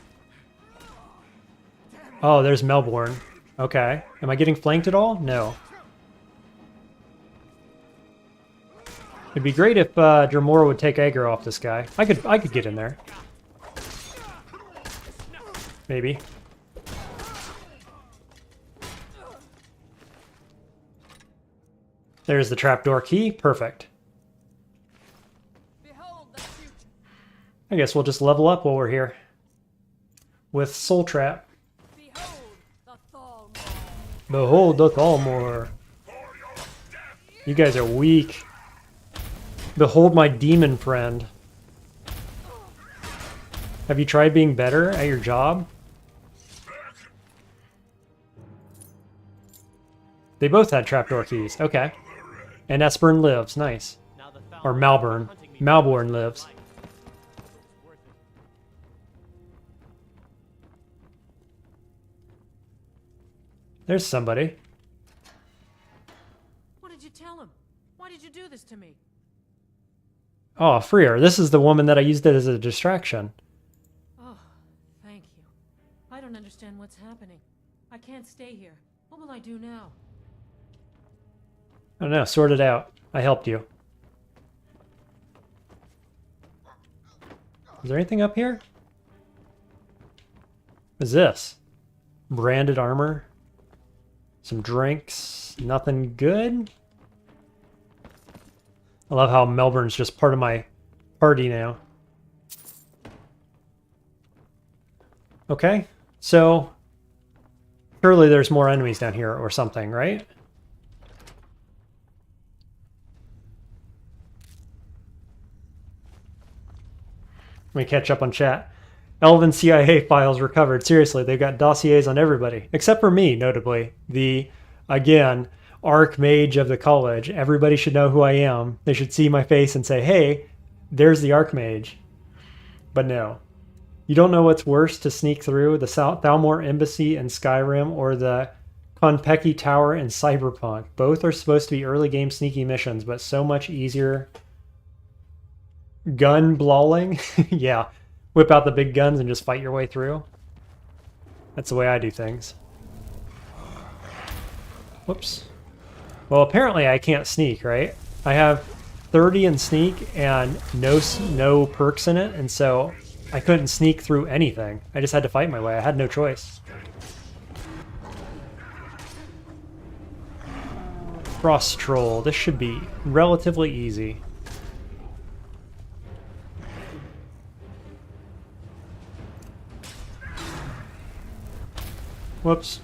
Oh, there's Melbourne. Okay. Am I getting flanked at all? No. It'd be great if Dremora would take aggro off this guy. I could get in there. Maybe. There's the trapdoor key. Perfect. I guess we'll just level up while we're here. With Soul Trap. Behold the Thalmor. You guys are weak. Behold my demon friend. Have you tried being better at your job? They both had trapdoor keys. Okay. And Esbern lives. Nice. Or Malborn. Malborn lives. There's somebody. What did you tell him? Why did you do this to me? Oh, Freer. This is the woman that I used it as a distraction. Oh, thank you. I don't understand what's happening. I can't stay here. What will I do now? I don't know. Sort it out. I helped you. Is there anything up here? What is this? Branded armor? Some drinks? Nothing good? I love how Melbourne's just part of my party now. Okay, so surely there's more enemies down here or something, right? Let me catch up on chat. Elven CIA files recovered. Seriously, they've got dossiers on everybody. Except for me, notably. The, again, Arch-Mage of the college. Everybody should know who I am. They should see my face and say, hey, there's the Arch-Mage. But no. You don't know what's worse to sneak through, the Thalmor Embassy in Skyrim or the Konpeki Tower in Cyberpunk. Both are supposed to be early game sneaky missions, but so much easier. Gun blawling? Yeah. Whip out the big guns and just fight your way through. That's the way I do things. Whoops. Well, apparently I can't sneak, right? I have 30 in sneak and no perks in it, and so I couldn't sneak through anything. I just had to fight my way. I had no choice. Frost Troll. This should be relatively easy. Whoops.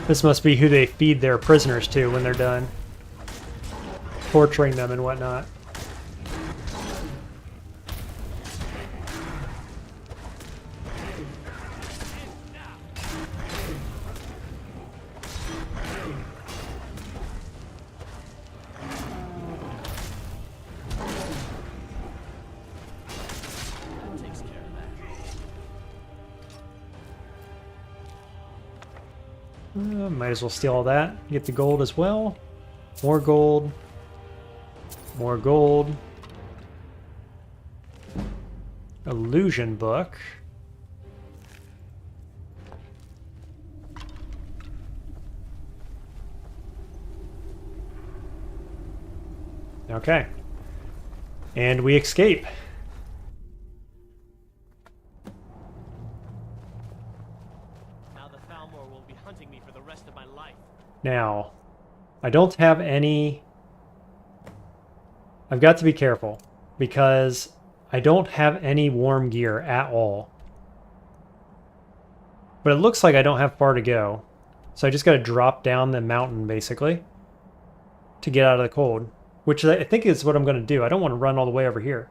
This must be who they feed their prisoners to when they're done torturing them and whatnot. Might as well steal all that. Get the gold as well. More gold. More gold. Illusion book. Okay. And we escape. Now, I don't have any... I've got to be careful, because I don't have any warm gear at all. But it looks like I don't have far to go. So I just got to drop down the mountain, basically, to get out of the cold. Which I think is what I'm going to do. I don't want to run all the way over here.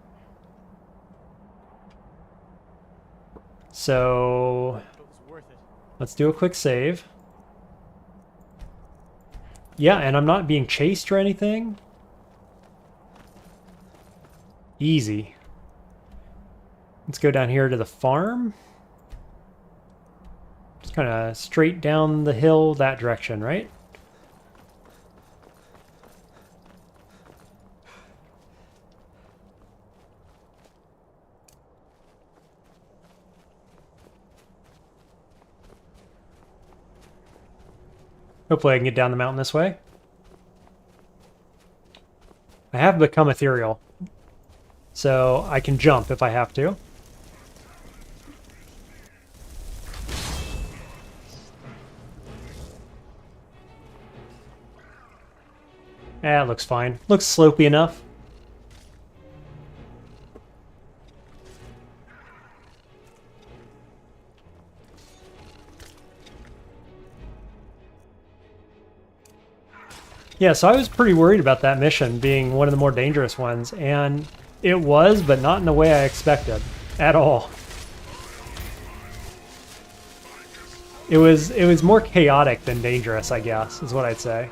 So, let's do a quick save. Yeah, and I'm not being chased or anything. Easy. Let's go down here to the farm. Just kind of straight down the hill that direction, right? Hopefully I can get down the mountain this way. have become ethereal. So I can jump if I have to. Eh, it looks fine. Looks slopey enough. Yeah, so I was pretty worried about that mission being one of the more dangerous ones, and it was, but not in the way I expected at all. It was more chaotic than dangerous, I guess, is what I'd say.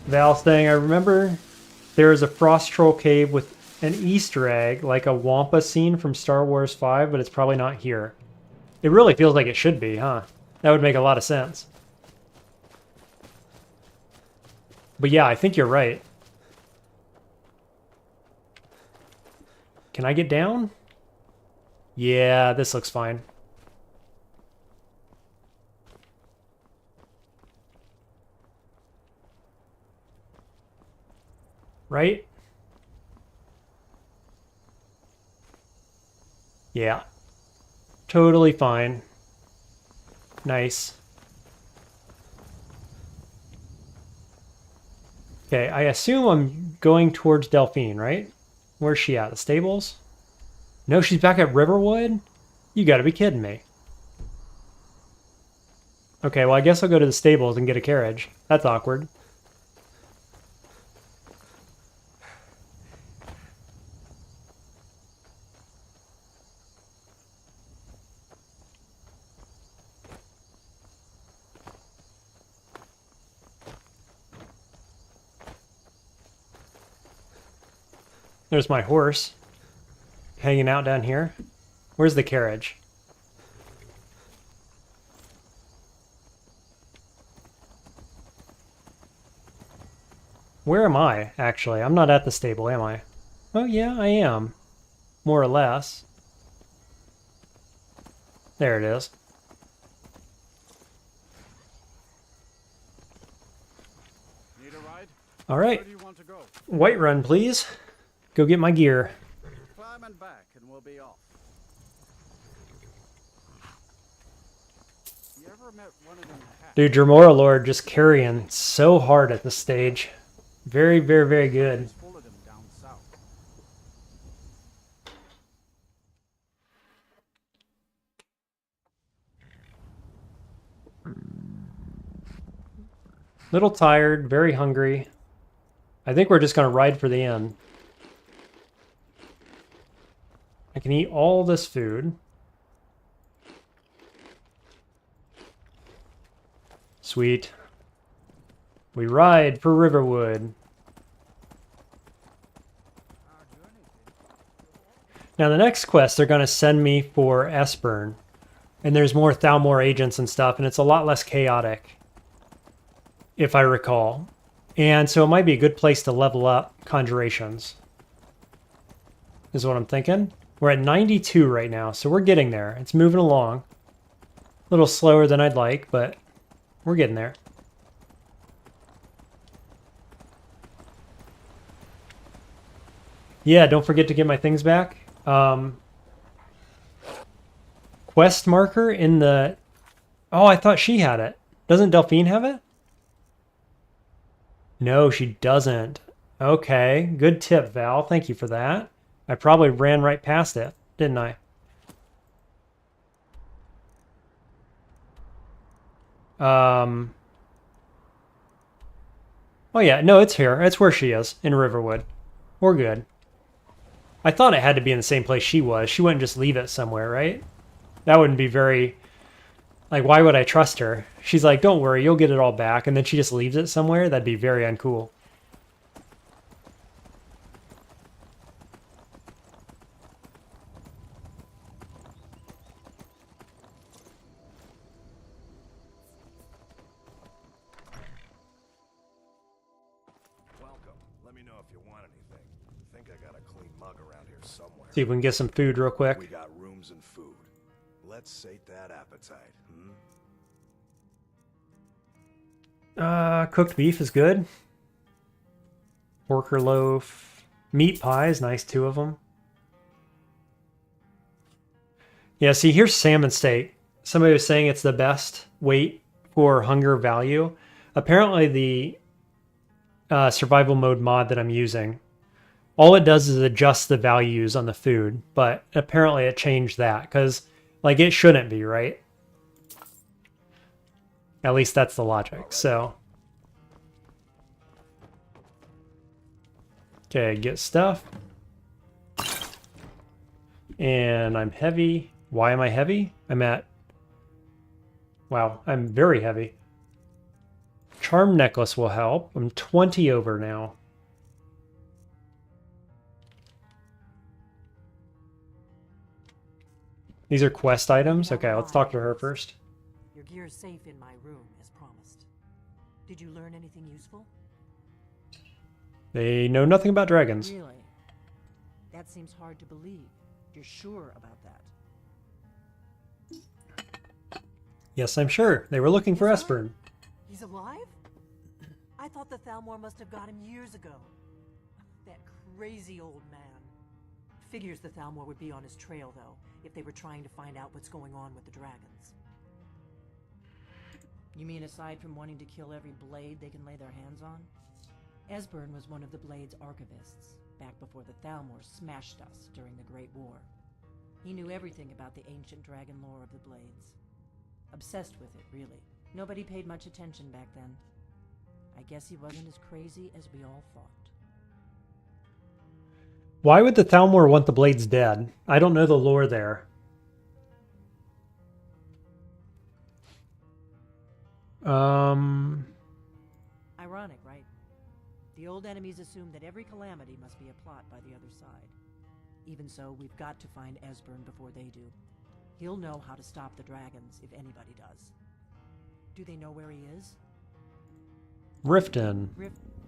Val's saying, I remember there is a Frost Troll cave with an Easter egg, like a Wampa scene from Star Wars 5, but it's probably not here. It really feels like it should be, huh? That would make a lot of sense. But yeah, I think you're right. Can I get down? Yeah, this looks fine. Right? Yeah. Totally fine. Nice. Okay, I assume I'm going towards Delphine, right? Where's she at? The stables? No, she's back at Riverwood? You gotta be kidding me. Okay, well I guess I'll go to the stables and get a carriage. That's awkward. There's my horse, hanging out down here. Where's the carriage? Where am I, actually? I'm not at the stable, am I? Oh yeah, I am. More or less. There it is. Need a ride? All right. Where do you want to go? Whiterun, please. Go get my gear. Climb and back and we'll be off. You ever met one of them cats? Dude, Dremora Lord just carrying so hard at this stage. Very, very, very good. Full of them down south. Little tired, very hungry. I think we're just going to ride for the end. I can eat all this food. Sweet. We ride for Riverwood. Now the next quest they're going to send me for Esbern. And there's more Thalmor agents and stuff, and it's a lot less chaotic, if I recall. And so it might be a good place to level up Conjurations, is what I'm thinking. We're at 92 right now, so we're getting there. It's moving along. A little slower than I'd like, but we're getting there. Yeah, don't forget to get my things back. Quest marker in the... Oh, I thought she had it. Doesn't Delphine have it? No, she doesn't. Okay, good tip, Val. Thank you for that. I probably ran right past it, didn't I? Oh yeah, no, it's here. It's where she is, in Riverwood. We're good. I thought it had to be in the same place she was. She wouldn't just leave it somewhere, right? That wouldn't be very... Like, why would I trust her? She's like, don't worry, you'll get it all back, and then she just leaves it somewhere? That'd be very uncool. Welcome. Let me know if you want anything. think I got a clean mug around here somewhere. See if we can get some food real quick. We got rooms and food. Let's sate that appetite, Cooked beef is good. Porker loaf. Meat pies, nice, 2 of them. Yeah, see, here's salmon steak. Somebody was saying it's the best weight for hunger value. Apparently the survival mode mod that I'm using, all it does is adjust the values on the food, but apparently it changed that, because, like, it shouldn't be, right? At least that's the logic, so. Okay, get stuff. And I'm heavy. Why am I heavy? Wow, I'm very heavy. Charm necklace will help. I'm 20 over now. These are quest items? Okay, let's talk to her first. Your gear's safe in my room, as promised. Did you learn anything useful? They know nothing about dragons. Really? That seems hard to believe. You're sure about that? Yes, I'm sure. They were looking for Esbern. He's alive? I thought the Thalmor must have got him years ago. That crazy old man. Figures the Thalmor would be on his trail, though, if they were trying to find out what's going on with the dragons. You mean aside from wanting to kill every blade they can lay their hands on? Esbern was one of the Blade's archivists, back before the Thalmor smashed us during the Great War. He knew everything about the ancient dragon lore of the Blades. Obsessed with it, really. Nobody paid much attention back then. I guess he wasn't as crazy as we all thought. Why would the Thalmor want the blades dead? I don't know the lore there. Ironic, right? The old enemies assume that every calamity must be a plot by the other side. Even so, we've got to find Esbern before they do. He'll know how to stop the dragons, if anybody does. Do they know where he is? Riften.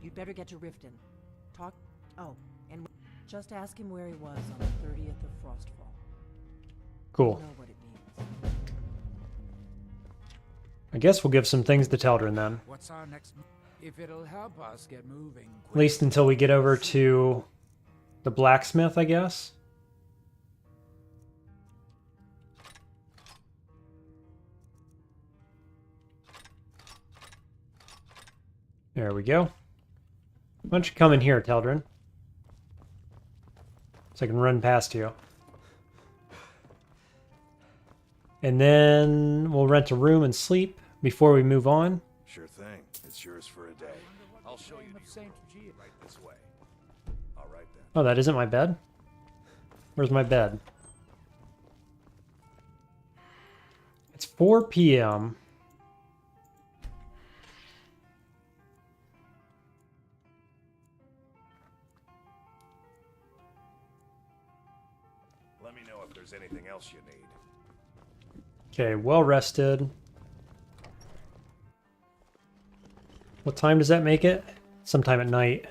You'd better get to Riften. Oh, and just ask him where he was on the 30th of Frostfall. Cool. Know what it means. I guess we'll give some things to Teldrin then. What's our next move? If it'll help us get moving. At least until we get over to the blacksmith, I guess. There we go. Why don't you come in here, Teldrin? So I can run past you. And then we'll rent a room and sleep before we move on. Sure thing. It's yours for a day. I'll show you right this way. All right then. Oh, that isn't my bed? Where's my bed? It's 4 p.m. Let me know if there's anything else you need. Okay, well rested. What time does that make it? Sometime at night.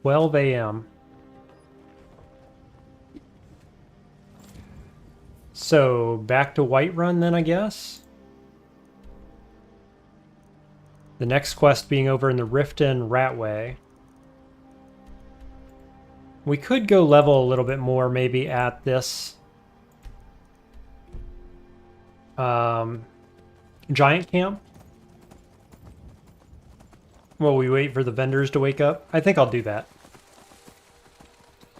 12 a.m. So, back to Whiterun then, I guess? The next quest being over in the Riften Ratway. We could go level a little bit more maybe at this giant camp. While we wait for the vendors to wake up. I think I'll do that.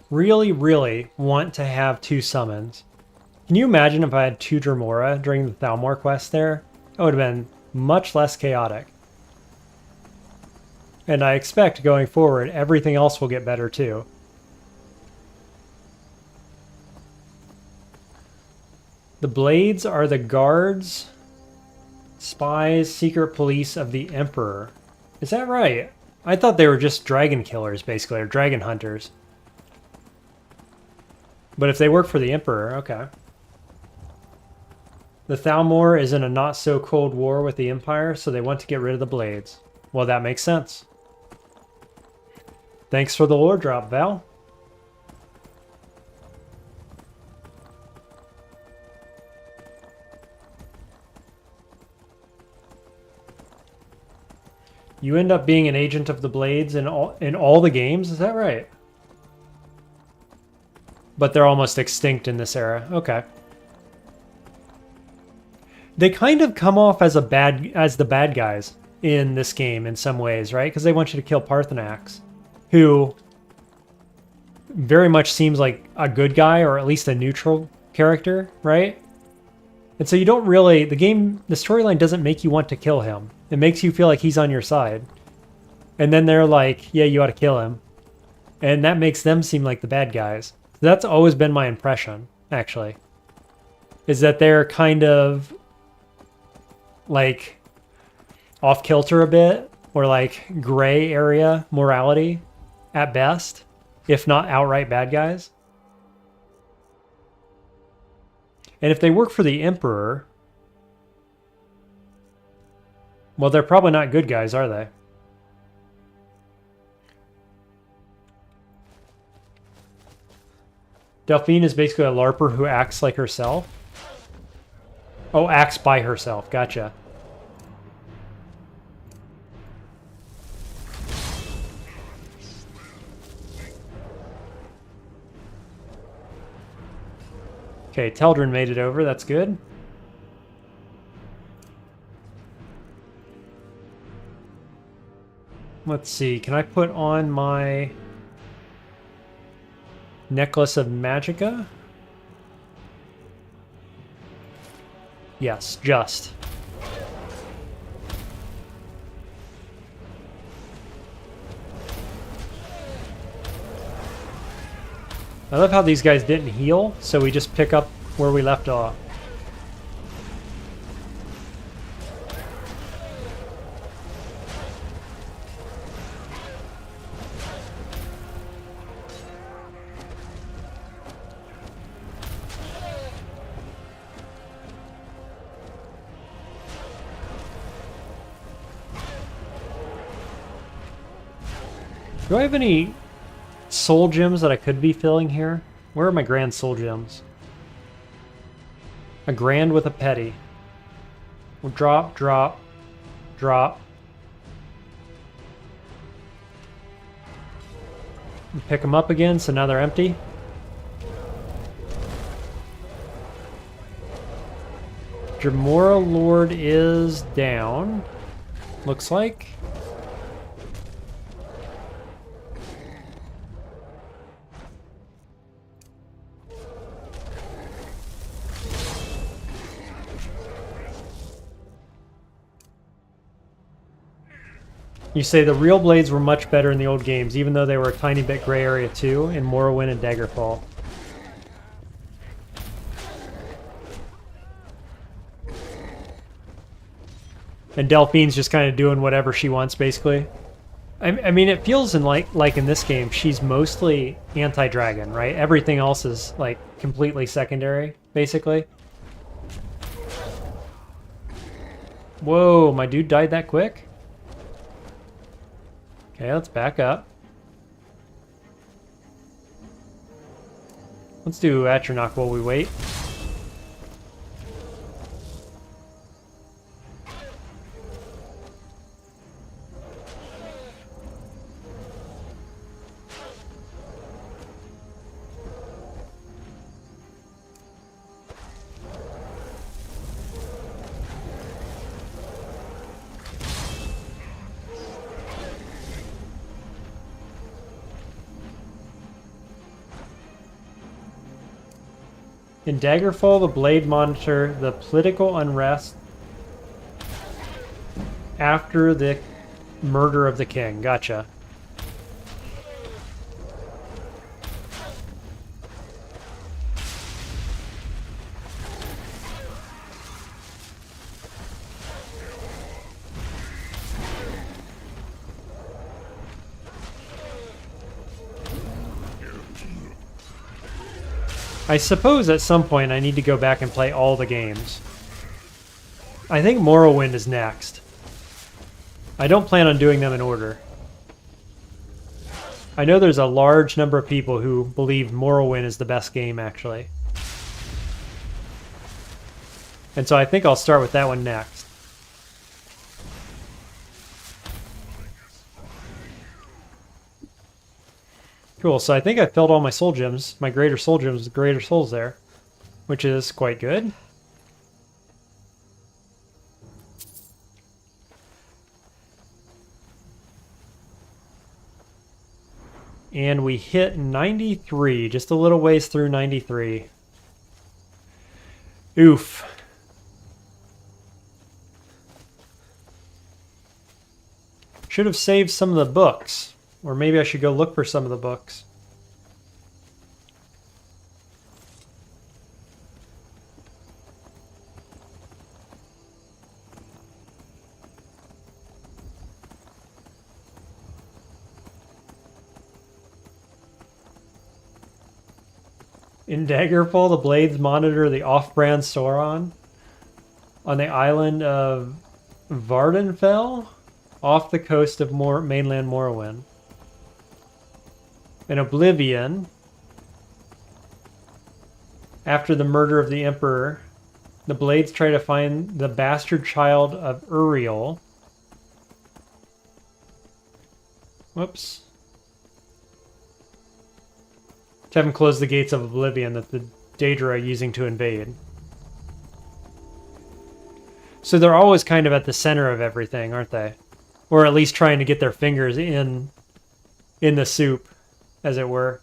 Really, really want to have 2 summons. Can you imagine if I had 2 Dremora during the Thalmor quest there? That would have been much less chaotic. And I expect going forward, everything else will get better too. The Blades are the guards, spies, secret police of the Emperor. Is that right? I thought they were just dragon killers, basically, or dragon hunters. But if they work for the Emperor, okay. The Thalmor is in a not-so-cold war with the Empire, so they want to get rid of the Blades. Well, that makes sense. Thanks for the lore drop, Val. You end up being an agent of the Blades in all the games, is that right? But they're almost extinct in this era. Okay. They kind of come off as the bad guys in this game in some ways, right? Because they want you to kill Parthenax, who very much seems like a good guy, or at least a neutral character, right? And so you don't really, the storyline doesn't make you want to kill him. It makes you feel like he's on your side. And then they're like, yeah, you ought to kill him. And that makes them seem like the bad guys. That's always been my impression, actually. Is that they're kind of like off kilter a bit, or like gray area morality at best, if not outright bad guys. And if they work for the Emperor, well, they're probably not good guys, are they? Delphine is basically a LARPer who acts like herself. Oh, acts by herself. Gotcha. Okay, Teldrin made it over. That's good. Let's see. Can I put on my Necklace of Magicka? Yes, just. I love how these guys didn't heal, so we just pick up where we left off. Do I have any soul gems that I could be filling here? Where are my grand soul gems? A grand with a petty. We'll drop, drop, drop. Pick them up again, so now they're empty. Dremora Lord is down. Looks like. You say the real blades were much better in the old games, even though they were a tiny bit gray area too, in Morrowind and Daggerfall. And Delphine's just kind of doing whatever she wants, basically. I mean, it feels like in this game, she's mostly anti-dragon, right? Everything else is like completely secondary, basically. Whoa, my dude died that quick? Okay, let's back up. Let's do Atronach while we wait. In Daggerfall, the Blade monitor the political unrest after the murder of the king. Gotcha. I suppose at some point I need to go back and play all the games. I think Morrowind is next. I don't plan on doing them in order. I know there's a large number of people who believe Morrowind is the best game, actually. And so I think I'll start with that one next. Cool, so I think I filled all my soul gems, my greater soul gems with greater souls there, which is quite good. And we hit 93, just a little ways through 93. Oof. Should have saved some of the books. Or maybe I should go look for some of the books. In Daggerfall, the blades monitor the off-brand Sauron on the island of Vardenfell, off the coast of mainland Morrowind. In Oblivion, after the murder of the Emperor, the blades try to find the bastard child of Uriel. Whoops. To have him close the gates of Oblivion that the Daedra are using to invade. So they're always kind of at the center of everything, aren't they? Or at least trying to get their fingers in the soup, as it were.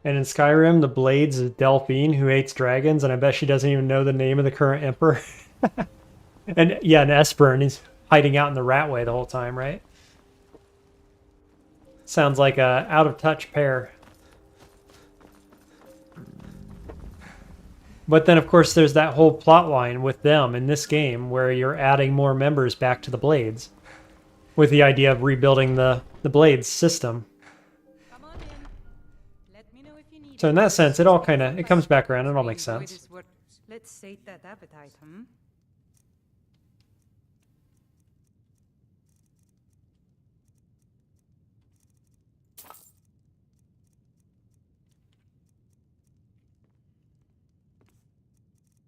And in Skyrim, the blades is Delphine, who hates dragons, and I bet she doesn't even know the name of the current emperor. And yeah, and Esper, and he's hiding out in the Ratway the whole time, right? Sounds like a out-of-touch pair. But then, of course, there's that whole plot line with them in this game where you're adding more members back to the Blades with the idea of rebuilding the Blades system. So in that sense, it all kind of, it comes back around, it all makes sense. Let's sate that appetite, hmm?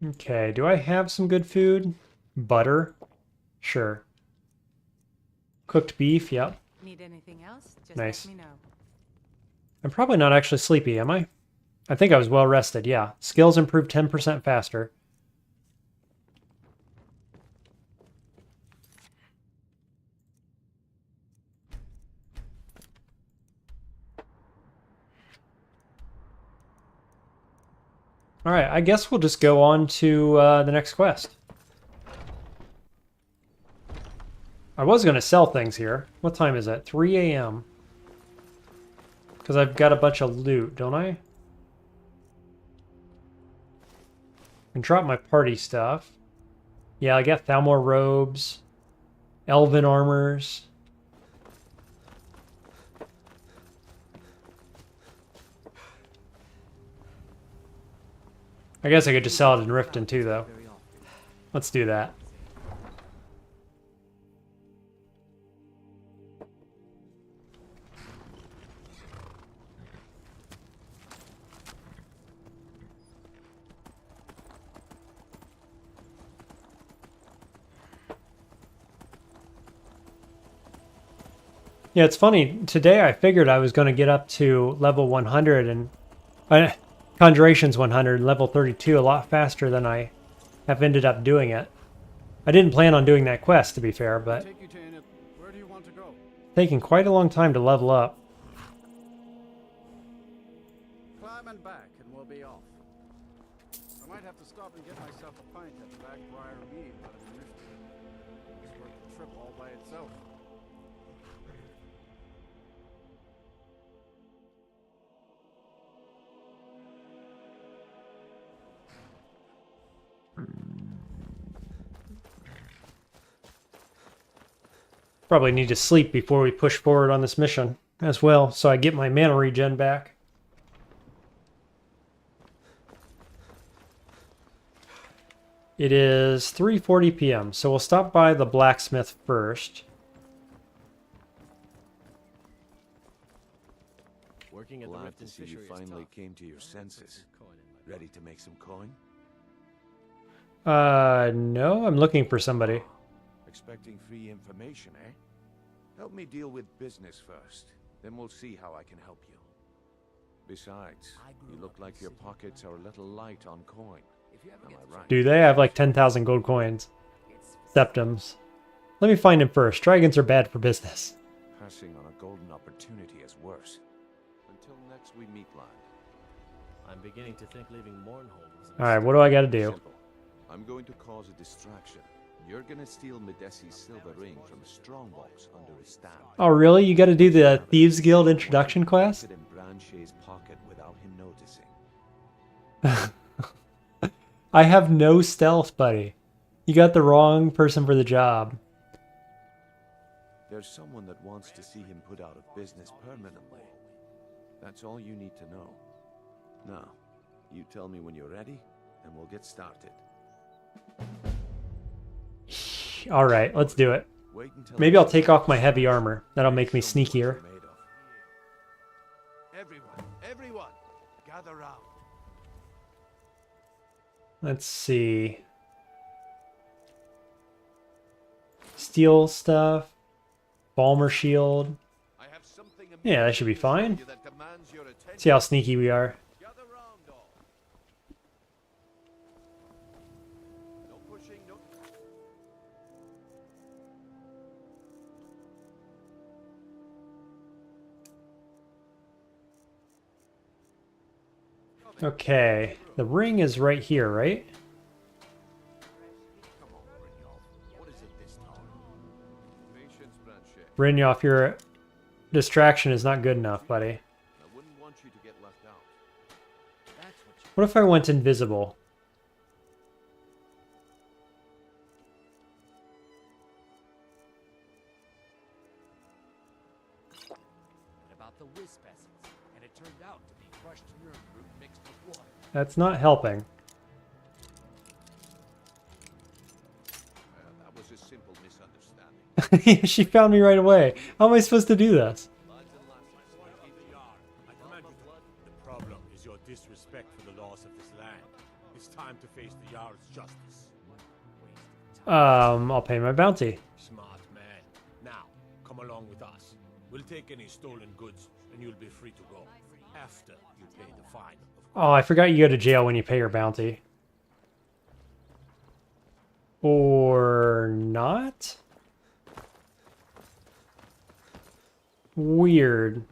Okay, do I have some good food? Butter? Sure. Cooked beef? Yep. Need anything else? Just nice. Let me know. I'm probably not actually sleepy, am I? I think I was well rested, yeah. Skills improved 10% faster. Alright, I guess we'll just go on to the next quest. I was going to sell things here. What time is it? 3 a.m. Because I've got a bunch of loot, don't I? And drop my party stuff. Yeah, I got Thalmor robes, elven armors. I guess I could just sell it in Riften too, though. Let's do that. Yeah, it's funny. Today I figured I was going to get up to level 100 and Conjurations 100, level 32 a lot faster than I have ended up doing it. I didn't plan on doing that quest, to be fair, but Where do you want to go? taking quite a long time to level up. Climb and back, and we'll be off. I might have to stop and get myself a pint at the Blackbriar Mead, but I'm it's worth the trip all by itself. Probably need to sleep before we push forward on this mission as well, so I get my mana regen back. It is 3:40 p.m., so we'll stop by the blacksmith first. to see you finally came to your senses. Ready to make some coin? No, I'm looking for somebody. Expecting free information, eh? Help me deal with business first. Then we'll see how I can help you. Besides, you look like your pockets are a little light on coin. Am I right? Do they? I have like 10,000 gold coins. Septums. Let me find him first. Dragons are bad for business. Passing on a golden opportunity is worse. Until next we meet, lad. I'm beginning to think leaving Mournhold was Alright, what do I gotta do? Simple. I'm going to cause a distraction. You're gonna steal Medesi's silver ring from a strongbox under his stand. Oh, really? You gotta do the Thieves Guild introduction quest? Put it in Branche's pocket without him noticing. I have no stealth, buddy. You got the wrong person for the job. There's someone that wants to see him put out of business permanently. That's all you need to know. Now, you tell me when you're ready, and we'll get started. Alright, let's do it. Maybe I'll take off my heavy armor. That'll make me sneakier. Everyone, gather round. Let's see. Steel stuff. Balmer shield. Yeah, that should be fine. See how sneaky we are. Okay, the ring is right here, right? Brynjolf, your distraction is not good enough, buddy. What if I went invisible? That's not helping. That was a simple misunderstanding. She found me right away. How am I supposed to do this? The problem is your disrespect for the laws of this land. It's time to face the Jarl's justice. I'll pay my bounty. Smart man. Now, come along with us. We'll take any stolen goods, and you'll be free to go. After you pay the fine. Oh, I forgot you go to jail when you pay your bounty. Or not? Weird.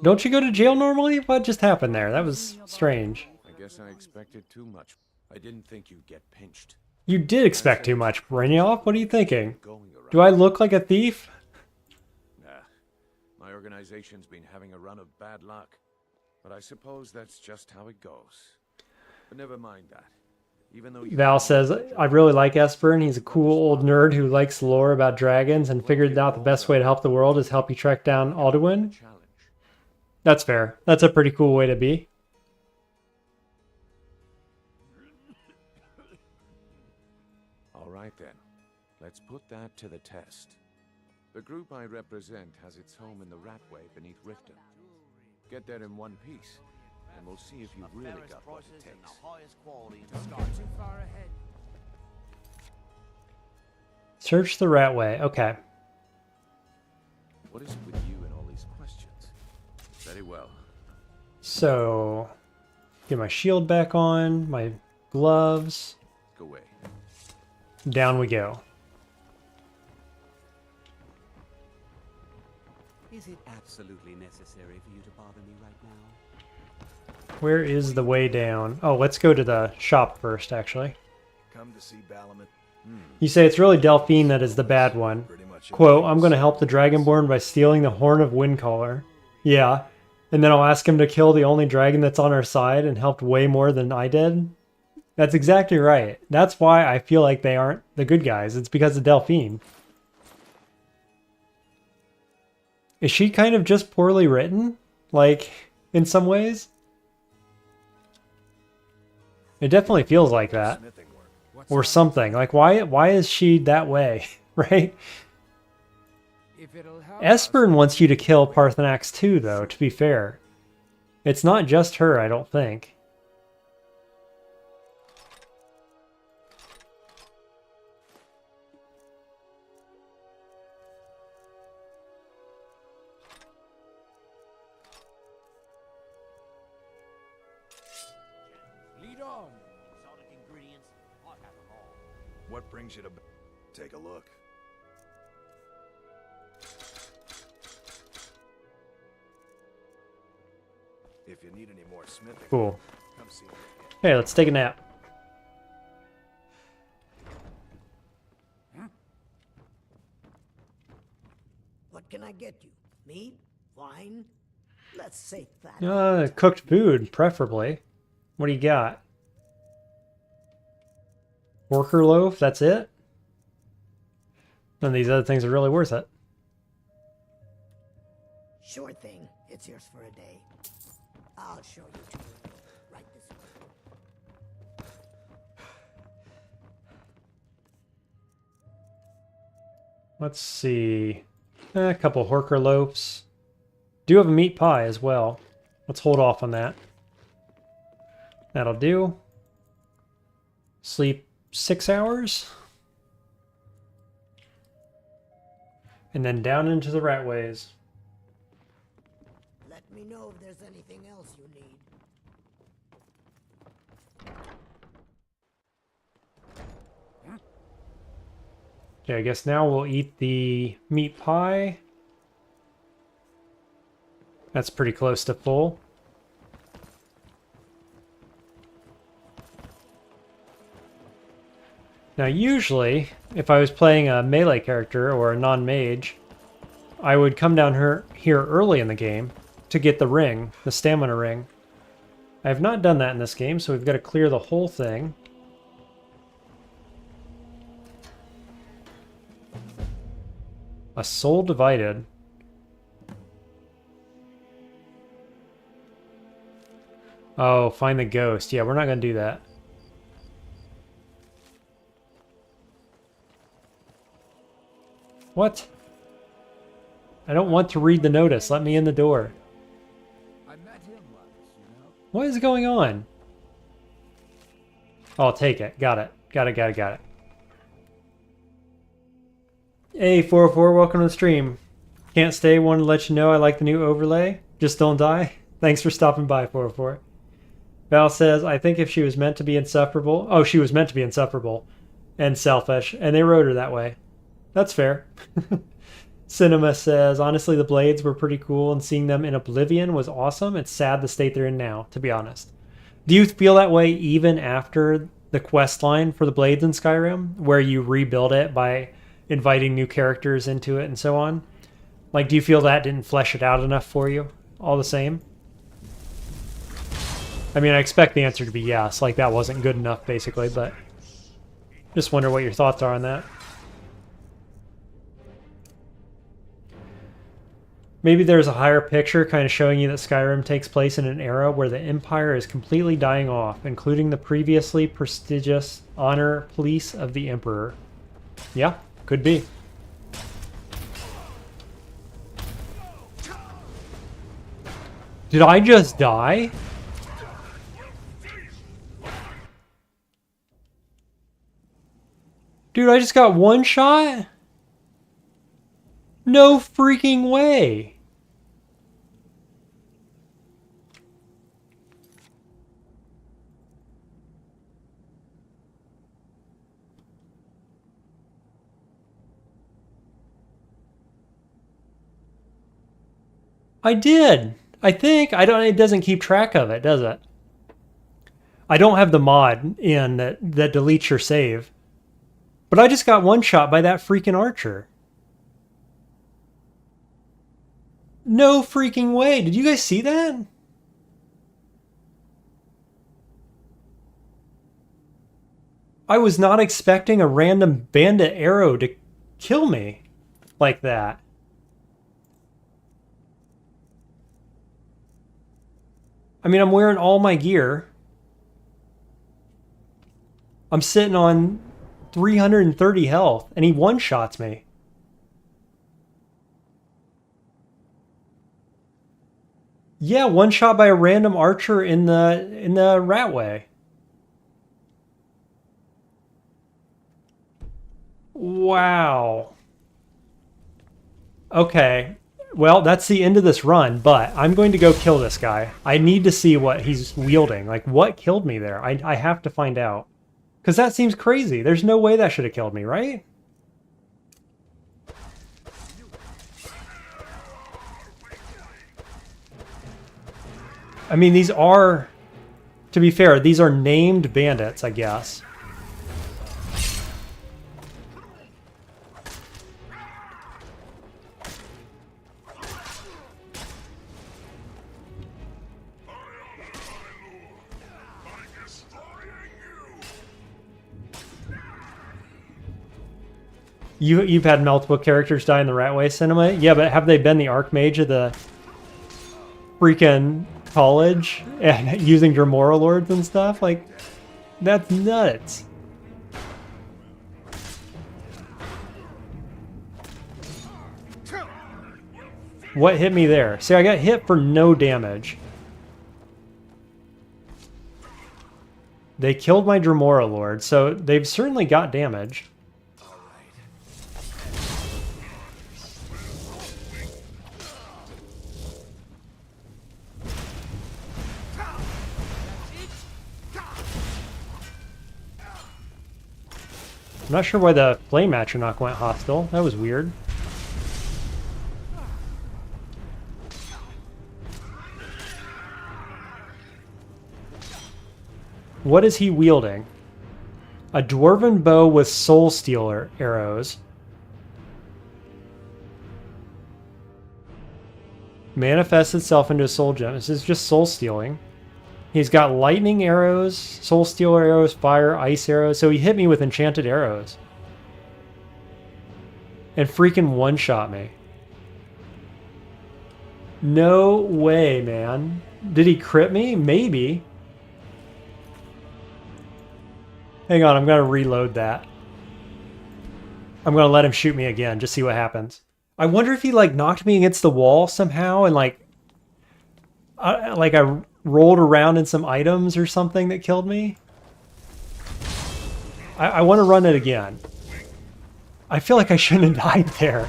Don't you go to jail normally? What just happened there? That was strange. I guess I expected too much. I didn't think you'd get pinched. You did expect too much, Brynjolf. What are you thinking? Do I look like a thief? Nah. My organization's been having a run of bad luck. But I suppose that's just how it goes. But never mind that. Even though Val says, I really like Esbern. He's a cool old nerd who likes lore about dragons and figured out the best way to help the world is help you track down Alduin. That's fair. That's a pretty cool way to be. All right then. Let's put that to the test. The group I represent has its home in the Ratway beneath Riften. Get there in one piece, and we'll see if you've really got what it takes. Too far ahead. Search the Ratway. Okay. What is it with you and all these questions? Very well. So, get my shield back on, my gloves. Go away. Down we go. Is it absolutely necessary for you to bother me right now? Where is the way down? Oh, let's go to the shop first, actually. Come to see Balamet. You say it's really Delphine that is the bad one. Quote, I'm going to help the Dragonborn by stealing the Horn of Windcaller. Yeah. And then I'll ask him to kill the only dragon that's on our side and helped way more than I did? That's exactly right. That's why I feel like they aren't the good guys. It's because of Delphine. Is she kind of just poorly written? Like, in some ways? It definitely feels like that. Or something. Like, why is she that way? Right? Esbern wants you to kill Parthenax too, though, to be fair. It's not just her, I don't think. Lead on. Exotic ingredients, I'll have them all. What brings you to... Take a look. If you need any more smithing, Cool. come see me. Hey, let's take a nap. What can I get you? Meat? Wine? Let's say that. Cooked food, preferably. What do you got? Worker loaf, that's it? None of these other things are really worth it. Sure thing. It's yours for a day. I'll show you to your room. Right this way. Let's see. A couple Horker loaves. Do have a meat pie as well. Let's hold off on that. That'll do. Sleep 6 hours. And then down into the ratways. Let me know if there's anything else you need. Okay, I guess now we'll eat the meat pie. That's pretty close to full. Now usually, if I was playing a melee character or a non-mage, I would come down here early in the game to get the ring, the stamina ring. I have not done that in this game, so we've got to clear the whole thing. A soul divided. Oh, find the ghost. Yeah, we're not going to do that. What? I don't want to read the notice. Let me in the door. I met him once, you know. What is going on? I'll take it. Got it. Got it. Hey, 404, welcome to the stream. Can't stay, wanted to let you know I like the new overlay. Just don't die. Thanks for stopping by, 404. Val says, I think if she was meant to be insufferable... Oh, she was meant to be insufferable and selfish, and they wrote her that way. That's fair. Cinema says, honestly, the blades were pretty cool, and seeing them in Oblivion was awesome. It's sad the state they're in now, to be honest. Do you feel that way even after the quest line for the blades in Skyrim, where you rebuild it by inviting new characters into it and so on? Like, do you feel that didn't flesh it out enough for you, all the same? I mean, I expect the answer to be yes, like that wasn't good enough, basically, but just wonder what your thoughts are on that. Maybe there's a higher picture kind of showing you that Skyrim takes place in an era where the Empire is completely dying off, including the previously prestigious honor police of the Emperor. Yeah, could be. Did I just die? Dude, I just got one shot? No freaking way. I did. I think. I don't. It doesn't keep track of it, does it? I don't have the mod in that deletes your save. But I just got one shot by that freaking archer. No freaking way. Did you guys see that? I was not expecting a random bandit arrow to kill me like that. I mean, I'm wearing all my gear. I'm sitting on 330 health, and he one-shots me. Yeah, one shot by a random archer in the Ratway. Wow. Okay. Well, that's the end of this run, but I'm going to go kill this guy. I need to see what he's wielding. Like, what killed me there? I have to find out. Because that seems crazy. There's no way that should have killed me, right? I mean, these are, to be fair, these are named bandits, I guess. You've had multiple characters die in the Ratway cinema? Yeah, but have they been the Arch-Mage of the freaking college and using Dremora Lords and stuff? Like, that's nuts. What hit me there? See, I got hit for no damage. They killed my Dremora Lord, so they've certainly got damage. I'm not sure why the Flame Atronach went hostile. That was weird. What is he wielding? A dwarven bow with soul stealer arrows. Manifests itself into a soul gem. This is just soul stealing. He's got lightning arrows, soul stealer arrows, fire, ice arrows. So he hit me with enchanted arrows. And freaking one-shot me. No way, man. Did he crit me? Maybe. Hang on, I'm going to reload that. I'm going to let him shoot me again, just see what happens. I wonder if he, like, knocked me against the wall somehow and, like I rolled around in some items or something that killed me. I want to run it again. I feel like I shouldn't have died there.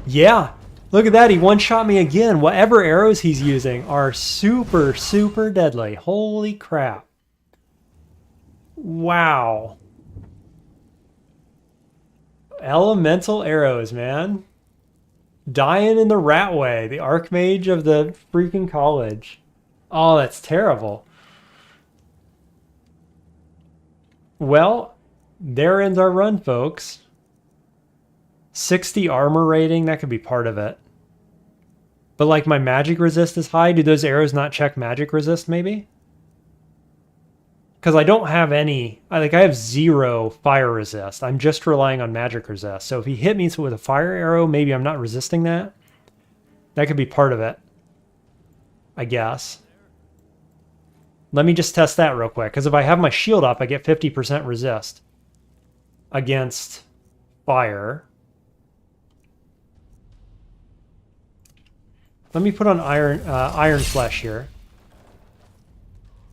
Yeah, look at that. He one-shot me again. Whatever arrows he's using are super, super deadly. Holy crap. Wow. Elemental arrows, man. Dying in the Ratway, the Arch-Mage of the freaking college. Oh, that's terrible. Well, there ends our run, folks. 60 armor rating, that could be part of it. But like my magic resist is high. Do those arrows not check magic resist, maybe? Because I don't have any, I have 0 fire resist. I'm just relying on magic resist. So if he hit me with a fire arrow, maybe I'm not resisting that. That could be part of it, I guess. Let me just test that real quick. Because if I have my shield up, I get 50% resist against fire. Let me put on iron flesh here.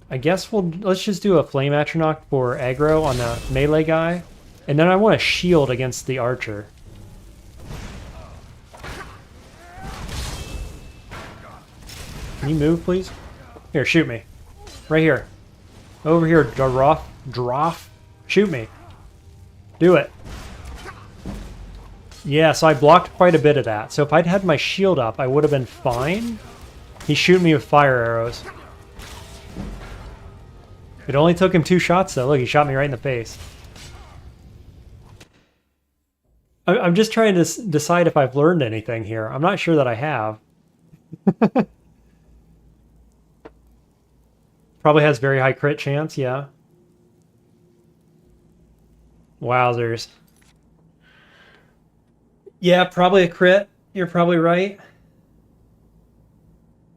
I guess let's just do a Flame Atronach for aggro on the melee guy. And then I want a shield against the archer. Can you move, please? Here, shoot me. Right here. Over here, Droff. Shoot me. Do it. Yeah, so I blocked quite a bit of that. So if I'd had my shield up, I would have been fine. He's shooting me with fire arrows. It only took him 2 shots, though. Look, he shot me right in the face. I'm just trying to decide if I've learned anything here. I'm not sure that I have. Probably has very high crit chance, yeah. Wowzers. Yeah, probably a crit. You're probably right.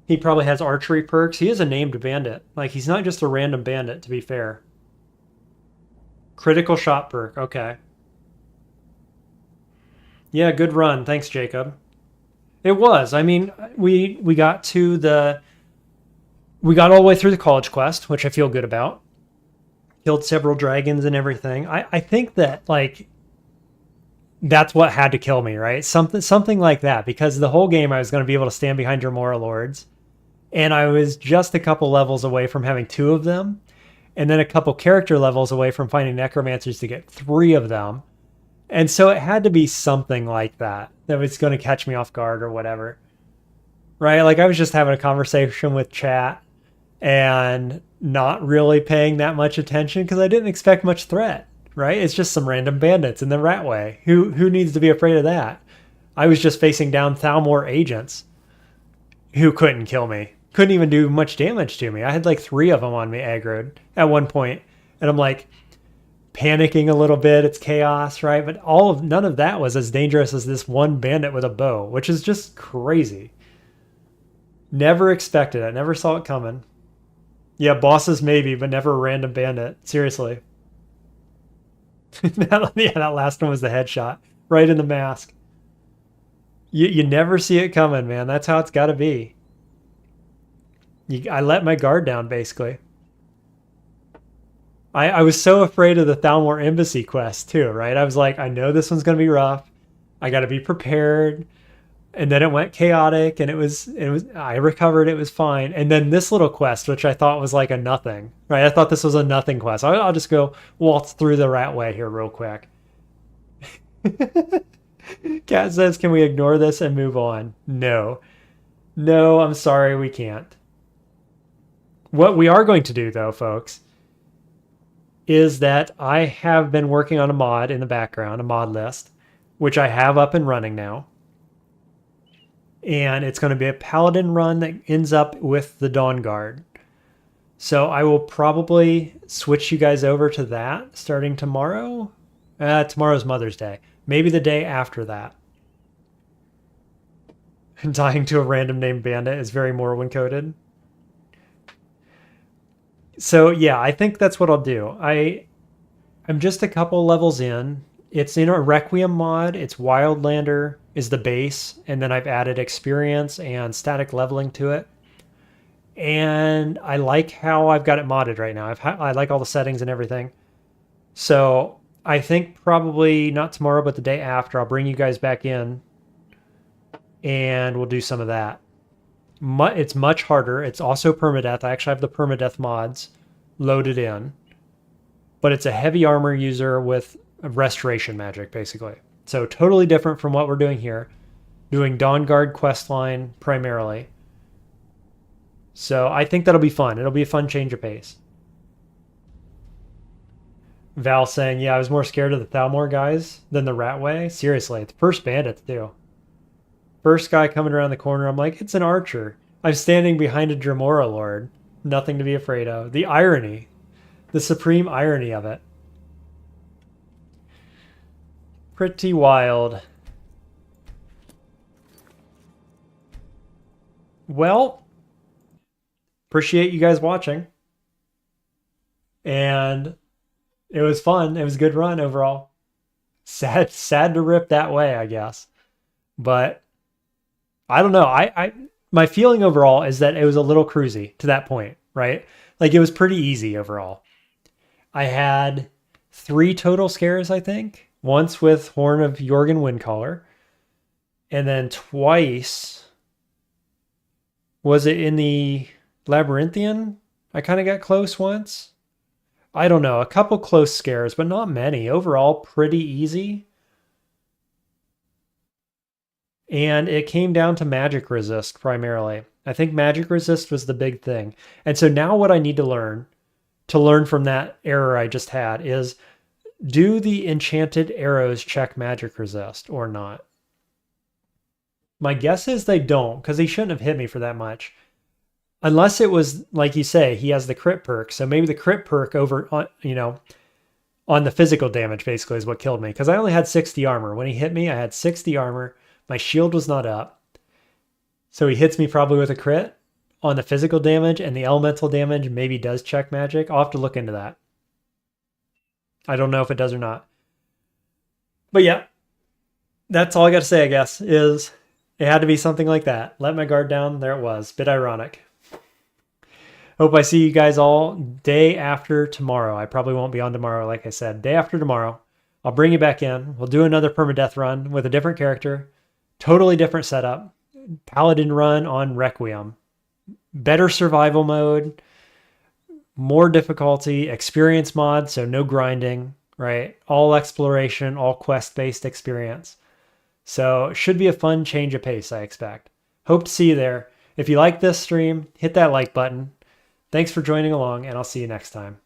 He probably has archery perks. He is a named bandit. Like, he's not just a random bandit, to be fair. Critical shot perk. Okay. Yeah, good run. Thanks, Jacob. It was. I mean, we got all the way through the college quest, which I feel good about. Killed several dragons and everything. I think that, like, that's what had to kill me, right? Something like that, because the whole game I was going to be able to stand behind Dremora Lords, and I was just a couple levels away from having 2 of them, and then a couple character levels away from finding necromancers to get 3 of them. And so it had to be something like that was going to catch me off guard or whatever. Right? Like, I was just having a conversation with chat and not really paying that much attention because I didn't expect much threat. Right? It's just some random bandits in the Ratway. Who needs to be afraid of that? I was just facing down Thalmor agents who couldn't kill me. Couldn't even do much damage to me. I had like 3 of them on me aggroed at one point, and I'm like panicking a little bit. It's chaos, right? But none of that was as dangerous as this one bandit with a bow, which is just crazy. Never expected it. Never saw it coming. Yeah, bosses maybe, but never a random bandit. Seriously. that last one was the headshot right in the mask. You never see it coming, man. That's how it's got to be. I let my guard down, basically. I was so afraid of the Thalmor Embassy quest, too, right? I was like, I know this one's going to be rough. I got to be prepared. And then it went chaotic, and I recovered. It was fine. And then this little quest, which I thought was like a nothing, right? I thought this was a nothing quest. I'll just go waltz through the Ratway here real quick. Cat says, can we ignore this and move on? No. No, I'm sorry, we can't. What we are going to do, though, folks, is that I have been working on a mod in the background, a mod list, which I have up and running now. And it's going to be a paladin run that ends up with the Dawn Guard. So I will probably switch you guys over to that starting tomorrow. Tomorrow's Mother's Day. Maybe the day after that. Dying to a random named bandit is very Morrowind coded. So yeah, I think that's what I'll do. I'm just a couple levels in. It's in a Requiem mod. It's Wildlander is the base, and then I've added experience and static leveling to it. And I like how I've got it modded right now. I like all the settings and everything. So I think probably not tomorrow, but the day after, I'll bring you guys back in, and we'll do some of that. It's much harder. It's also permadeath. I actually have the permadeath mods loaded in, but it's a heavy armor user with restoration magic, basically. So totally different from what we're doing here. Doing Dawn Guard questline primarily. So I think that'll be fun. It'll be a fun change of pace. Val saying, yeah, I was more scared of the Thalmor guys than the Ratway. Seriously, the first bandits too. First guy coming around the corner, I'm like, it's an archer. I'm standing behind a Dremora Lord. Nothing to be afraid of. The irony. The supreme irony of it. Pretty wild. Well, appreciate you guys watching. And it was fun. It was a good run overall. Sad to rip that way, I guess. But I don't know. My feeling overall is that it was a little cruisy to that point, right? Like, it was pretty easy overall. I had 3 total scares, I think. Once with Horn of Jorgen Windcaller. And then twice, was it in the Labyrinthian? I kind of got close once. I don't know. A couple close scares, but not many. Overall, pretty easy. And it came down to magic resist primarily. I think magic resist was the big thing. And so now what I need to learn from that error I just had is, do the enchanted arrows check magic resist or not? My guess is they don't, because he shouldn't have hit me for that much. Unless it was, like you say, he has the crit perk. So maybe the crit perk over, on the physical damage basically is what killed me. Because I only had 60 armor. When he hit me, I had 60 armor. My shield was not up. So he hits me probably with a crit on the physical damage, and the elemental damage maybe does check magic. I'll have to look into that. I don't know if it does or not. But yeah, that's all I got to say, I guess, is It had to be something like that. Let my guard down. There it was. Bit ironic. Hope I see you guys all day after tomorrow. I probably won't be on tomorrow, like I said. Day after tomorrow. I'll bring you back in. We'll do another permadeath run with a different character. Totally different setup. Paladin run on Requiem. Better survival mode. More difficulty. Experience mod, so no grinding, right? All exploration, all quest-based experience. So it should be a fun change of pace, I expect. Hope to see you there. If you like this stream, hit that like button. Thanks for joining along, and I'll see you next time.